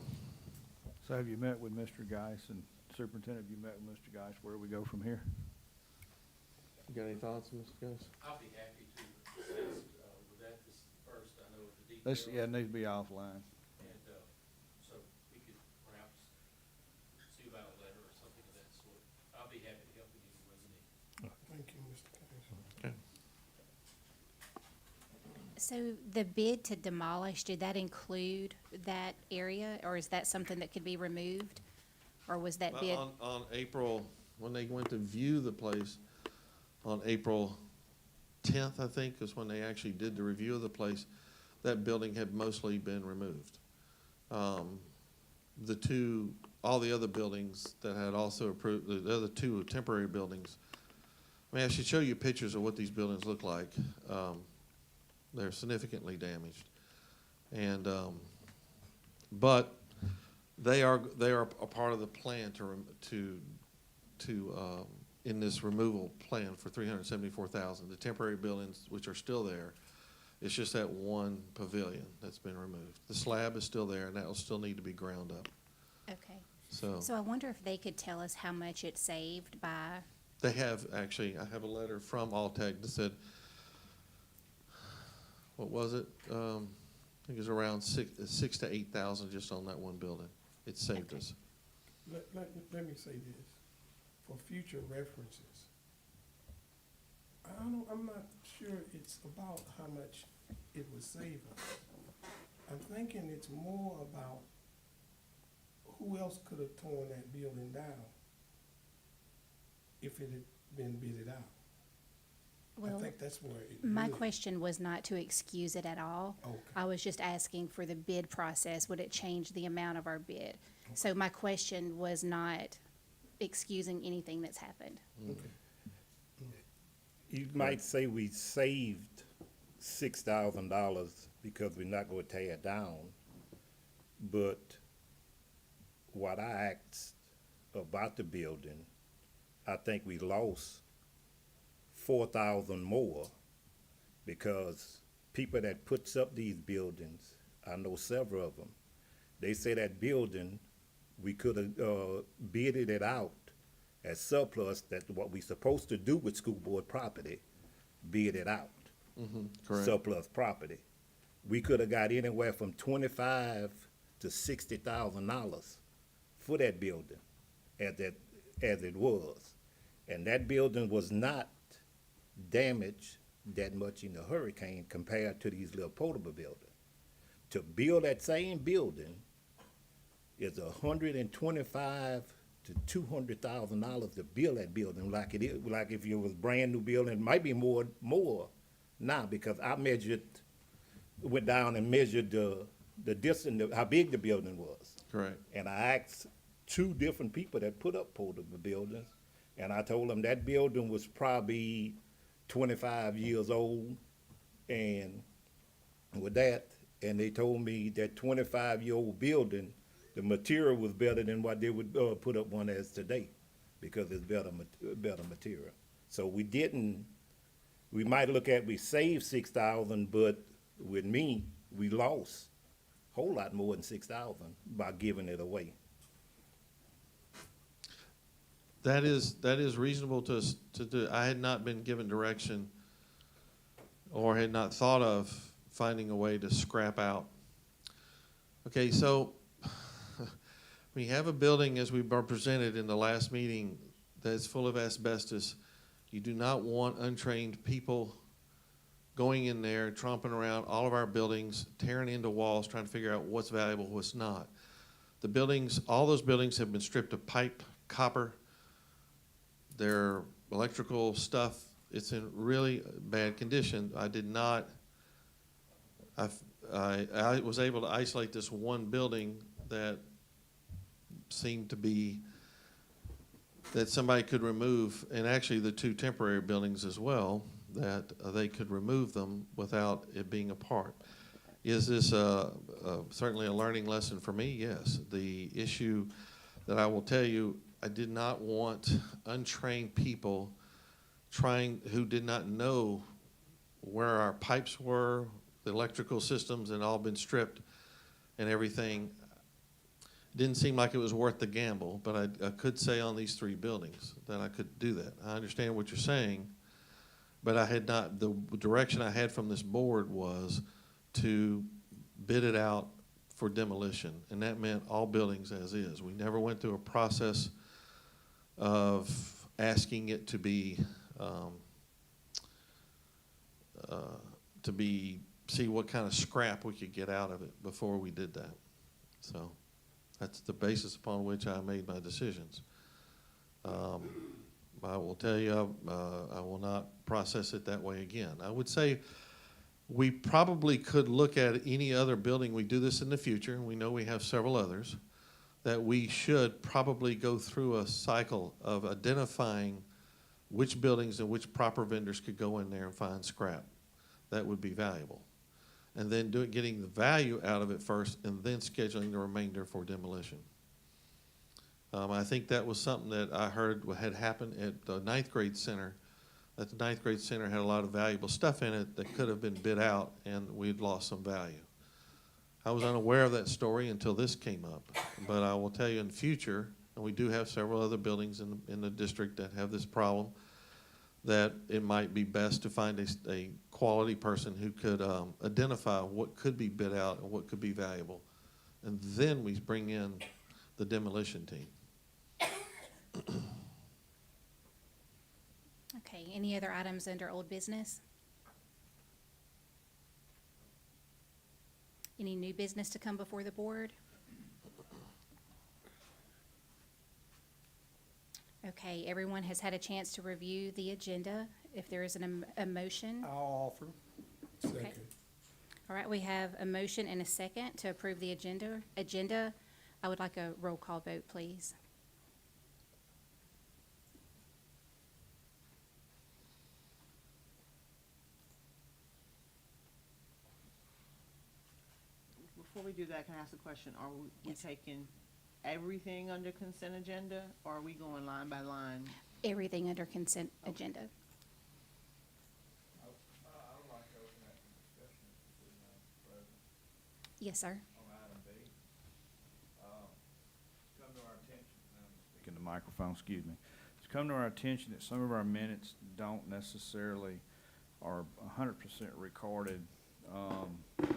have you met with Mr. Geis, and Superintendent, have you met with Mr. Geis? Where do we go from here? You got any thoughts, Mr. Guys? I'll be happy to assist with that first. I know the details. It needs to be offline. And so we could perhaps see about a letter or something of that sort. I'll be happy to help in any way you need. Thank you, Mr. Kane. Okay. So the bid to demolish, did that include that area, or is that something that could be removed? Or was that bid? On April, when they went to view the place, on April 10th, I think, is when they actually did the review of the place, that building had mostly been removed. All the other buildings that had also approved, the other 2 temporary buildings, I mean, I should show you pictures of what these buildings look like. They're significantly damaged. And, but They are a part of the plan in this removal plan for $374,000. The temporary buildings, which are still there, it's just that one pavilion that's been removed. The slab is still there, and that will still need to be ground up. Okay. So So I wonder if they could tell us how much it saved by, they have, actually, I have a letter from Altec that said, what was it? I think it was around six to 8,000 just on that one building. It saved us. Let me say this, for future references. I'm not sure it's about how much it would save us. I'm thinking it's more about who else could have torn that building down if it had been bidded out. I well, think that's where it my really- question was not to excuse it at all. Okay. I was just asking for the bid process, would it change the amount of our bid? So my question was not excusing anything that's happened. You might say we saved $6,000 because we're not gonna tear it down, but what I asked about the building, I think we lost 4,000 more because people that puts up these buildings, I know several of them, they say that building, we could have bidded it out as surplus, that what we supposed to do with school board property, bid it out. Correct. Surplus property. We could have got anywhere from $25,000 to $60,000 for that building as it was. And that building was not damaged that much in the hurricane compared to these little portable buildings. To build that same building is $125,000 to $200,000 to build that building like it is, like if it was brand new building. It might be more now, because I went down and measured the distance, how big the building was. Correct. And I asked 2 different people that put up portable buildings, and I told them that building was probably 25 years old, and with that, and they told me that 25-year-old building, the material was better than what they would put up one as today, because it's better material. So we might look at, we saved 6,000, but with me, we lost a whole lot more than 6,000 by giving it away. That is reasonable to do. I had not been given direction or had not thought of finding a way to scrap out. Okay, so we have a building, as we were presented in the last meeting, that's full of asbestos. You do not want untrained people going in there, tromping around all of our buildings, tearing into walls, trying to figure out what's valuable, what's not. The buildings, all those buildings have been stripped of pipe, copper, their electrical stuff. It's in really bad condition. I was able to isolate this one building that seemed to be, that somebody could remove, and actually the 2 temporary buildings as well, that they could remove them without it being a part. Is this certainly a learning lesson for me? Yes. The issue that I will tell you, I did not want untrained people who did not know where our pipes were, the electrical systems, and all been stripped and everything. Didn't seem like it was worth the gamble, but I could say on these 3 buildings that I could do that. I understand what you're saying, but I had not, the direction I had from this board was to bid it out for demolition, and that meant all buildings as is. We never went through a process of asking it to be see what kind of scrap we could get out of it before we did that. So that's the basis upon which I made my decisions. I will tell you, I will not process it that way again. I would say we probably could look at any other building. We do this in the future, and we know we have several others, that we should probably go through a cycle of identifying which buildings and which proper vendors could go in there and find scrap that would be valuable. And then getting the value out of it first, and then scheduling the remainder for demolition. I think that was something that I heard had happened at the ninth grade center, that the ninth grade center had a lot of valuable stuff in it that could have been bid out and we'd lost some value. I was unaware of that story until this came up, but I will tell you in the future, and we do have several other buildings in the district that have this problem, that it might be best to find a quality person who could identify what could be bid out and what could be valuable. And then we bring in the demolition team. Okay, any other items under old business? Any new business to come before the board? Okay, everyone has had a chance to review the agenda. If there is a motion. I'll offer. Okay. All right, we have a motion and a second to approve the agenda. I would like a roll call vote, please. Before we do that, can I ask a question? Are we Yes. taking everything under consent agenda, or are we going line by line? Everything under consent agenda. Yes, sir. Speaking to the microphone, excuse me. It's come to our attention that some of our minutes don't necessarily are 100% recorded.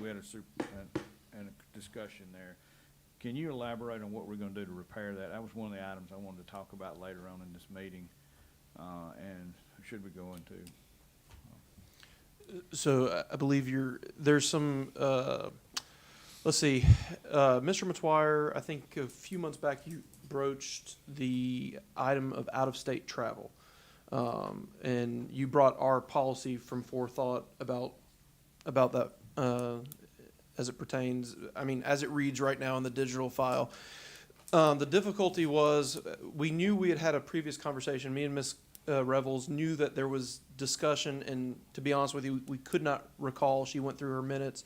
We had a discussion there. Can you elaborate on what we're gonna do to repair that? That was one of the items I wanted to talk about later on in this meeting, and should we go into? So I believe there's some, let's see, Mr. Matuire, I think a few months back you broached the item of out-of-state travel. And you brought our policy from forethought about that, as it pertains, I mean, as it reads right now in the digital file. The difficulty was, we knew we had a previous conversation, me and Ms. Revels knew that there was discussion, and to be honest with you, we could not recall. She went through her minutes.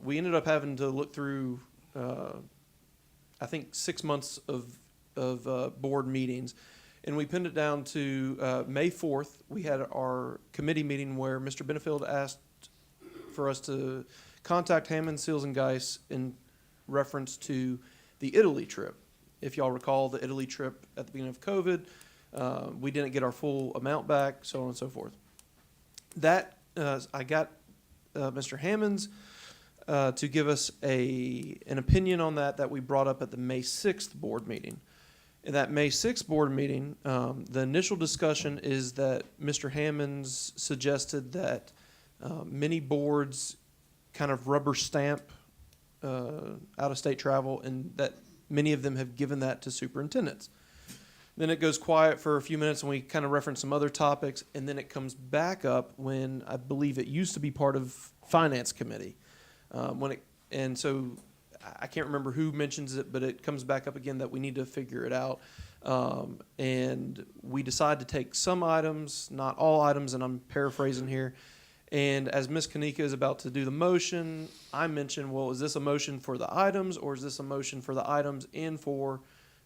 We ended up having to look through, I think, 6 months of board meetings, and we pinned it down to May 4th. We had our committee meeting where Mr. Benefield asked for us to contact Hammond, Seals, and Geis in reference to the Italy trip. If y'all recall, the Italy trip at the beginning of COVID, we didn't get our full amount back, so on and so forth. That, I got Mr. Hammonds to give us an opinion on that we brought up at the May 6th board meeting. In that May 6th board meeting, the initial discussion is that Mr. Hammonds suggested that many boards kind of rubber stamp out-of-state travel, and that many of them have given that to superintendents. Then it goes quiet for a few minutes, and we kind of reference some other topics, and then it comes back up when I believe it used to be part of Finance Committee. And so I can't remember who mentions it, but it comes back up again that we need to figure it out. And we decide to take some items, not all items, and I'm paraphrasing here. And as Ms. Kanika is about to do the motion, I mentioned, well, is this a motion for the items, or is this a motion for the items and for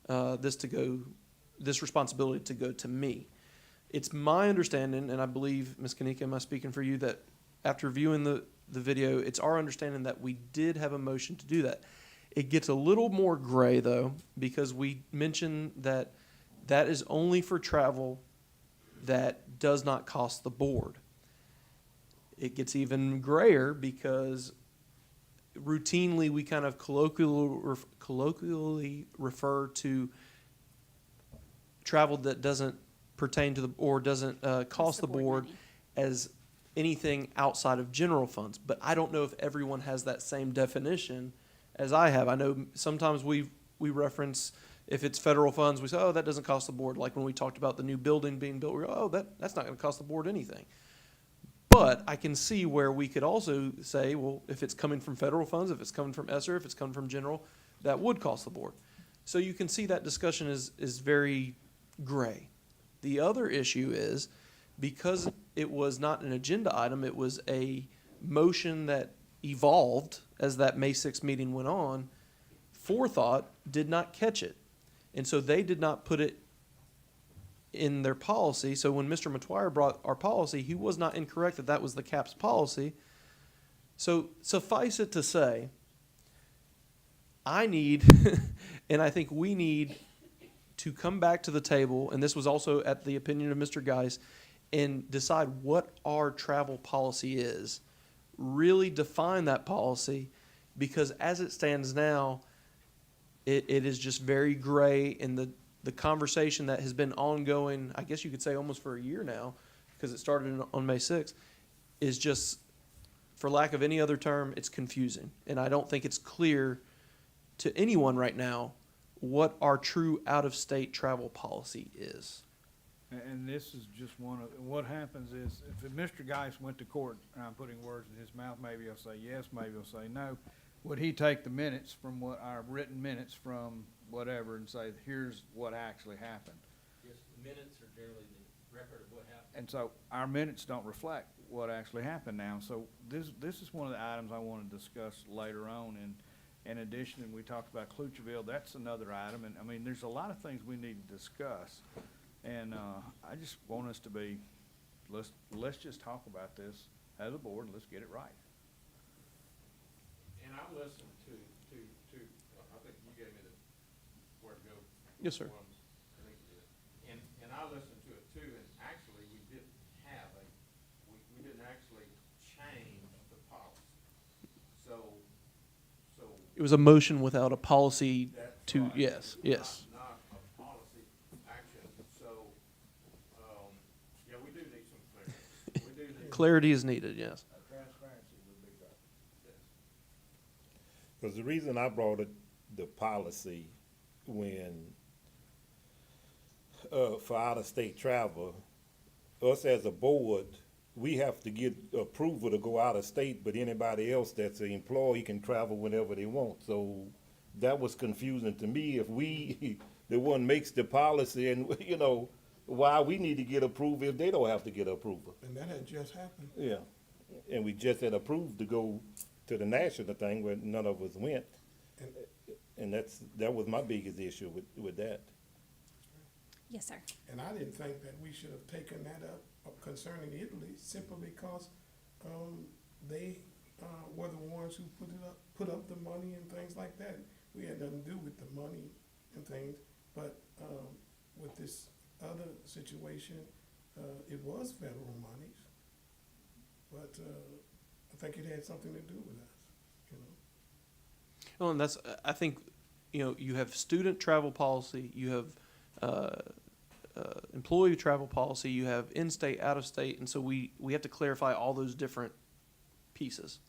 this responsibility to go to me? It's my understanding, and I believe, Ms. Kanika, am I speaking for you, that after viewing the video, it's our understanding that we did have a motion to do that. It gets a little more gray, though, because we mentioned that that is only for travel that does not cost the board. It gets even grayer because routinely we kind of colloquially refer to travel that doesn't pertain to or doesn't cost the board as anything outside of general funds. But I don't know if everyone has that same definition as I have. I know sometimes we reference, if it's federal funds, we say, oh, that doesn't cost the board. Like when we talked about the new building being built, we go, oh, that's not going to cost the board anything. But I can see where we could also say, well, if it's coming from federal funds, if it's coming from ESSER, if it's coming from general, that would cost the board. So you can see that discussion is very gray. The other issue is, because it was not an agenda item, it was a motion that evolved as that May 6th meeting went on, forethought did not catch it. And so they did not put it in their policy. So when Mr. Matuire brought our policy, he was not incorrect that that was the CAPS policy. So suffice it to say, I need, and I think we need to come back to the table, and this was also at the opinion of Mr. Geis, and decide what our travel policy is. Really define that policy, because as it stands now, it is just very gray, and the conversation that has been ongoing, I guess you could say almost for a year now, because it started on May 6th, is just, for lack of any other term, it's confusing. And I don't think it's clear to anyone right now what our true out-of-state travel policy is. And this is just one of, what happens is, if Mr. Geis went to court, and I'm putting words in his mouth, maybe he'll say yes, maybe he'll say no, would he take the minutes from what, our written minutes from whatever, and say, here's what actually happened? Yes, the minutes are generally the record of what happened. And so our minutes don't reflect what actually happened now. So this is one of the items I want to discuss later on. And in addition, and we talked about Clutcherville, that's another item. And I mean, there's a lot of things we need to discuss. And I just want us to be, let's just talk about this as a board, and let's get it right. And I listened to, I think you gave me the, where to go. Yes, sir. I think you did. And I listened to it too, and actually, we didn't have we didn't actually change the policy. So. It was a motion without a policy That's to, right. yes, yes. Not a policy action, so, yeah, we do need some clarity. We do need. Clarity is needed, yes. Transparency would be great. Because the reason I brought it, the policy, when, for out-of-state travel, us as a board, we have to get approval to go out of state, but anybody else that's an employee can travel whenever they want. So that was confusing to me. If we, the one makes the policy, and, you know, why we need to get approval if they don't have to get approval? And that had just happened. Yeah, and we just had approved to go to the national thing where none of us went. And that was my biggest issue with that. Yes, sir. And I didn't think that we should have taken that up concerning Italy, simply because they were the ones who put up the money and things like that. We had nothing to do with the money and things, but with this other situation, it was federal monies. But I think it had something to do with us, you know. Well, and that's, I think, you know, you have student travel policy, you have employee travel policy, you have in-state, out-of-state, and so we have to clarify all those different pieces.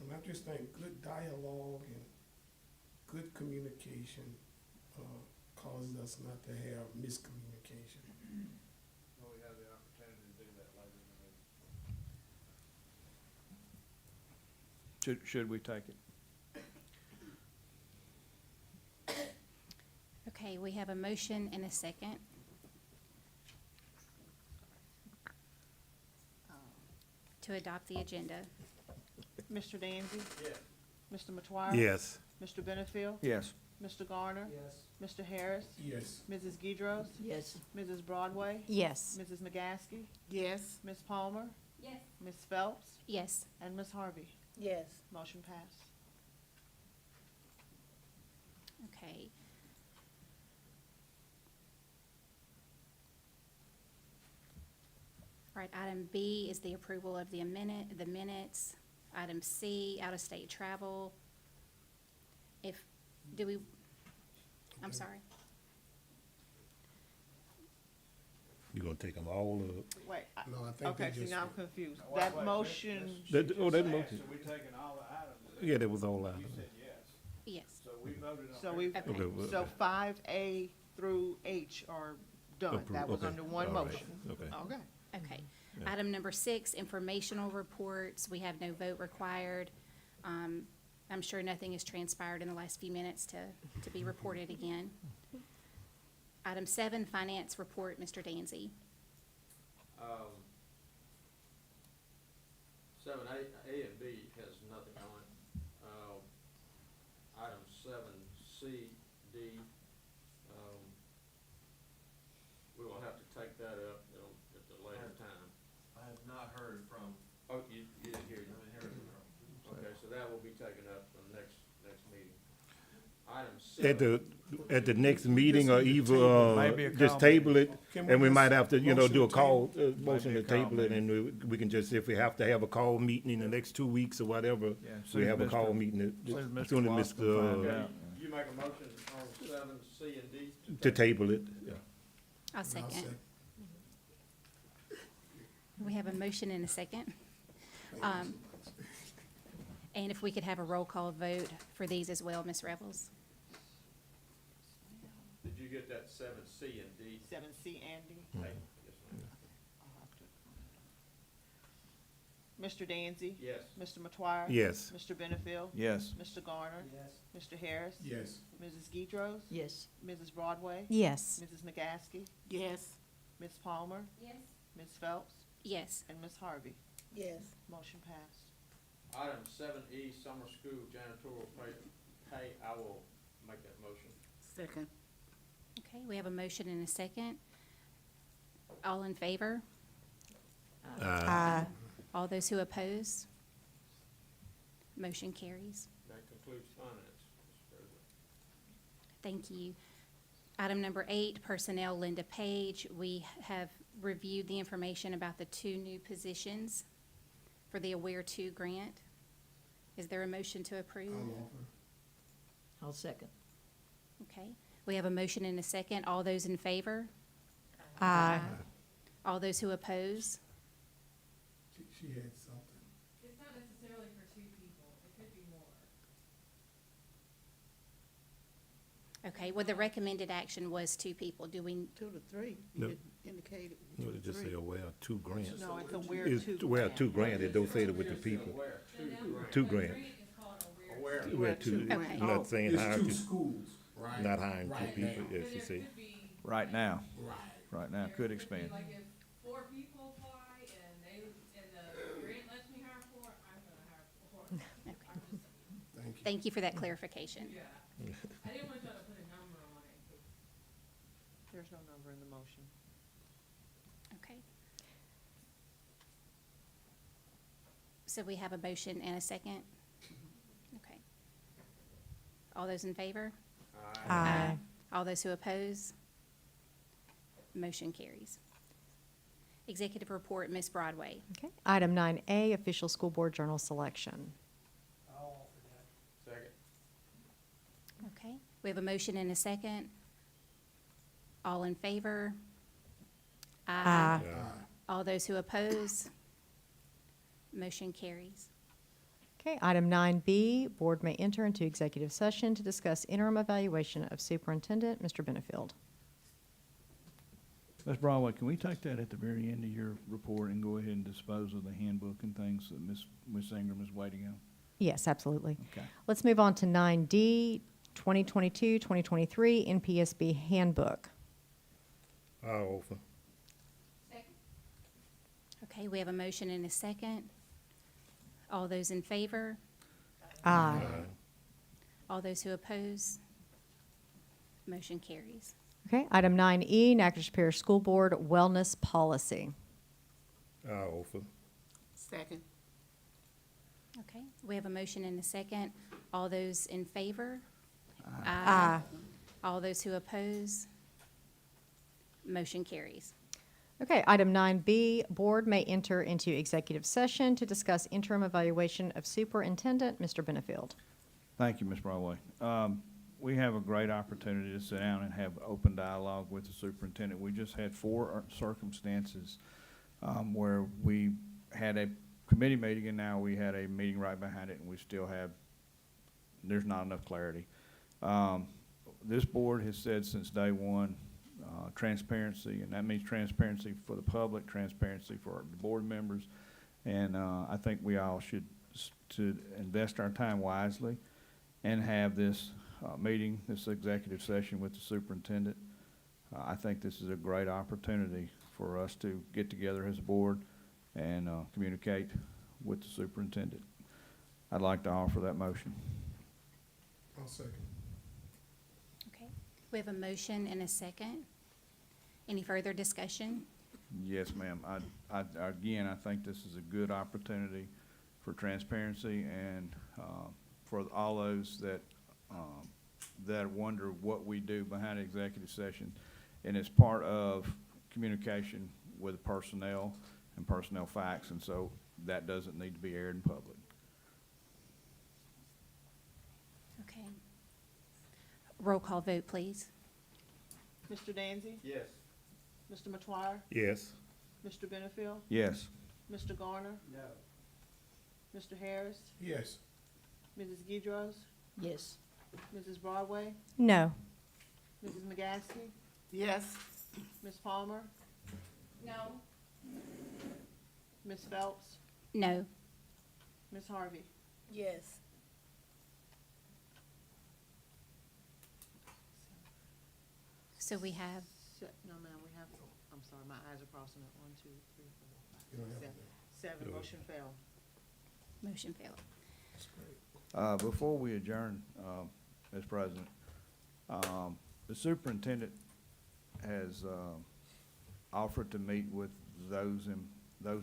And I just think good dialogue and good communication causes us not to have miscommunication. Well, we have the opportunity to do that later in the meeting. Should we take it? Okay, we have a motion and a second. To adopt the agenda. Mr. Danzy? Yes. Mr. Matuire? Yes. Mr. Benefield? Yes. Mr. Garner? Yes. Mr. Harris? Yes. Mrs. Gidros? Yes. Mrs. Broadway? Yes. Mrs. McGaskey? Yes. Ms. Palmer? Yes. Ms. Phelps? Yes. And Ms. Harvey? Yes. Motion passed. Okay. All right, item B is the approval of the minutes. Item C, out-of-state travel. I'm sorry. You gonna take them all up? Wait, No, I think okay, they see, just. now I'm confused. Wait, That wait, motion, That motion. So we taking all the items? Yeah, that was all out. You said yes. Yes. So we voted on. so we, Okay. Okay, well, so 5A through H are done. That was okay, under one all right, motion. okay. Okay. Okay. Yeah. Item number 6, informational reports. We have no vote required. I'm sure nothing has transpired in the last few minutes to be reported again. Item 7, finance report, Mr. Danzy. 7A and B has nothing on it. Item 7C, D, Oh, you didn't hear, okay, so that will be taken up in the next meeting. Item 7. At the next meeting or Maybe either, a just comment. table it, Can we and we just might have to, you know, motion do a to call, table? motion Might to be a table it, and we can just, if we have to have a call meeting in the next 2 weeks or whatever, Yeah, we have a Mr. call meeting, soon as as soon as Mr. Wascom finds Mr. out. You make a motion on 7, C, and D? To table it, yeah. I'll second. We have a motion and a second. And if we could have a roll call vote for these as well, Ms. Revels? Did you get that 7C and D? 7C, Andy? Hey, yes, ma'am. Mr. Danzy? Yes. Mr. Matoir? Yes. Mr. Benefield? Yes. Mr. Garner? Yes. Mr. Harris? Yes. Mrs. Guidros? Yes. Mrs. Broadway? Yes. Mrs. Nagaski? Yes. Ms. Palmer? Yes. Ms. Phelps? Yes. And Ms. Harvey? Yes. Motion passed. Item 7E, summer school janitorial pay, I will make that motion. Second. Okay, we have a motion and a second. All in favor? Aye. All those who oppose? Motion carries. That concludes finance, Mr. President. Thank you. Item number 8, personnel, Linda Page. We have reviewed the information about the 2 new positions for the Aware 2 grant. Is there a motion to approve? I'll second. Okay. We have a motion and a second. All those in favor? Aye. All those who oppose? She had something. It's not necessarily for 2 people, it could be more. Okay, well, the recommended action was 2 people. Do we, 2 to 3. No. You indicated. No, 2 they to just 3. say aware 2 grants. No, it's a Aware It's 2 aware grant. 2 grant, it don't say it with the people. Aware, Two grants. It's called Aware. Aware. Aware 2, two. Okay. I'm not saying It's hire 2 2, schools, right? not hiring 2 Right people, now. yes, But you there see. could be, Right now, Right. right now, there could be, expand. like, if 4 people apply and the grant lets me hire 4, I'm gonna hire 4. I'm just, Thank you. thank you for that clarification. yeah. I didn't want y'all to put a number on it. There's no number in the motion. Okay. So we have a motion and a second? Okay. All those in favor? Aye. All those who oppose? Motion carries. Executive report, Ms. Broadway. Okay. Item 9A, official school board journal selection. Second. Okay. We have a motion and a second. All in favor? Aye. All those who oppose? Motion carries. Okay. Item 9B, board may enter into executive session to discuss interim evaluation of superintendent, Mr. Benefield. Ms. Broadway, can we take that at the very end of your report and go ahead and dispose of the handbook and things that Ms. Ingram is waiting on? Yes, absolutely. Okay. Let's move on to 9D, 2022-2023 NPSB handbook. I'll offer. Okay, we have a motion and a second. All those in favor? Aye. All those who oppose? Motion carries. Okay. Item 9E, Natchitoches Parish School Board wellness policy. I'll offer. Second. Okay, we have a motion and a second. All those in favor? Aye. All those who oppose? Motion carries. Okay, item 9B, board may enter into executive session to discuss interim evaluation of superintendent, Mr. Benefield. Thank you, Ms. Broadway. We have a great opportunity to sit down and have open dialogue with the superintendent. We just had 4 circumstances where we had a committee meeting and now we had a meeting right behind it and we still have, there's not enough clarity. This board has said since day one, transparency, and that means transparency for the public, transparency for the board members, and I think we all should invest our time wisely and have this meeting, this executive session with the superintendent. I think this is a great opportunity for us to get together as a board and communicate with the superintendent. I'd like to offer that motion. I'll second. Okay, we have a motion and a second. Any further discussion? Yes, ma'am. Again, I think this is a good opportunity for transparency and, for all those that wonder what we do behind executive session. And it's part of communication with personnel and personnel facts, and so that doesn't need to be aired in public. Okay. Roll call vote, please. Mr. Danzy? Yes. Mr. Metoyer? Yes. Mr. Benefiel? Yes. Mr. Garner? No. Mr. Harris? Yes. Mrs. Gidros? Yes. Mrs. Broadway? No. Mrs. McGaskey? Yes. Ms. Palmer? No. Ms. Phelps? No. Ms. Harvey? Yes. So we have, No, ma'am, we have, I'm sorry, my eyes are crossing at 1, 2, 3, 4, 5, You don't have 6, to. 7. 7, Go ahead. motion failed. motion failed. Before we adjourn, Mr. President, the superintendent has offered to meet with those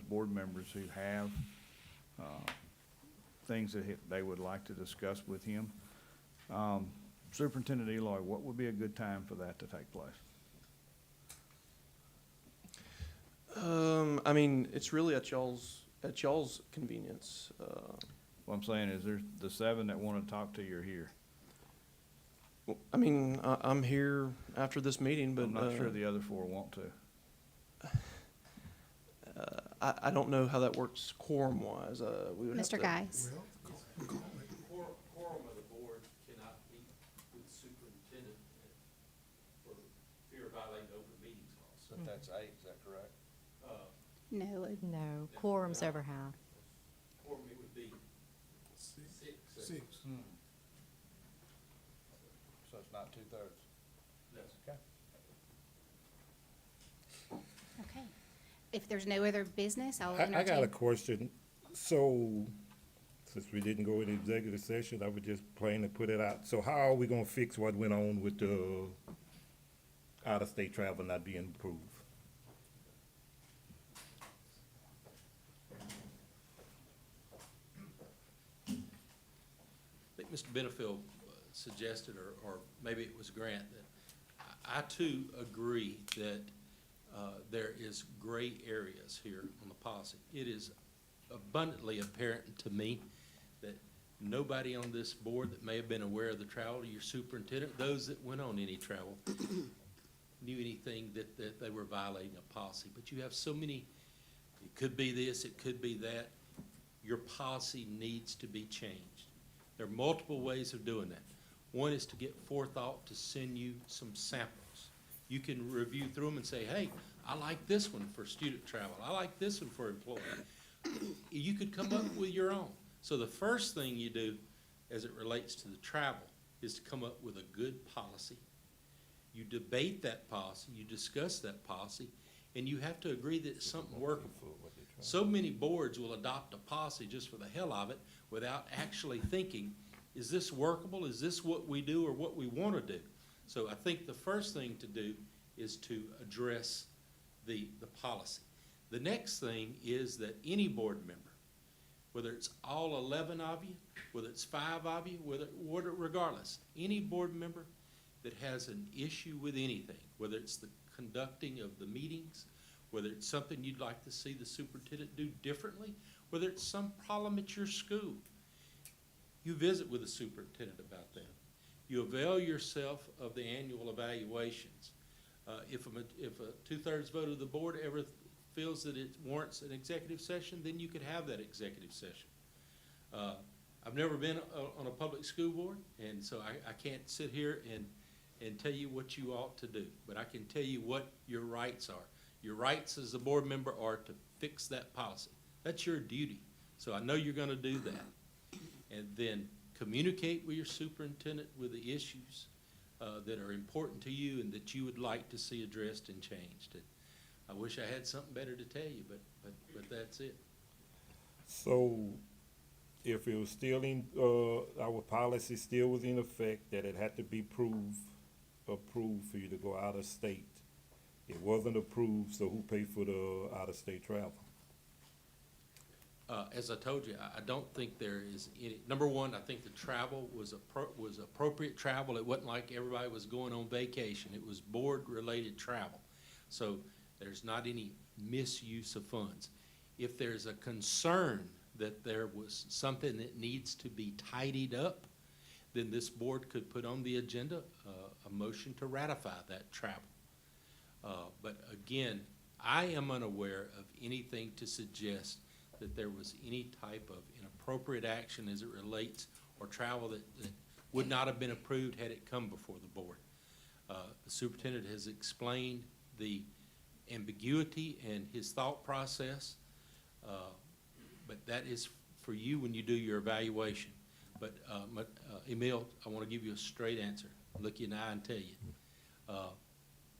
board members who have things that they would like to discuss with him. Superintendent Eloy, what would be a good time for that to take place? I mean, it's really at y'all's convenience. What I'm saying is there's the 7 that want to talk to you are here. Well, I mean, I'm here after this meeting, but I'm not sure the other 4 want to. I don't know how that works quorum-wise. We would have Mr. to- Geis? Quorum of the board cannot meet with the superintendent for fear of violating open meetings laws. But that's 8, is that correct? No. No. Quorum's over half. Quorum, it would be 6. Six. So it's not 2/3? That's Okay. Okay. If there's no other business, I'll I got a entertain. question. So, since we didn't go into executive session, I would just plain to put it out. So how are we gonna fix what went on with the out-of-state travel not being approved? I think Mr. Benefiel suggested, or maybe it was Grant, that I too agree that there is gray areas here on the policy. It is abundantly apparent to me that nobody on this board that may have been aware of the travel, your superintendent, those that went on any travel, knew anything that they were violating a policy. But you have so many, it could be this, it could be that. Your policy needs to be changed. There are multiple ways of doing that. One is to get forethought to send you some samples. You can review through them and say, hey, I like this one for student travel. I like this one for employee. You could come up with your own. So the first thing you do as it relates to the travel is to come up with a good policy. You debate that policy, you discuss that policy, and you have to agree that it's something workable. So many boards will adopt a policy just for the hell of it without actually thinking, is this workable? Is this what we do or what we want to do? So I think the first thing to do is to address the policy. The next thing is that any board member, whether it's all 11 of you, whether it's 5 of you, regardless, any board member that has an issue with anything, whether it's the conducting of the meetings, whether it's something you'd like to see the superintendent do differently, whether it's some problem at your school, you visit with the superintendent about that. You avail yourself of the annual evaluations. If a 2/3 vote of the board ever feels that it warrants an executive session, then you could have that executive session. I've never been on a public school board, and so I can't sit here and tell you what you ought to do, but I can tell you what your rights are. Your rights as a board member are to fix that policy. That's your duty. So I know you're going to do that. And then communicate with your superintendent with the issues that are important to you and that you would like to see addressed and changed. And I wish I had something better to tell you, but that's it. So if it was still in, our policy still was in effect that it had to be approved for you to go out of state, It wasn't approved, so who paid for the out-of-state travel? As I told you, I don't think there is any, number one, I think the travel was appropriate travel. It wasn't like everybody was going on vacation. It was board-related travel. So there's not any misuse of funds. If there's a concern that there was something that needs to be tidied up, then this board could put on the agenda a motion to ratify that travel. But again, I am unaware of anything to suggest that there was any type of inappropriate action as it relates or travel that would not have been approved had it come before the board. The superintendent has explained the ambiguity and his thought process, but that is for you when you do your evaluation. But Emil, I want to give you a straight answer. Look you in the eye and tell you.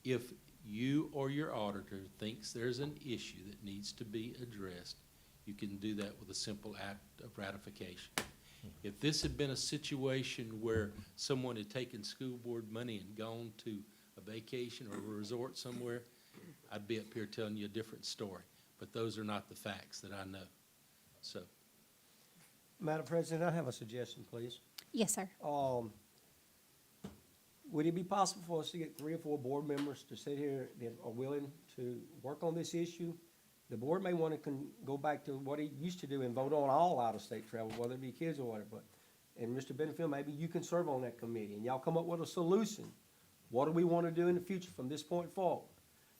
If you or your auditor thinks there's an issue that needs to be addressed, you can do that with a simple act of ratification. If this had been a situation where someone had taken school board money and gone to a vacation or a resort somewhere, I'd be up here telling you a different story. But those are not the facts that I know. So, Madam President, I have a suggestion, please. Yes, sir. Would it be possible for us to get 3 or 4 board members to sit here that are willing to work on this issue? The board may want to go back to what it used to do and vote on all out-of-state travel, whether it be kids or whatever. But, and Mr. Benefield, maybe you can serve on that committee, and y'all come up with a solution. What do we want to do in the future from this point forward?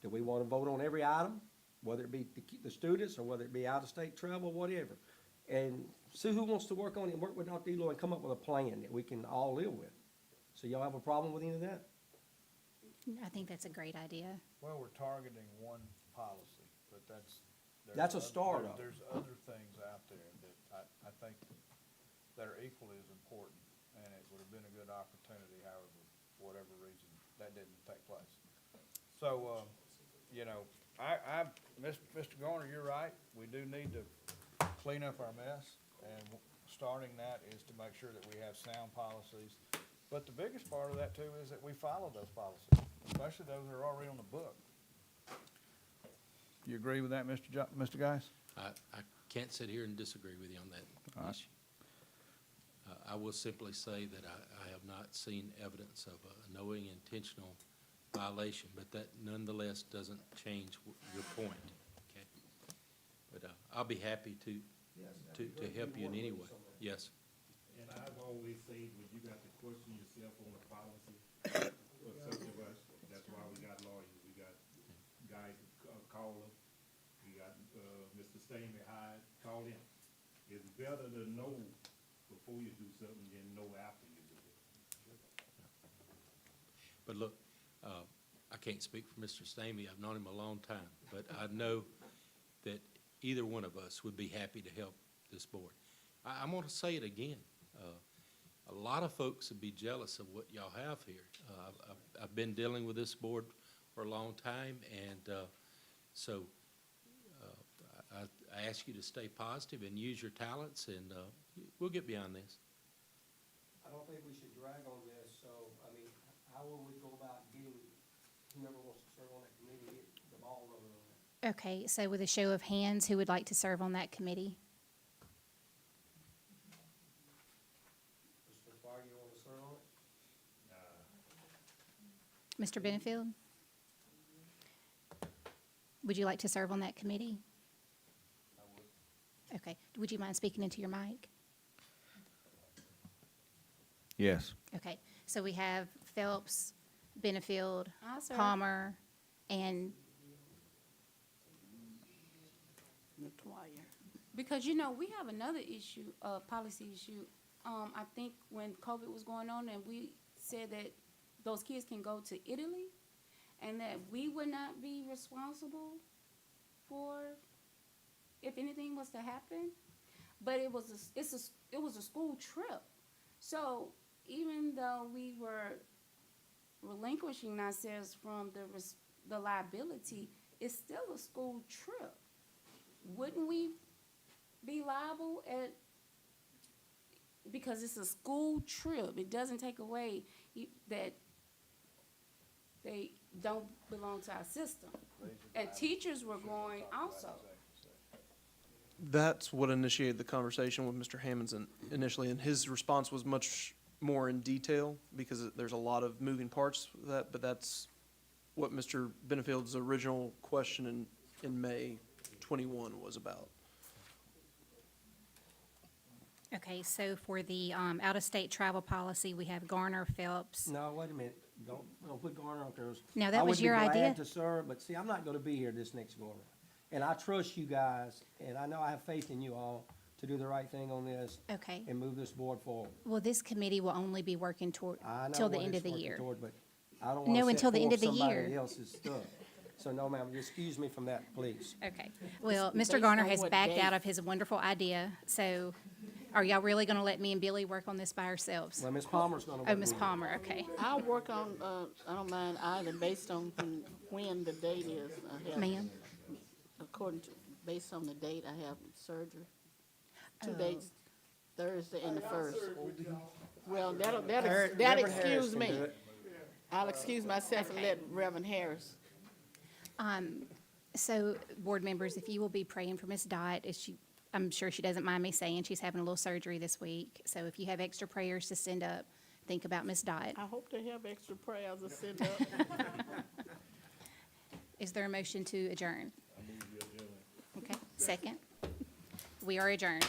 Do we want to vote on every item, whether it be the students or whether it be out-of-state travel, whatever? And see who wants to work on it and work with Dr. Eloy and come up with a plan that we can all live with. So y'all have a problem with any of that? I think that's a great idea. Well, we're targeting one policy, but that's. That's a start of it. There's other things out there that I think that are equally as important, and it would have been a good opportunity, however, for whatever reason, that didn't take place. So, Mr. Garner, you're right. We do need to clean up our mess, and starting that is to make sure that we have sound policies. But the biggest part of that too is that we follow those policies, especially those that are already on the book. You agree with that, Mr. Geis? I can't sit here and disagree with you on that issue. I will simply say that I have not seen evidence of a knowing intentional violation, but that nonetheless doesn't change your point, okay? But I'll be happy to help you in any way. Yes. And I've always said, when you got to question yourself on a policy, or something, that's why we got lawyers. We got guys that call them. We got Mr. Stamey hired, call him. It's better to know before you do something than know after you do it. But look, I can't speak for Mr. Stamey. I've known him a long time, but I know that either one of us would be happy to help this board. I'm going to say it again. A lot of folks would be jealous of what y'all have here. I've been dealing with this board for a long time, and so I ask you to stay positive and use your talents, and we'll get beyond this. I don't think we should drag on this, so, I mean, how will we go about getting whoever wants to serve on that committee, get the ball rolling on that? Okay, so with a show of hands, who would like to serve on that committee? Mr. Farr, you want to serve on it? Mr. Benefield? Would you like to serve on that committee? I would. Okay, would you mind speaking into your mic? Yes. Okay, so we have Phelps, Benefield, I'll serve. Palmer, and Because, we have another issue, policy issue. I think when COVID was going on and we said that those kids can go to Italy and that we would not be responsible for if anything was to happen. But it was a school trip. So even though we were relinquishing ourselves from the liability, it's still a school trip. Wouldn't we be liable because it's a school trip? It doesn't take away that they don't belong to our system. And teachers were going also. That's what initiated the conversation with Mr. Hammonds initially, and his response was much more in detail because there's a lot of moving parts with that, but that's what Mr. Benefield's original question in May 21 was about. Okay, so for the out-of-state travel policy, we have Garner, Phelps. No, wait a minute, don't put Garner up there. No, that was your I would be idea. glad to serve, but see, I'm not gonna be here this next go around. And I trust you guys, and I know I have faith in you all to do the right thing on this. Okay. And move this board forward. Well, this committee will only be working toward, I know till the what end it's of the working year. toward, but I don't No, wanna set until the end forth of the somebody year. else's stuff. So no, ma'am, excuse me from that, please. Okay. Well, Based Mr. Garner on has what backed date? out of his wonderful idea, so are y'all really gonna let me and Billy work on this by ourselves? Well, Ms. Palmer's gonna. Oh, Ms. Palmer, okay. I'll work on, I don't mind either, based on when the date is. I have- Ma'am? According to, based on the date, I have surgery. Two Oh. dates, Thursday and the first. Well, that'll Reverend excuse Harris can me. do it. I'll excuse myself and let Reverend Harris. So, board members, if you will be praying for Ms. Dot, I'm sure she doesn't mind me saying she's having a little surgery this week. So if you have extra prayers to send up, think about Ms. Dot. I hope they have extra prayers to send up. Is there a motion to adjourn? Okay, second. We are adjourned.